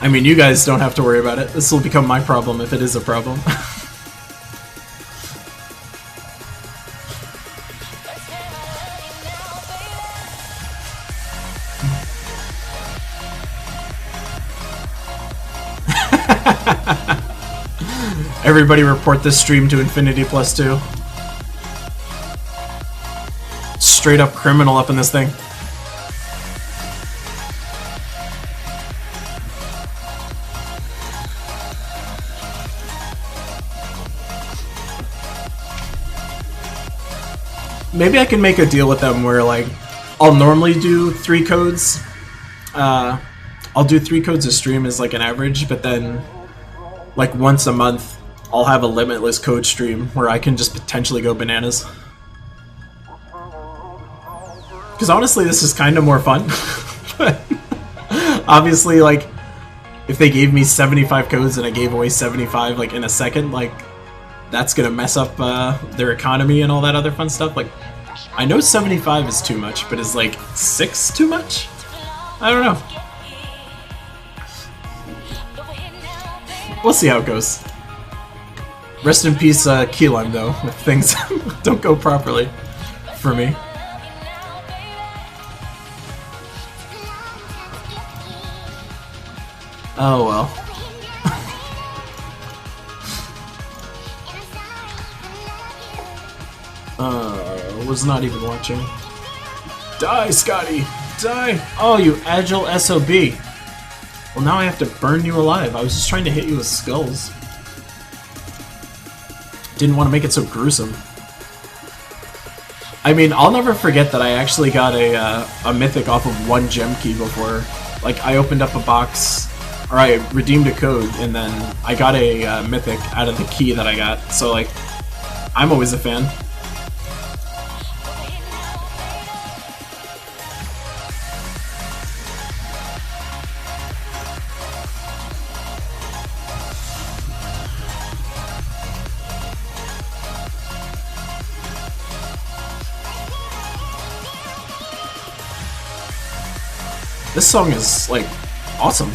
mean, you guys don't have to worry about it. This will become my problem if it is a problem. Everybody report this stream to Infinity+2. Straight up criminal up in this thing. Maybe I can make a deal with them where, like, I'll normally do 3 codes. I'll do 3 codes a stream as like an average, but then like once a month, I'll have a limitless code stream where I can just potentially go bananas. Because honestly, this is kind of more fun. But obviously, like, if they gave me 75 codes and I gave away 75 like in a second, like, that's gonna mess up their economy and all that other fun stuff. Like, I know 75 is too much, but is like 6 too much? I don't know. We'll see how it goes. Rest in peace, Key Lime, though, if things don't go properly for me. Oh well. Was not even watching. Die, Scotty! Die! Oh, you agile SOB! Well, now I have to burn you alive. I was just trying to hit you with skulls. Didn't want to make it so gruesome. I mean, I'll never forget that I actually got a mythic off of 1 gem key before. Like, I opened up a box, or I redeemed a code, and then I got a mythic out of the key that I got. So, like, I'm always a fan. This song is, like, awesome.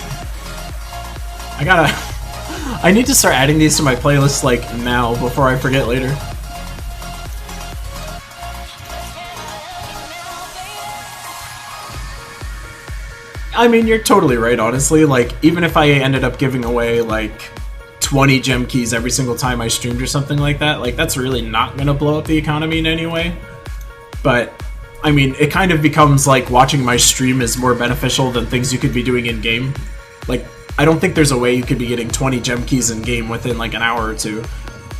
I need to start adding these to my playlist, like, now, before I forget later. I mean, you're totally right, honestly. Like, even if I ended up giving away, like, 20 gem keys every single time I streamed or something like that, like, that's really not gonna blow up the economy in any way. But I mean, it kind of becomes like watching my stream is more beneficial than things you could be doing in-game. Like, I don't think there's a way you could be getting 20 gem keys in-game within like an hour or two.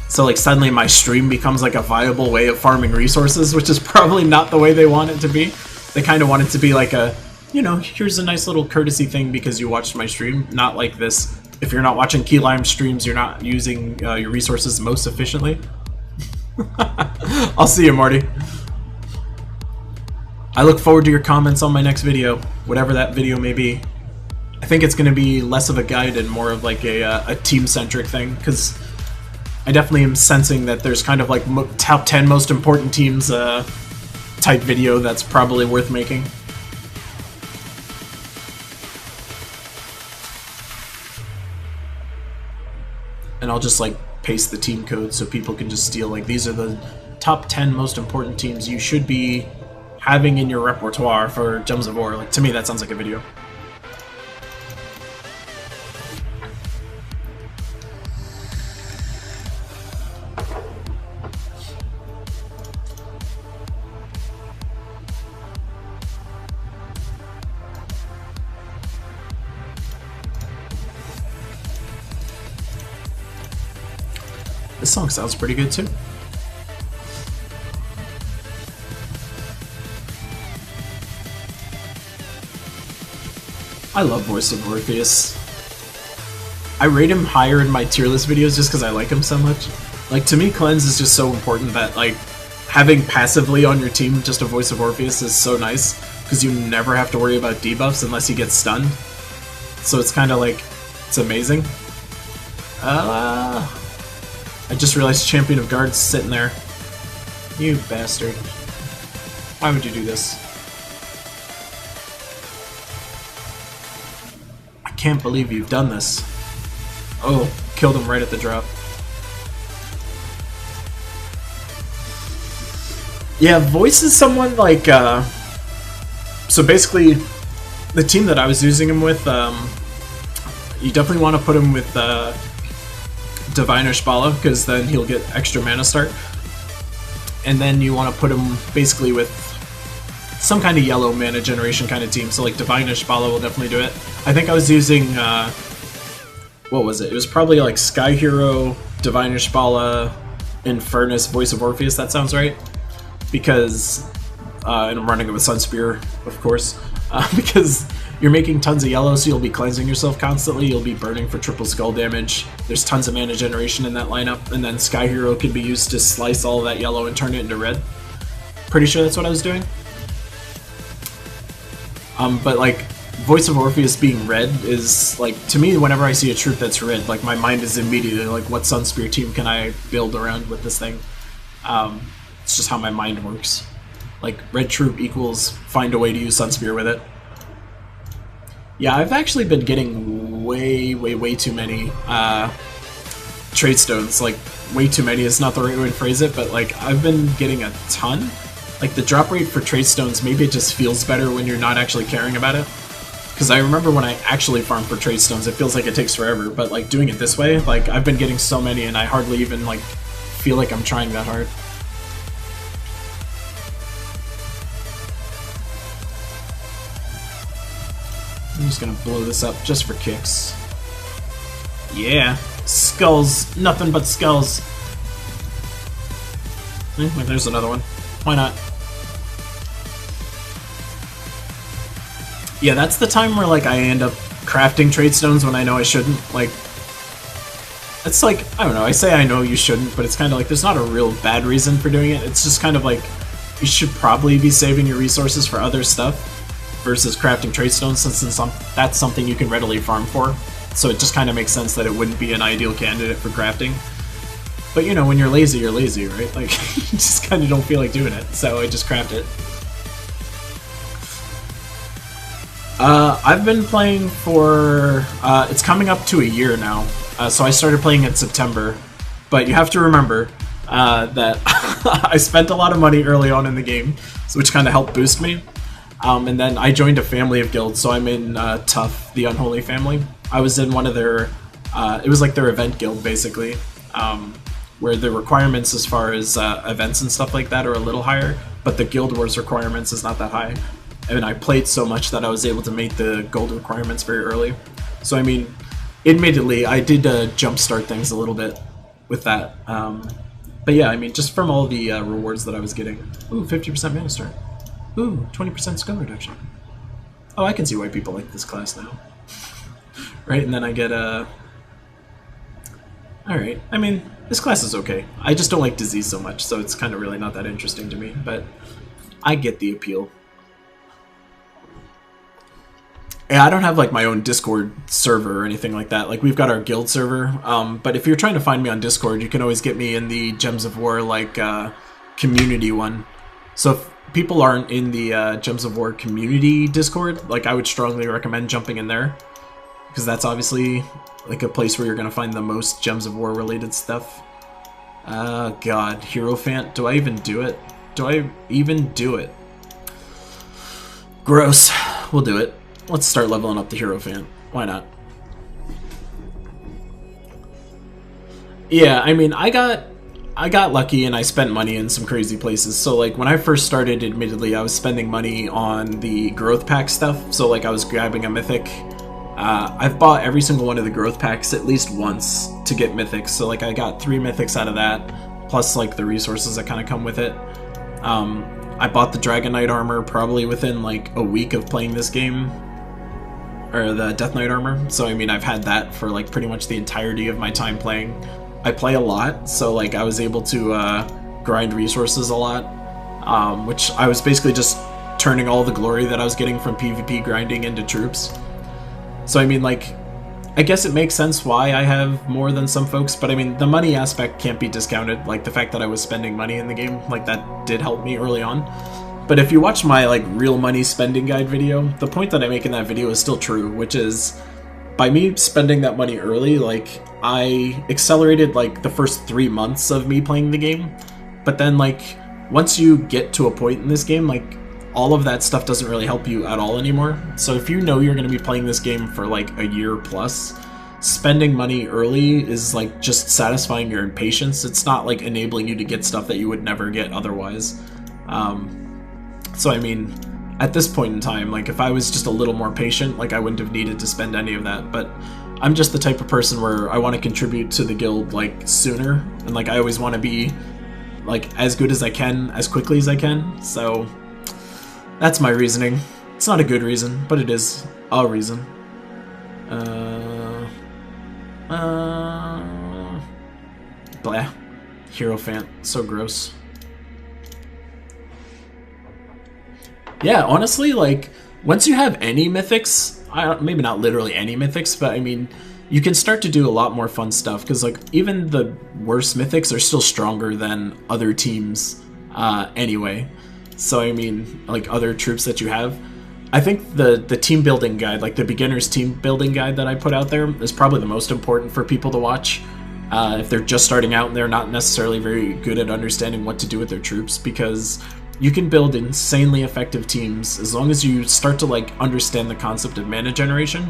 So like suddenly my stream becomes like a viable way of farming resources, which is probably not the way they want it to be. They kind of want it to be like a, you know, here's a nice little courtesy thing because you watched my stream, not like this. If you're not watching Key Lime streams, you're not using your resources most efficiently. I'll see you, Marty. I look forward to your comments on my next video, whatever that video may be. I think it's going to be less of a guide and more of like a team-centric thing, because I definitely am sensing that there's kind of like top 10 most important teams type video that's probably worth making. And I'll just like paste the team code so people can just steal, like, these are the top 10 most important teams you should be having in your repertoire for Gems of War. Like, to me, that sounds like a video. This song sounds pretty good too. I love Voice of Orpheus. I rate him higher in my tier list videos just because I like him so much. Like, to me, Cleanse is just so important that, like, having passively on your team just a Voice of Orpheus is so nice, because you never have to worry about debuffs unless you get stunned. So it's kind of like, it's amazing. I just realized Champion of Guard's sitting there. You bastard. Why would you do this? I can't believe you've done this. Oh, killed him right at the drop. Yeah, Voice is someone like, so basically, the team that I was using him with, you definitely want to put him with, Diviner Shpala, because then he'll get extra mana start. And then you want to put him basically with some kind of yellow mana generation kind of team, so like Diviner Shpala will definitely do it. I think I was using, what was it? It was probably like Sky Hero, Diviner Shpala, Infernus, Voice of Orpheus, that sounds right. Because, and I'm running it with Sunspear, of course, because you're making tons of yellow, so you'll be cleansing yourself constantly. You'll be burning for triple skull damage. There's tons of mana generation in that lineup, and then Sky Hero can be used to slice all of that yellow and turn it into red. Pretty sure that's what I was doing. But like, Voice of Orpheus being red is like, to me, whenever I see a troop that's red, like my mind is immediately like, what Sunspear team can I build around with this thing? It's just how my mind works. Like, red troop equals find a way to use Sunspear with it. Yeah, I've actually been getting way too many trade stones. Like, way too many is not the right way to phrase it, but like, I've been getting a ton. Like, the drop rate for trade stones, maybe it just feels better when you're not actually caring about it. Because I remember when I actually farm for trade stones, it feels like it takes forever, but like doing it this way, like I've been getting so many and I hardly even like feel like I'm trying that hard. I'm just gonna blow this up just for kicks. Yeah, skulls, nothing but skulls. There's another one. Why not? Yeah, that's the time where like I end up crafting trade stones when I know I shouldn't. Like, it's like, I don't know, I say I know you shouldn't, but it's kind of like there's not a real bad reason for doing it. It's just kind of like you should probably be saving your resources for other stuff versus crafting trade stones, since that's something you can readily farm for. So it just kind of makes sense that it wouldn't be an ideal candidate for crafting. But you know, when you're lazy, right? Like, you just kind of don't feel like doing it, so I just craft it. I've been playing for, it's coming up to a year now, so I started playing in September, but you have to remember that I spent a lot of money early on in the game, so which kind of helped boost me, and then I joined a family of guilds, so I'm in Tough, the Unholy Family. I was in one of their, it was like their event guild, basically, where the requirements as far as events and stuff like that are a little higher, but the Guild Wars requirements is not that high. And I played so much that I was able to make the gold requirements very early. So I mean, admittedly, I did jumpstart things a little bit with that. But yeah, I mean, just from all the rewards that I was getting. Ooh, 50% mana start. Ooh, 20% skill reduction. Oh, I can see why people like this class now. Right, and then I get a... Alright, I mean, this class is okay. I just don't like disease so much, so it's kind of really not that interesting to me, but I get the appeal. Yeah, I don't have like my own Discord server or anything like that. Like, we've got our guild server, but if you're trying to find me on Discord, you can always get me in the Gems of War like community one. So if people aren't in the Gems of War community Discord, like, I would strongly recommend jumping in there, because that's obviously like a place where you're gonna find the most Gems of War related stuff. God, Hierophant, do I even do it? Do I even do it? Gross. We'll do it. Let's start leveling up the Hierophant. Why not? Yeah, I mean, I got lucky and I spent money in some crazy places. So like, when I first started, admittedly, I was spending money on the growth pack stuff. So like, I was grabbing a mythic. I've bought every single one of the growth packs at least once to get mythics. So like, I got 3 mythics out of that, plus like the resources that kind of come with it. I bought the Dragon Knight armor probably within like a week of playing this game. Or the Death Knight armor. So I mean, I've had that for like pretty much the entirety of my time playing. I play a lot, so like I was able to grind resources a lot, which I was basically just turning all the glory that I was getting from PvP grinding into troops. So I mean, like, I guess it makes sense why I have more than some folks, but I mean, the money aspect can't be discounted. Like, the fact that I was spending money in the game, like, that did help me early on. But if you watch my, like, real money spending guide video, the point that I make in that video is still true, which is, by me spending that money early, like, I accelerated, like, the first 3 months of me playing the game. But then, like, once you get to a point in this game, like, all of that stuff doesn't really help you at all anymore. So if you know you're going to be playing this game for, like, a year plus, spending money early is, like, just satisfying your impatience. It's not, like, enabling you to get stuff that you would never get otherwise. So, I mean, at this point in time, like, if I was just a little more patient, like, I wouldn't have needed to spend any of that, but I'm just the type of person where I want to contribute to the guild, like, sooner, and, like, I always want to be, like, as good as I can, as quickly as I can, so that's my reasoning. It's not a good reason, but it is a reason. Blah. Hierophant. So gross. Yeah, honestly, like, once you have any mythics, maybe not literally any mythics, but I mean, you can start to do a lot more fun stuff, because like, even the worst mythics are still stronger than other teams anyway. So I mean, like, other troops that you have. I think the team building guide, like the beginner's team building guide that I put out there, is probably the most important for people to watch. If they're just starting out and they're not necessarily very good at understanding what to do with their troops, because you can build insanely effective teams as long as you start to like understand the concept of mana generation.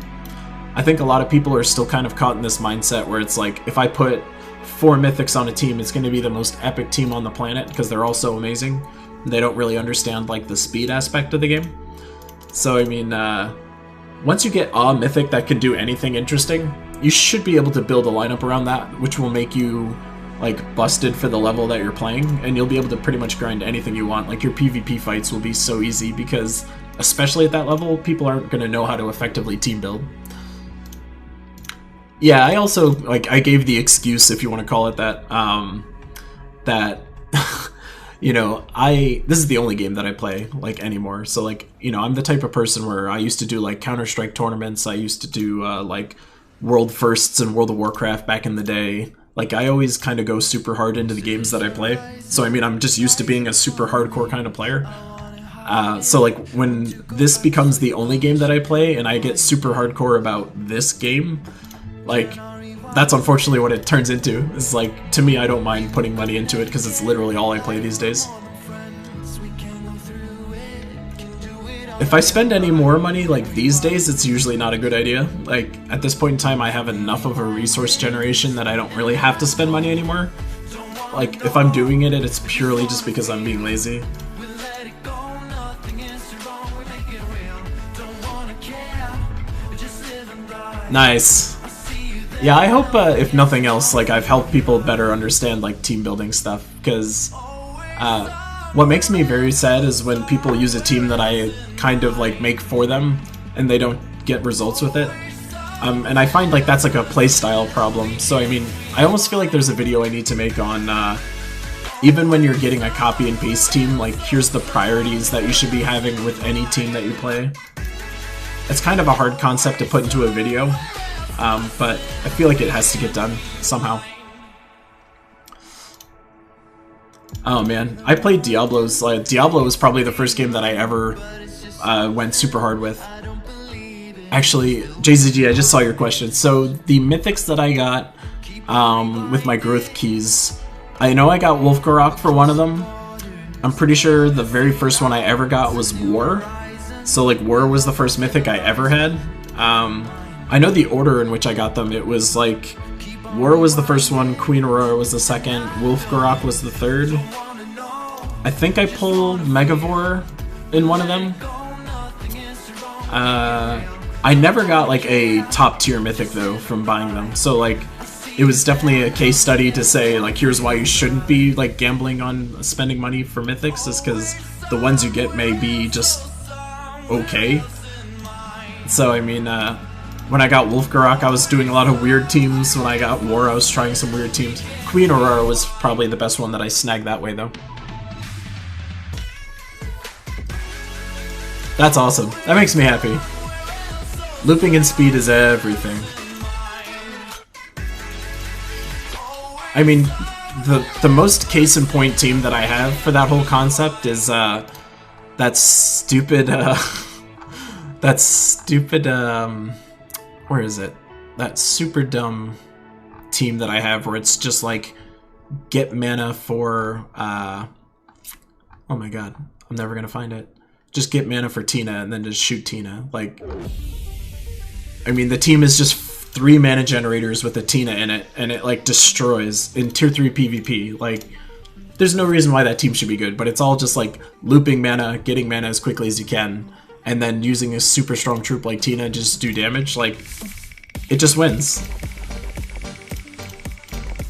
I think a lot of people are still kind of caught in this mindset where it's like, if I put 4 mythics on a team, it's going to be the most epic team on the planet because they're all so amazing. They don't really understand like the speed aspect of the game. So I mean, once you get a mythic that can do anything interesting, you should be able to build a lineup around that, which will make you like busted for the level that you're playing, and you'll be able to pretty much grind anything you want. Like, your PvP fights will be so easy because, especially at that level, people aren't going to know how to effectively team build. Yeah, I also, like, I gave the excuse, if you want to call it that, that, you know, this is the only game that I play, like, anymore. So, like, you know, I'm the type of person where I used to do, like, Counter-Strike tournaments. I used to do, like, World Firsts in World of Warcraft back in the day. Like, I always kind of go super hard into the games that I play. So, I mean, I'm just used to being a super hardcore kind of player. So, like, when this becomes the only game that I play and I get super hardcore about this game, like, that's unfortunately what it turns into. It's like, to me, I don't mind putting money into it because it's literally all I play these days. If I spend any more money, like, these days, it's usually not a good idea. Like, at this point in time, I have enough of a resource generation that I don't really have to spend money anymore. Like, if I'm doing it, it's purely just because I'm being lazy. Nice. Yeah, I hope, if nothing else, like, I've helped people better understand, like, team building stuff, because, what makes me very sad is when people use a team that I kind of, like, make for them, and they don't get results with it. And I find, like, that's, like, a playstyle problem. So, I mean, I almost feel like there's a video I need to make on, even when you're getting a copy and paste team, like, here's the priorities that you should be having with any team that you play. It's kind of a hard concept to put into a video, but I feel like it has to get done somehow. Oh man, I played Diablo's. Diablo was probably the first game that I ever went super hard with. Actually, JZG, I just saw your question. So the mythics that I got with my growth keys, I know I got Wolfgarok for one of them. I'm pretty sure the very first one I ever got was War. So like War was the first mythic I ever had. I know the order in which I got them. It was like War was the first one, Queen Aurora was the second, Wolfgarok was the third. I think I pulled Megavore in one of them. I never got like a top tier mythic though from buying them. So like it was definitely a case study to say like here's why you shouldn't be like gambling on spending money for mythics, is because the ones you get may be just okay. So I mean, when I got Wolfgarok, I was doing a lot of weird teams. When I got War, I was trying some weird teams. Queen Aurora was probably the best one that I snagged that way, though. That's awesome. That makes me happy. Looping and speed is everything. I mean, the most case in point team that I have for that whole concept is that stupid where is it? That super dumb team that I have where it's just like get mana for oh my god, I'm never gonna find it. Just get mana for Tina and then just shoot Tina. Like, I mean, the team is just 3 mana generators with a Tina in it, and it like destroys in tier 3 PvP. Like, there's no reason why that team should be good, but it's all just like looping mana, getting mana as quickly as you can, and then using a super strong troop like Tina to just do damage. Like, it just wins.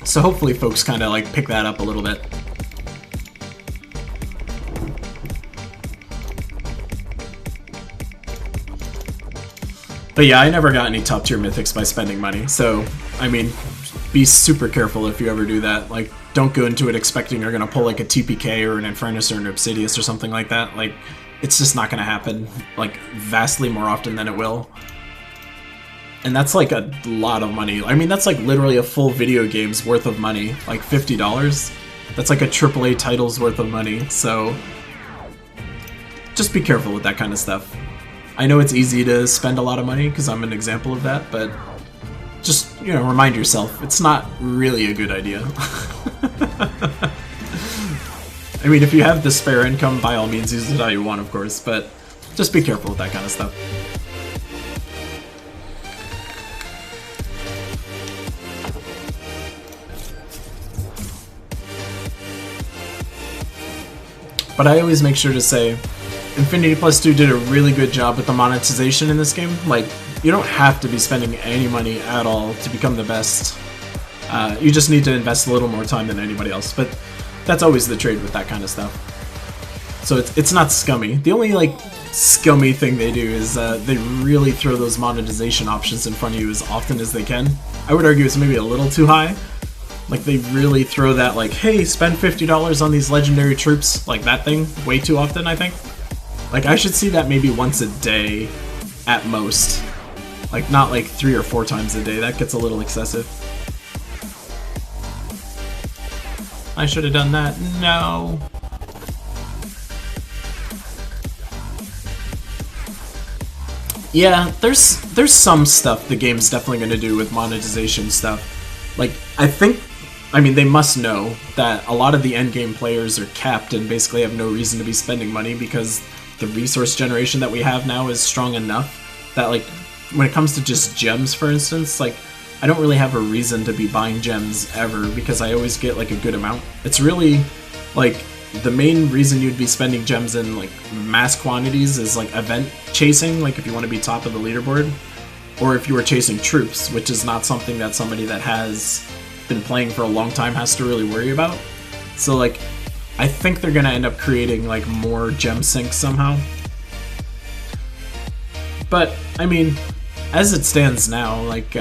So hopefully folks kind of like pick that up a little bit. But yeah, I never got any top tier mythics by spending money, so, I mean, be super careful if you ever do that. Like, don't go into it expecting you're gonna pull like a TPK or an Infernus or an Obsidius or something like that. Like, it's just not gonna happen, like, vastly more often than it will. And that's like a lot of money. I mean, that's like literally a full video game's worth of money, like $50. That's like a AAA title's worth of money, so just be careful with that kind of stuff. I know it's easy to spend a lot of money, because I'm an example of that, but just, you know, remind yourself, it's not really a good idea. I mean, if you have the spare income, by all means use it how you want, of course, but just be careful with that kind of stuff. But I always make sure to say, Infinity Plus 2 did a really good job with the monetization in this game. Like, you don't have to be spending any money at all to become the best. You just need to invest a little more time than anybody else, but that's always the trade with that kind of stuff. So it's not scummy. The only, like, scummy thing they do is they really throw those monetization options in front of you as often as they can. I would argue it's maybe a little too high. Like, they really throw that, like, hey, spend $50 on these legendary troops, like that thing, way too often, I think. Like, I should see that maybe once a day at most. Like, not like 3 or 4 times a day. That gets a little excessive. I should have done that. No. Yeah, there's some stuff the game's definitely going to do with monetization stuff. Like, I mean, they must know that a lot of the endgame players are capped and basically have no reason to be spending money because the resource generation that we have now is strong enough that, like, when it comes to just gems, for instance, like, I don't really have a reason to be buying gems ever because I always get, like, a good amount. It's really, like, the main reason you'd be spending gems in, like, mass quantities is, like, event chasing, like, if you want to be top of the leaderboard, or if you were chasing troops, which is not something that somebody that has been playing for a long time has to really worry about. So, like, I think they're gonna end up creating, like, more gem sinks somehow. But, I mean, as it stands now, like,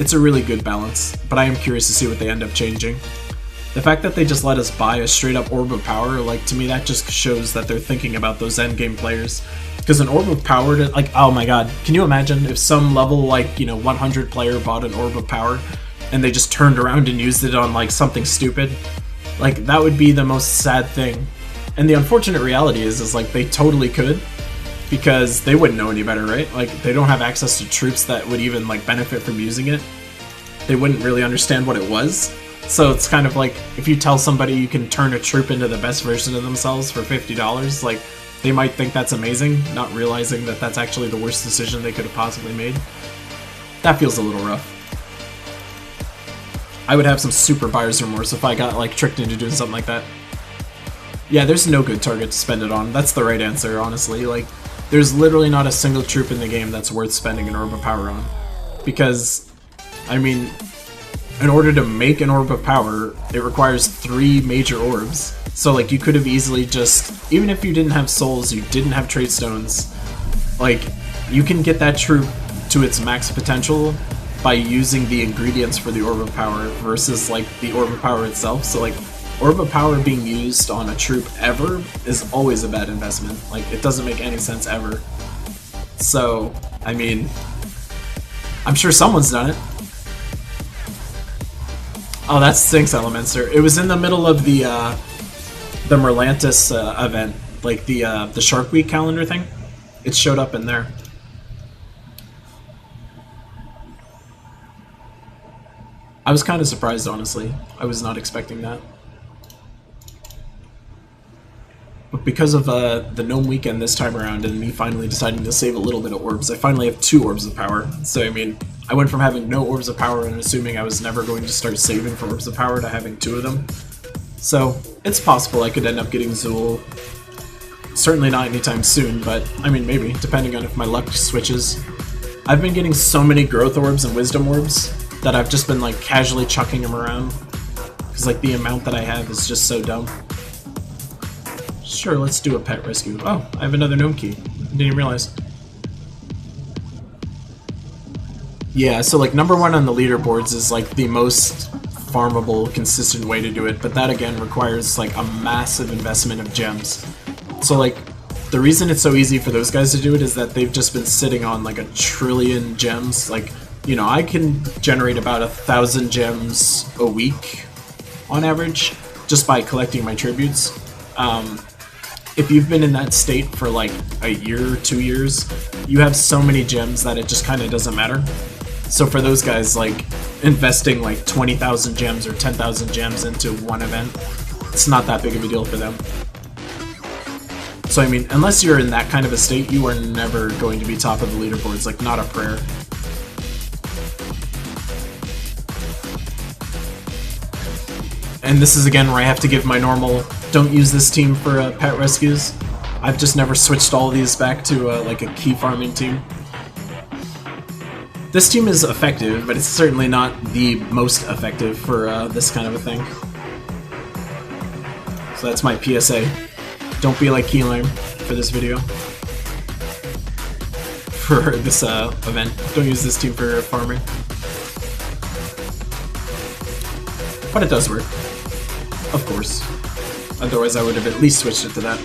it's a really good balance, but I am curious to see what they end up changing. The fact that they just let us buy a straight-up Orb of Power, like, to me that just shows that they're thinking about those endgame players. Because an Orb of Power, like, oh my god, can you imagine if some level, like, you know, 100 player bought an Orb of Power and they just turned around and used it on, like, something stupid? Like, that would be the most sad thing. And the unfortunate reality is like, they totally could, because they wouldn't know any better, right? Like, they don't have access to troops that would even, like, benefit from using it. They wouldn't really understand what it was. So it's kind of like, if you tell somebody you can turn a troop into the best version of themselves for $50, like, they might think that's amazing, not realizing that that's actually the worst decision they could have possibly made. That feels a little rough. I would have some super buyer's remorse if I got, like, tricked into doing something like that. Yeah, there's no good target to spend it on. That's the right answer, honestly. Like, there's literally not a single troop in the game that's worth spending an Orb of Power on. Because, I mean, in order to make an Orb of Power, it requires 3 major orbs. So, like, you could have easily just, even if you didn't have souls, you didn't have trait stones, like, you can get that troop to its max potential by using the ingredients for the Orb of Power versus, like, the Orb of Power itself. So, like, Orb of Power being used on a troop ever is always a bad investment. Like, it doesn't make any sense ever. So, I mean, I'm sure someone's done it. Oh, that's Stinks Elementor. It was in the middle of the Merlantis event, like the Shark Week calendar thing. It showed up in there. I was kind of surprised, honestly. I was not expecting that. But because of the Gnome weekend this time around and me finally deciding to save a little bit of orbs, I finally have 2 Orbs of Power. So, I mean, I went from having no Orbs of Power and assuming I was never going to start saving for Orbs of Power to having 2 of them. So, it's possible I could end up getting Zool. Certainly not anytime soon, but, I mean, maybe, depending on if my luck switches. I've been getting so many Growth Orbs and Wisdom Orbs that I've just been, like, casually chucking them around. Because, like, the amount that I have is just so dumb. Sure, let's do a pet rescue. Oh, I have another Gnome key. Didn't even realize. Yeah, so like number 1 on the leaderboards is like the most farmable, consistent way to do it, but that again requires like a massive investment of gems. So like the reason it's so easy for those guys to do it is that they've just been sitting on like 1 trillion gems. Like, you know, I can generate about 1,000 gems a week on average just by collecting my tributes. If you've been in that state for like a year or 2 years, you have so many gems that it just kind of doesn't matter. So for those guys, like investing like 20,000 gems or 10,000 gems into one event, it's not that big of a deal for them. So I mean, unless you're in that kind of a state, you are never going to be top of the leaderboards, like not a prayer. And this is again where I have to give my normal, don't use this team for pet rescues. I've just never switched all of these back to like a key farming team. This team is effective, but it's certainly not the most effective for this kind of a thing. So that's my PSA. Don't be like Gnome for this video. For this event. Don't use this team for farming. But it does work. Of course. Otherwise I would have at least switched it to that.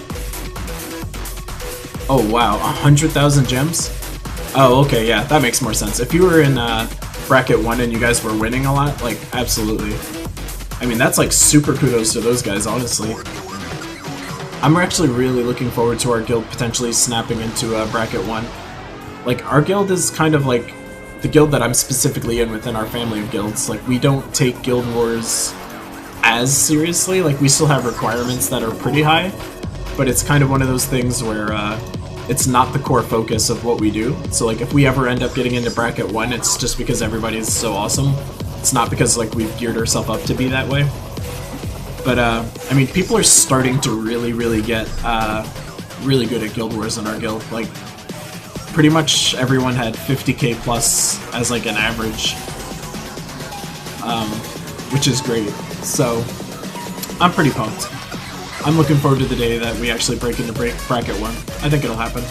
Oh wow, 100,000 gems? Oh, okay, yeah, that makes more sense. If you were in bracket 1 and you guys were winning a lot, like, absolutely. I mean, that's like super kudos to those guys, honestly. I'm actually really looking forward to our guild potentially snapping into bracket 1. Like, our guild is kind of like the guild that I'm specifically in within our family of guilds. Like, we don't take guild wars as seriously. Like, we still have requirements that are pretty high, but it's kind of one of those things where it's not the core focus of what we do. So like if we ever end up getting into bracket 1, it's just because everybody's so awesome. It's not because like we've geared ourselves up to be that way. But I mean, people are starting to really get really good at guild wars in our guild. Like pretty much everyone had 50k plus as like an average, which is great. So I'm pretty pumped. I'm looking forward to the day that we actually break into bracket 1. I think it'll happen.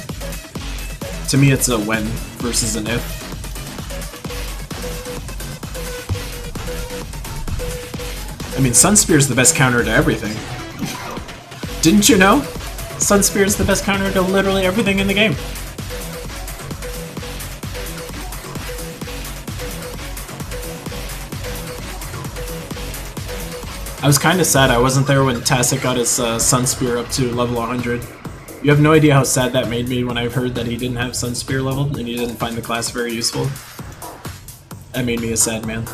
To me, it's a when versus an if. I mean, Sunspear is the best counter to everything. Didn't you know? Sunspear is the best counter to literally everything in the game. I was kind of sad I wasn't there when Tasset got his Sunspear up to level 100. You have no idea how sad that made me when I heard that he didn't have Sunspear leveled and he didn't find the class very useful. That made me a sad man.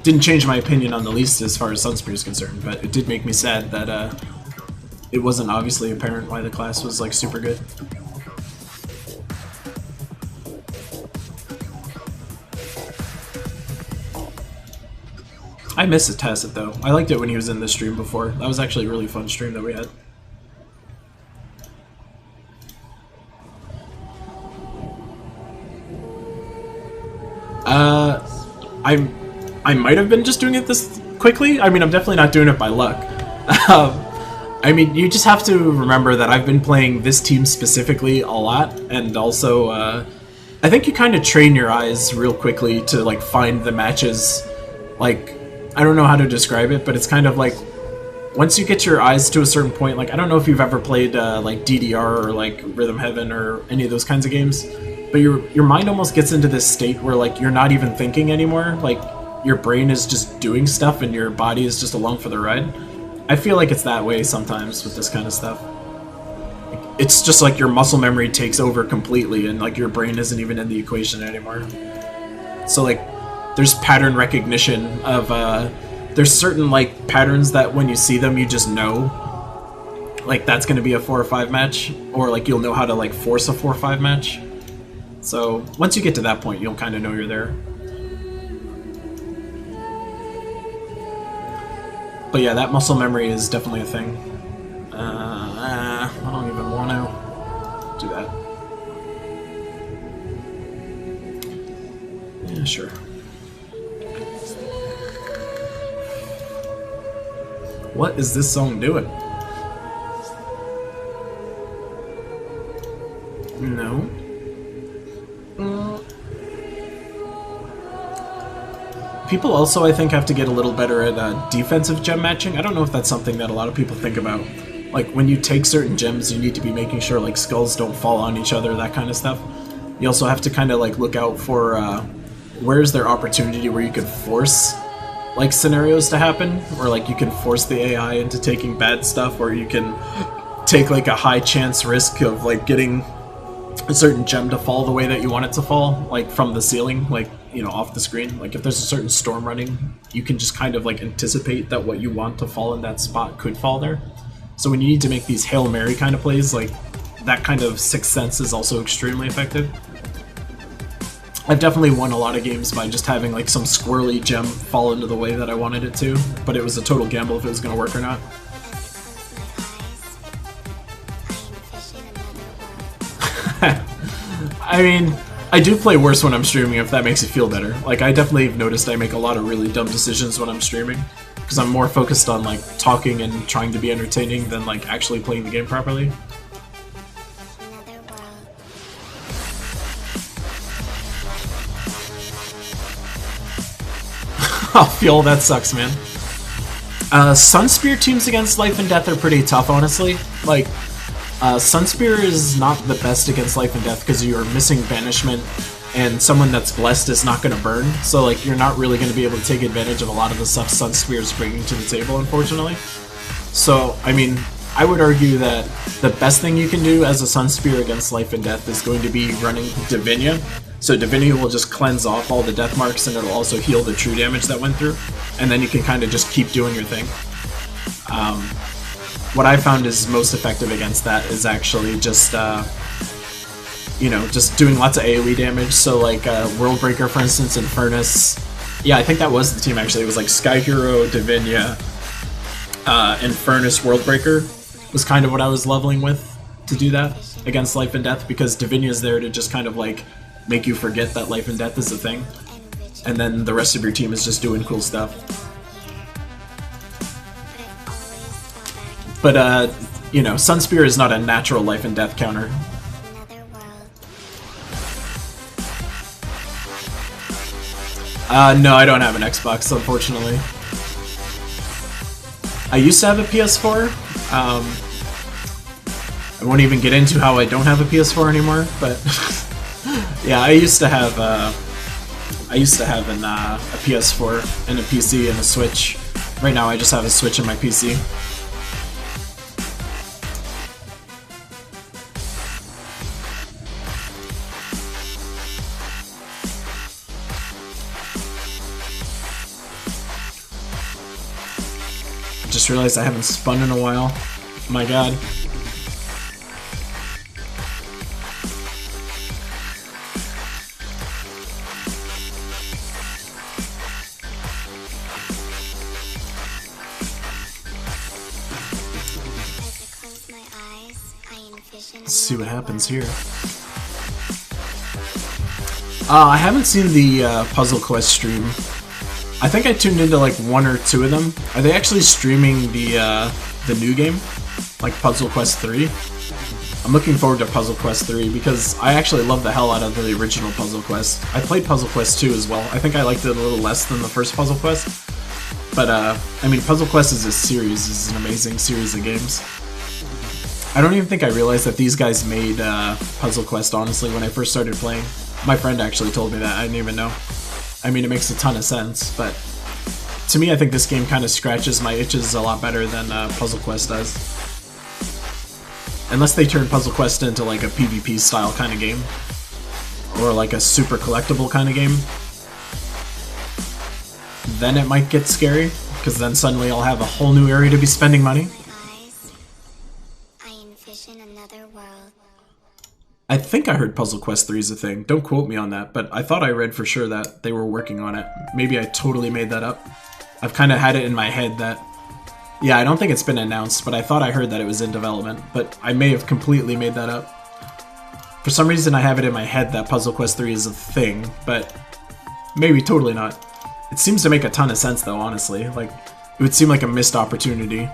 Didn't change my opinion on the least as far as Sunspear is concerned, but it did make me sad that it wasn't obviously apparent why the class was like super good. I miss Tasset though. I liked it when he was in this stream before. That was actually a really fun stream that we had. I might have been just doing it this quickly. I mean, I'm definitely not doing it by luck. I mean, you just have to remember that I've been playing this team specifically a lot, and also, I think you kind of train your eyes real quickly to, like, find the matches. Like, I don't know how to describe it, but it's kind of like, once you get your eyes to a certain point, like, I don't know if you've ever played, like, DDR or, like, Rhythm Heaven or any of those kinds of games, but your mind almost gets into this state where, like, you're not even thinking anymore. Like, your brain is just doing stuff and your body is just along for the ride. I feel like it's that way sometimes with this kind of stuff. It's just like your muscle memory takes over completely and like your brain isn't even in the equation anymore. So like there's pattern recognition of there's certain like patterns that when you see them you just know like that's gonna be a 4 or 5 match, or like you'll know how to like force a 4 or 5 match. So once you get to that point you'll kind of know you're there. But yeah, that muscle memory is definitely a thing. I don't even want to do that. Yeah, sure. What is this song doing? No. People also, I think, have to get a little better at defensive gem matching. I don't know if that's something that a lot of people think about. Like, when you take certain gems, you need to be making sure, like, skulls don't fall on each other, that kind of stuff. You also have to kind of, like, look out for, where's there opportunity where you could force, like, scenarios to happen, or, like, you can force the AI into taking bad stuff, or you can take, like, a high chance risk of, like, getting a certain gem to fall the way that you want it to fall, like, from the ceiling, like, you know, off the screen. Like, if there's a certain storm running, you can just kind of, like, anticipate that what you want to fall in that spot could fall there. So when you need to make these Hail Mary kind of plays, like, that kind of sixth sense is also extremely effective. I've definitely won a lot of games by just having, like, some squirrely gem fall into the way that I wanted it to, but it was a total gamble if it was going to work or not. I mean, I do play worse when I'm streaming, if that makes you feel better. Like, I definitely have noticed I make a lot of really dumb decisions when I'm streaming, because I'm more focused on, like, talking and trying to be entertaining than, like, actually playing the game properly. Oh, Fuel, that sucks, man. Sunspear teams against Life and Death are pretty tough, honestly. Like, Sunspear is not the best against Life and Death because you're missing Banishment, and someone that's blessed is not going to burn, so, like, you're not really going to be able to take advantage of a lot of the stuff Sunspear is bringing to the table, unfortunately. So, I mean, I would argue that the best thing you can do as a Sunspear against Life and Death is going to be running Divinia. So Divinia will just cleanse off all the death marks, and it'll also heal the true damage that went through, and then you can kind of just keep doing your thing. What I found is most effective against that is actually just, you know, just doing lots of AoE damage. So, like, Worldbreaker, for instance, and Furnace. Yeah, I think that was the team, actually. It was, like, Sky Hero, Divinia, and Furnace Worldbreaker was kind of what I was leveling with to do that against Life and Death, because Divinia's there to just kind of, like, make you forget that Life and Death is a thing. And then the rest of your team is just doing cool stuff. But, you know, Sunspear is not a natural Life and Death counter. No, I don't have an Xbox, unfortunately. I used to have a PS4. I won't even get into how I don't have a PS4 anymore, but yeah, I used to have a PS4 and a PC and a Switch. Right now, I just have a Switch and my PC. Just realized I haven't spun in a while. My god. Let's see what happens here. I haven't seen the Puzzle Quest stream. I think I tuned into like 1 or 2 of them. Are they actually streaming the new game? Like Puzzle Quest 3? I'm looking forward to Puzzle Quest 3 because I actually love the hell out of the original Puzzle Quest. I played Puzzle Quest 2 as well. I think I liked it a little less than the first Puzzle Quest. But, I mean, Puzzle Quest is a series. This is an amazing series of games. I don't even think I realized that these guys made Puzzle Quest, honestly, when I first started playing. My friend actually told me that. I didn't even know. I mean, it makes a ton of sense, but to me, I think this game kind of scratches my itches a lot better than Puzzle Quest does. Unless they turn Puzzle Quest into like a PvP style kind of game, or like a super collectible kind of game, then it might get scary, because then suddenly I'll have a whole new area to be spending money. I think I heard Puzzle Quest 3 is a thing. Don't quote me on that, but I thought I read for sure that they were working on it. Maybe I totally made that up. I've kind of had it in my head that... Yeah, I don't think it's been announced, but I thought I heard that it was in development, but I may have completely made that up. For some reason I have it in my head that Puzzle Quest 3 is a thing, but maybe totally not. It seems to make a ton of sense though, honestly. Like, it would seem like a missed opportunity.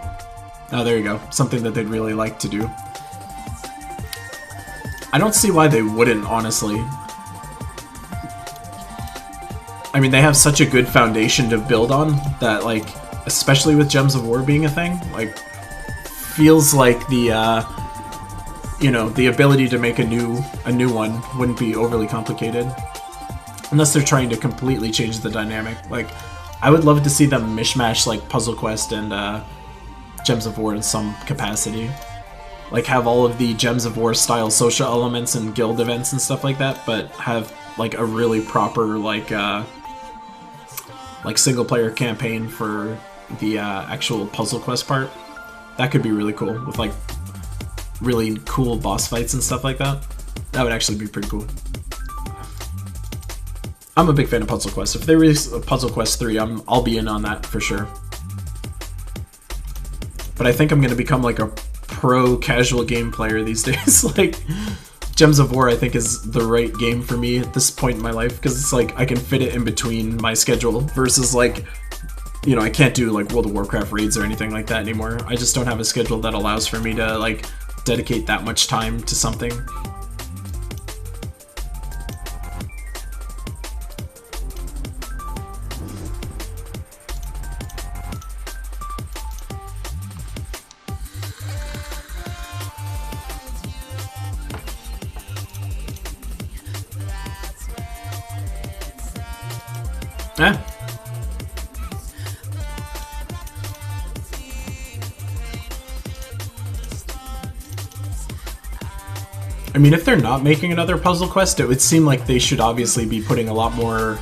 Oh, there you go. Something that they'd really like to do. I don't see why they wouldn't, honestly. I mean, they have such a good foundation to build on that, like, especially with Gems of War being a thing, like, feels like the, you know, the ability to make a new one wouldn't be overly complicated. Unless they're trying to completely change the dynamic. Like, I would love to see them mishmash, like, Puzzle Quest and, Gems of War in some capacity. Like, have all of the Gems of War style social elements and guild events and stuff like that, but have, like, a really proper, like single-player campaign for the, actual Puzzle Quest part. That could be really cool, with, like, really cool boss fights and stuff like that. That would actually be pretty cool. I'm a big fan of Puzzle Quest. If they release a Puzzle Quest 3, I'll be in on that for sure. But I think I'm gonna become like a pro casual game player these days. Like, Gems of War I think is the right game for me at this point in my life, because it's like I can fit it in between my schedule versus, like, you know, I can't do like World of Warcraft raids or anything like that anymore. I just don't have a schedule that allows for me to like dedicate that much time to something. Yeah. I mean, if they're not making another Puzzle Quest, it would seem like they should obviously be putting a lot more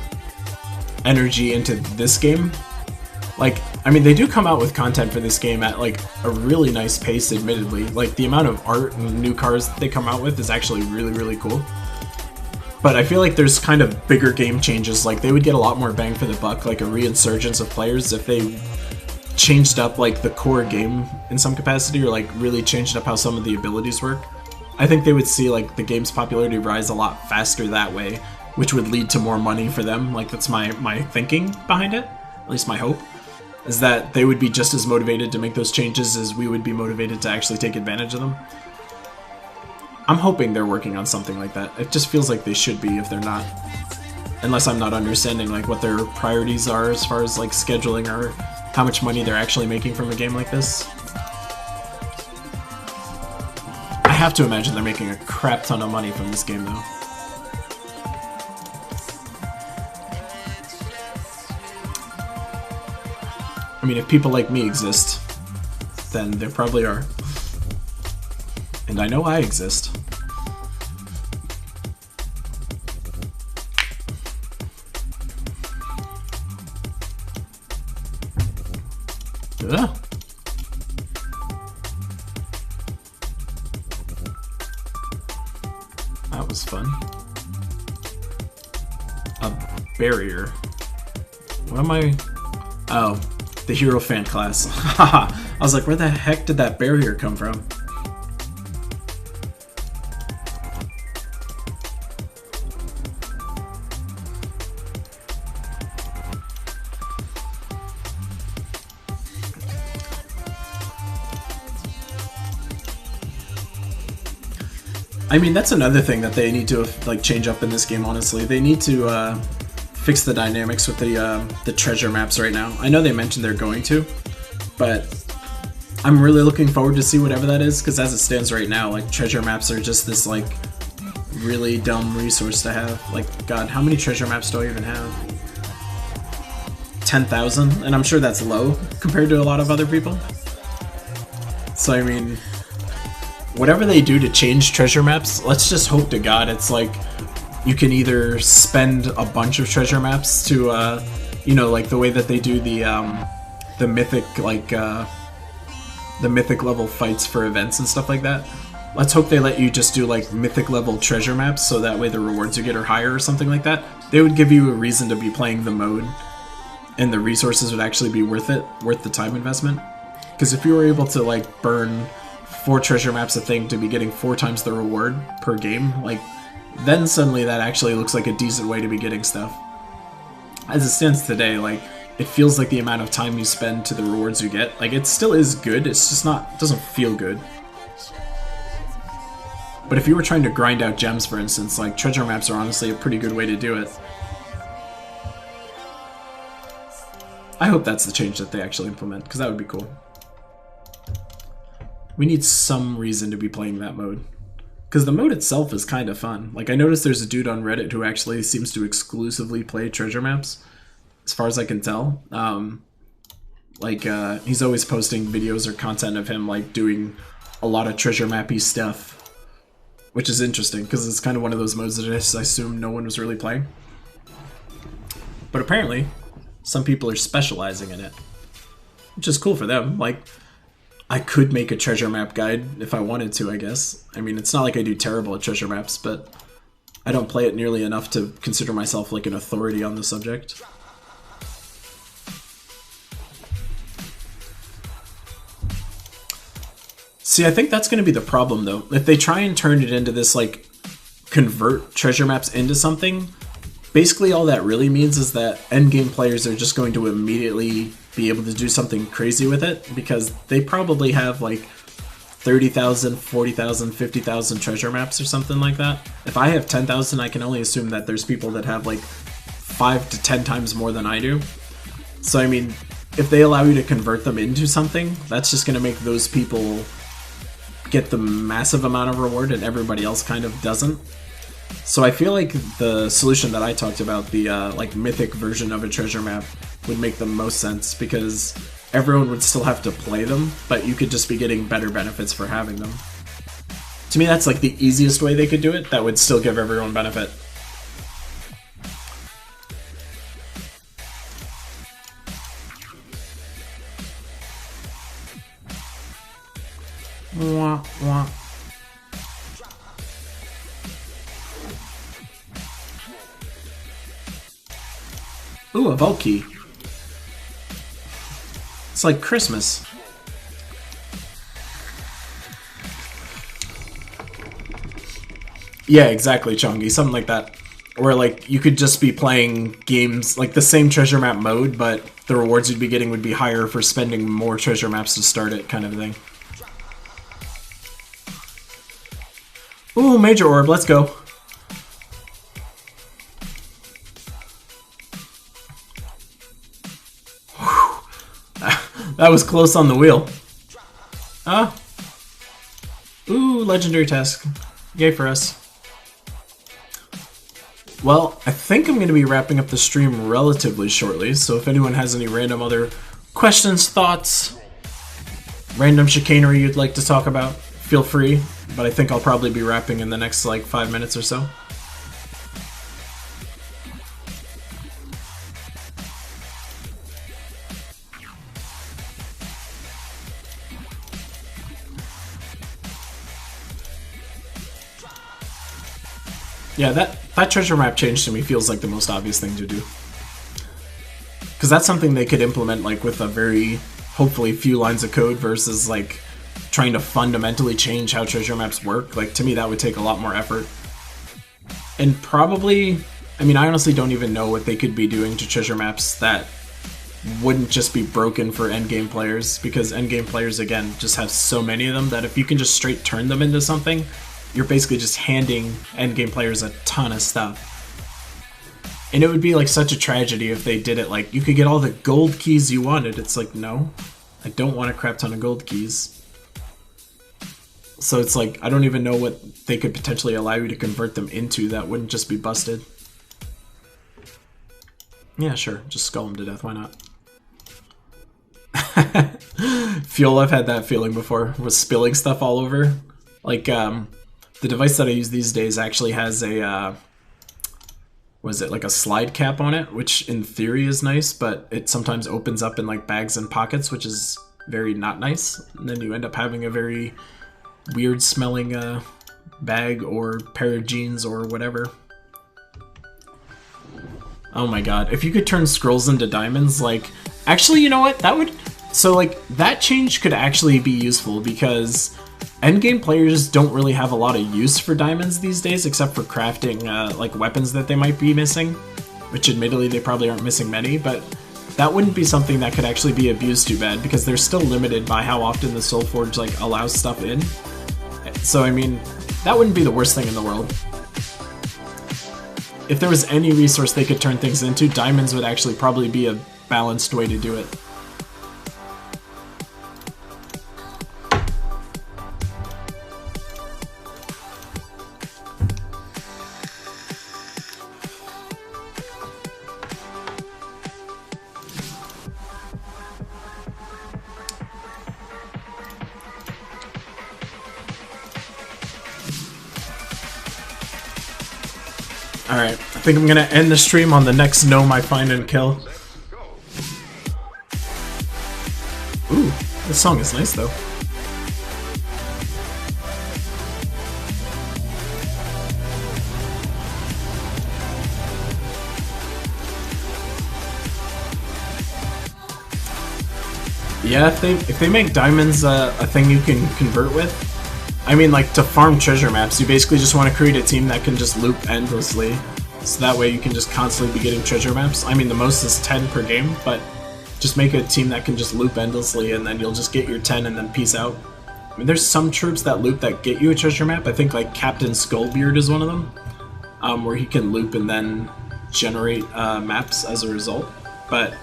energy into this game. Like, I mean, they do come out with content for this game at, like, a really nice pace, admittedly. Like, the amount of art and new cars that they come out with is actually really, really cool. But I feel like there's kind of bigger game changes. Like, they would get a lot more bang for the buck, like a reinsurgence of players, if they changed up, like, the core game in some capacity, or, like, really changed up how some of the abilities work. I think they would see, like, the game's popularity rise a lot faster that way, which would lead to more money for them. Like, that's my thinking behind it, at least my hope, is that they would be just as motivated to make those changes as we would be motivated to actually take advantage of them. I'm hoping they're working on something like that. It just feels like they should be if they're not. Unless I'm not understanding, like, what their priorities are as far as, like, scheduling or how much money they're actually making from a game like this. I have to imagine they're making a crap ton of money from this game, though. I mean, if people like me exist, then there probably are. And I know I exist. Ugh. That was fun. A barrier. What am I? Oh, the hero fan class. Haha. I was like, where the heck did that barrier come from? I mean, that's another thing that they need to, like, change up in this game, honestly. They need to fix the dynamics with the treasure maps right now. I know they mentioned they're going to, but I'm really looking forward to see whatever that is, because as it stands right now, like, treasure maps are just this, like, really dumb resource to have. Like, God, how many treasure maps do I even have? 10,000? And I'm sure that's low compared to a lot of other people. So, I mean, whatever they do to change treasure maps, let's just hope to God it's like you can either spend a bunch of treasure maps to, you know, like the way that they do the mythic, like, the mythic level fights for events and stuff like that. Let's hope they let you just do, like, mythic level treasure maps, so that way the rewards you get are higher or something like that. They would give you a reason to be playing the mode, and the resources would actually be worth it, worth the time investment. Because if you were able to, like, burn 4 treasure maps a thing to be getting 4 times the reward per game, like, then suddenly that actually looks like a decent way to be getting stuff. As it stands today, like, it feels like the amount of time you spend to the rewards you get, like, it still is good, it's just not, it doesn't feel good. But if you were trying to grind out gems, for instance, like, treasure maps are honestly a pretty good way to do it. I hope that's the change that they actually implement, because that would be cool. We need some reason to be playing that mode. Because the mode itself is kind of fun. Like, I noticed there's a dude on Reddit who actually seems to exclusively play treasure maps, as far as I can tell. He's always posting videos or content of him, like, doing a lot of treasure mappy stuff. Which is interesting, because it's kind of one of those modes that I assume no one was really playing. But apparently, some people are specializing in it. Which is cool for them. Like, I could make a treasure map guide if I wanted to, I guess. I mean, it's not like I do terrible at treasure maps, but I don't play it nearly enough to consider myself like an authority on the subject. See, I think that's going to be the problem, though. If they try and turn it into this, like, convert treasure maps into something, basically all that really means is that endgame players are just going to immediately be able to do something crazy with it, because they probably have, like, 30,000, 40,000, 50,000 treasure maps or something like that. If I have 10,000, I can only assume that there's people that have, like, 5 to 10 times more than I do. So, I mean, if they allow you to convert them into something, that's just going to make those people get the massive amount of reward and everybody else kind of doesn't. So I feel like the solution that I talked about, the like mythic version of a treasure map, would make the most sense, because everyone would still have to play them, but you could just be getting better benefits for having them. To me, that's like the easiest way they could do it that would still give everyone benefit. Wah, wah. Ooh, a vault key. It's like Christmas. Yeah, exactly, Chongi. Something like that. Where, like, you could just be playing games, like the same treasure map mode, but the rewards you'd be getting would be higher for spending more treasure maps to start it, kind of thing. Ooh, Major Orb, let's go. That was close on the wheel. Ooh, legendary task. Yay for us. Well, I think I'm going to be wrapping up the stream relatively shortly, so if anyone has any random other questions, thoughts, random chicanery you'd like to talk about, feel free, but I think I'll probably be wrapping in the next, like, 5 minutes or so. Yeah, that treasure map change to me feels like the most obvious thing to do. Because that's something they could implement, like, with a very, hopefully, few lines of code versus, like, trying to fundamentally change how treasure maps work. Like, to me, that would take a lot more effort. And probably, I mean, I honestly don't even know what they could be doing to treasure maps that wouldn't just be broken for endgame players, because endgame players, again, just have so many of them that if you can just straight turn them into something, you're basically just handing endgame players a ton of stuff. And it would be like such a tragedy if they did it like, you could get all the gold keys you wanted. It's like, no, I don't want a crap ton of gold keys. So it's like, I don't even know what they could potentially allow you to convert them into that wouldn't just be busted. Yeah, sure, just skull them to death, why not? Fuel, I've had that feeling before, was spilling stuff all over. Like, the device that I use these days actually has a, was it like a slide cap on it, which in theory is nice, but it sometimes opens up in like bags and pockets, which is very not nice. And then you end up having a very weird smelling bag or pair of jeans or whatever. Oh my god, if you could turn scrolls into diamonds, like, actually, you know what, that would, so like, that change could actually be useful, because endgame players don't really have a lot of use for diamonds these days, except for crafting, like, weapons that they might be missing, which admittedly they probably aren't missing many, but that wouldn't be something that could actually be abused too bad, because they're still limited by how often the Soulforge, like, allows stuff in. So, I mean, that wouldn't be the worst thing in the world. If there was any resource they could turn things into, diamonds would actually probably be a balanced way to do it. Alright, I think I'm gonna end the stream on the next gnome I find and kill. Ooh, this song is nice though. Yeah, if they make diamonds a thing you can convert with, I mean, like, to farm treasure maps, you basically just want to create a team that can just loop endlessly. So that way you can just constantly be getting treasure maps. I mean, the most is 10 per game, but just make a team that can just loop endlessly and then you'll just get your 10 and then peace out. I mean, there's some troops that loop that get you a treasure map. I think, like, Captain Skullbeard is one of them, where he can loop and then generate maps as a result. But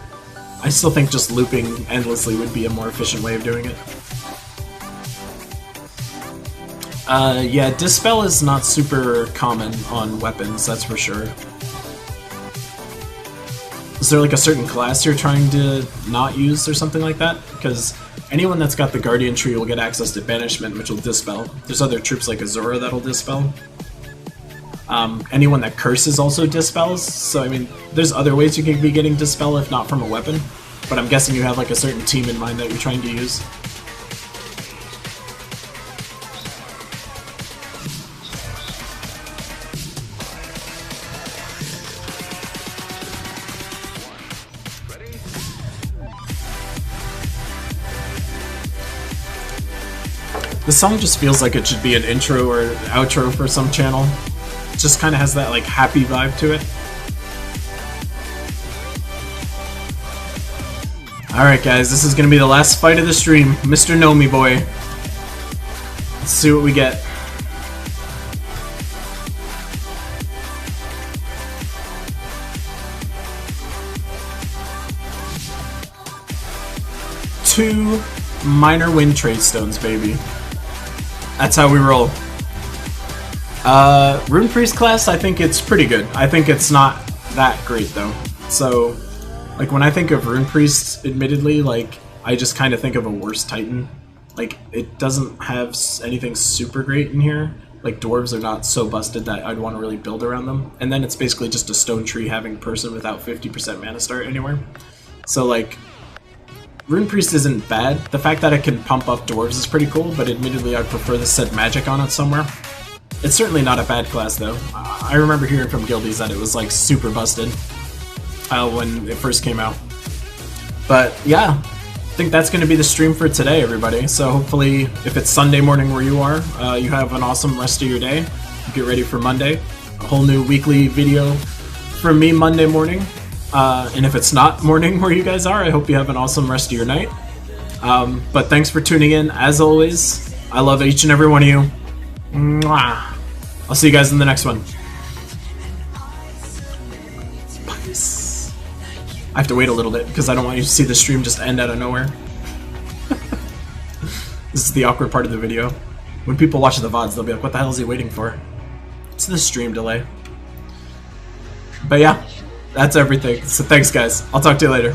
I still think just looping endlessly would be a more efficient way of doing it. Yeah, Dispel is not super common on weapons, that's for sure. Is there like a certain class you're trying to not use or something like that? Because anyone that's got the Guardian Tree will get access to Banishment, which will Dispel. There's other troops like Azura that'll Dispel. Anyone that curses also Dispels, so I mean, there's other ways you can be getting Dispel if not from a weapon. But I'm guessing you have like a certain team in mind that you're trying to use. The song just feels like it should be an intro or outro for some channel. It just kind of has that like happy vibe to it. Alright guys, this is going to be the last fight of the stream. Mr. Gnome Boy. Let's see what we get. Two minor wind trade stones, baby. That's how we roll. Rune Priest class, I think it's pretty good. I think it's not that great though. So, like when I think of Rune Priest, admittedly, like I just kind of think of a worse Titan. Like it doesn't have anything super great in here. Like dwarves are not so busted that I'd want to really build around them. And then it's basically just a stone tree having person without 50% mana start anywhere. So like, Rune Priest isn't bad. The fact that it can pump up dwarves is pretty cool, but admittedly I'd prefer to set magic on it somewhere. It's certainly not a bad class though. I remember hearing from guildies that it was like super busted when it first came out. But yeah, I think that's going to be the stream for today, everybody. So hopefully, if it's Sunday morning where you are, you have an awesome rest of your day. Get ready for Monday. A whole new weekly video from me Monday morning. And if it's not morning where you guys are, I hope you have an awesome rest of your night. But thanks for tuning in, as always. I love each and every one of you. Mwah. I'll see you guys in the next one. Peace. I have to wait a little bit because I don't want you to see the stream just end out of nowhere. This is the awkward part of the video. When people watch the VODs, they'll be like, what the hell is he waiting for? It's the stream delay. But yeah, that's everything. So thanks guys. I'll talk to you later.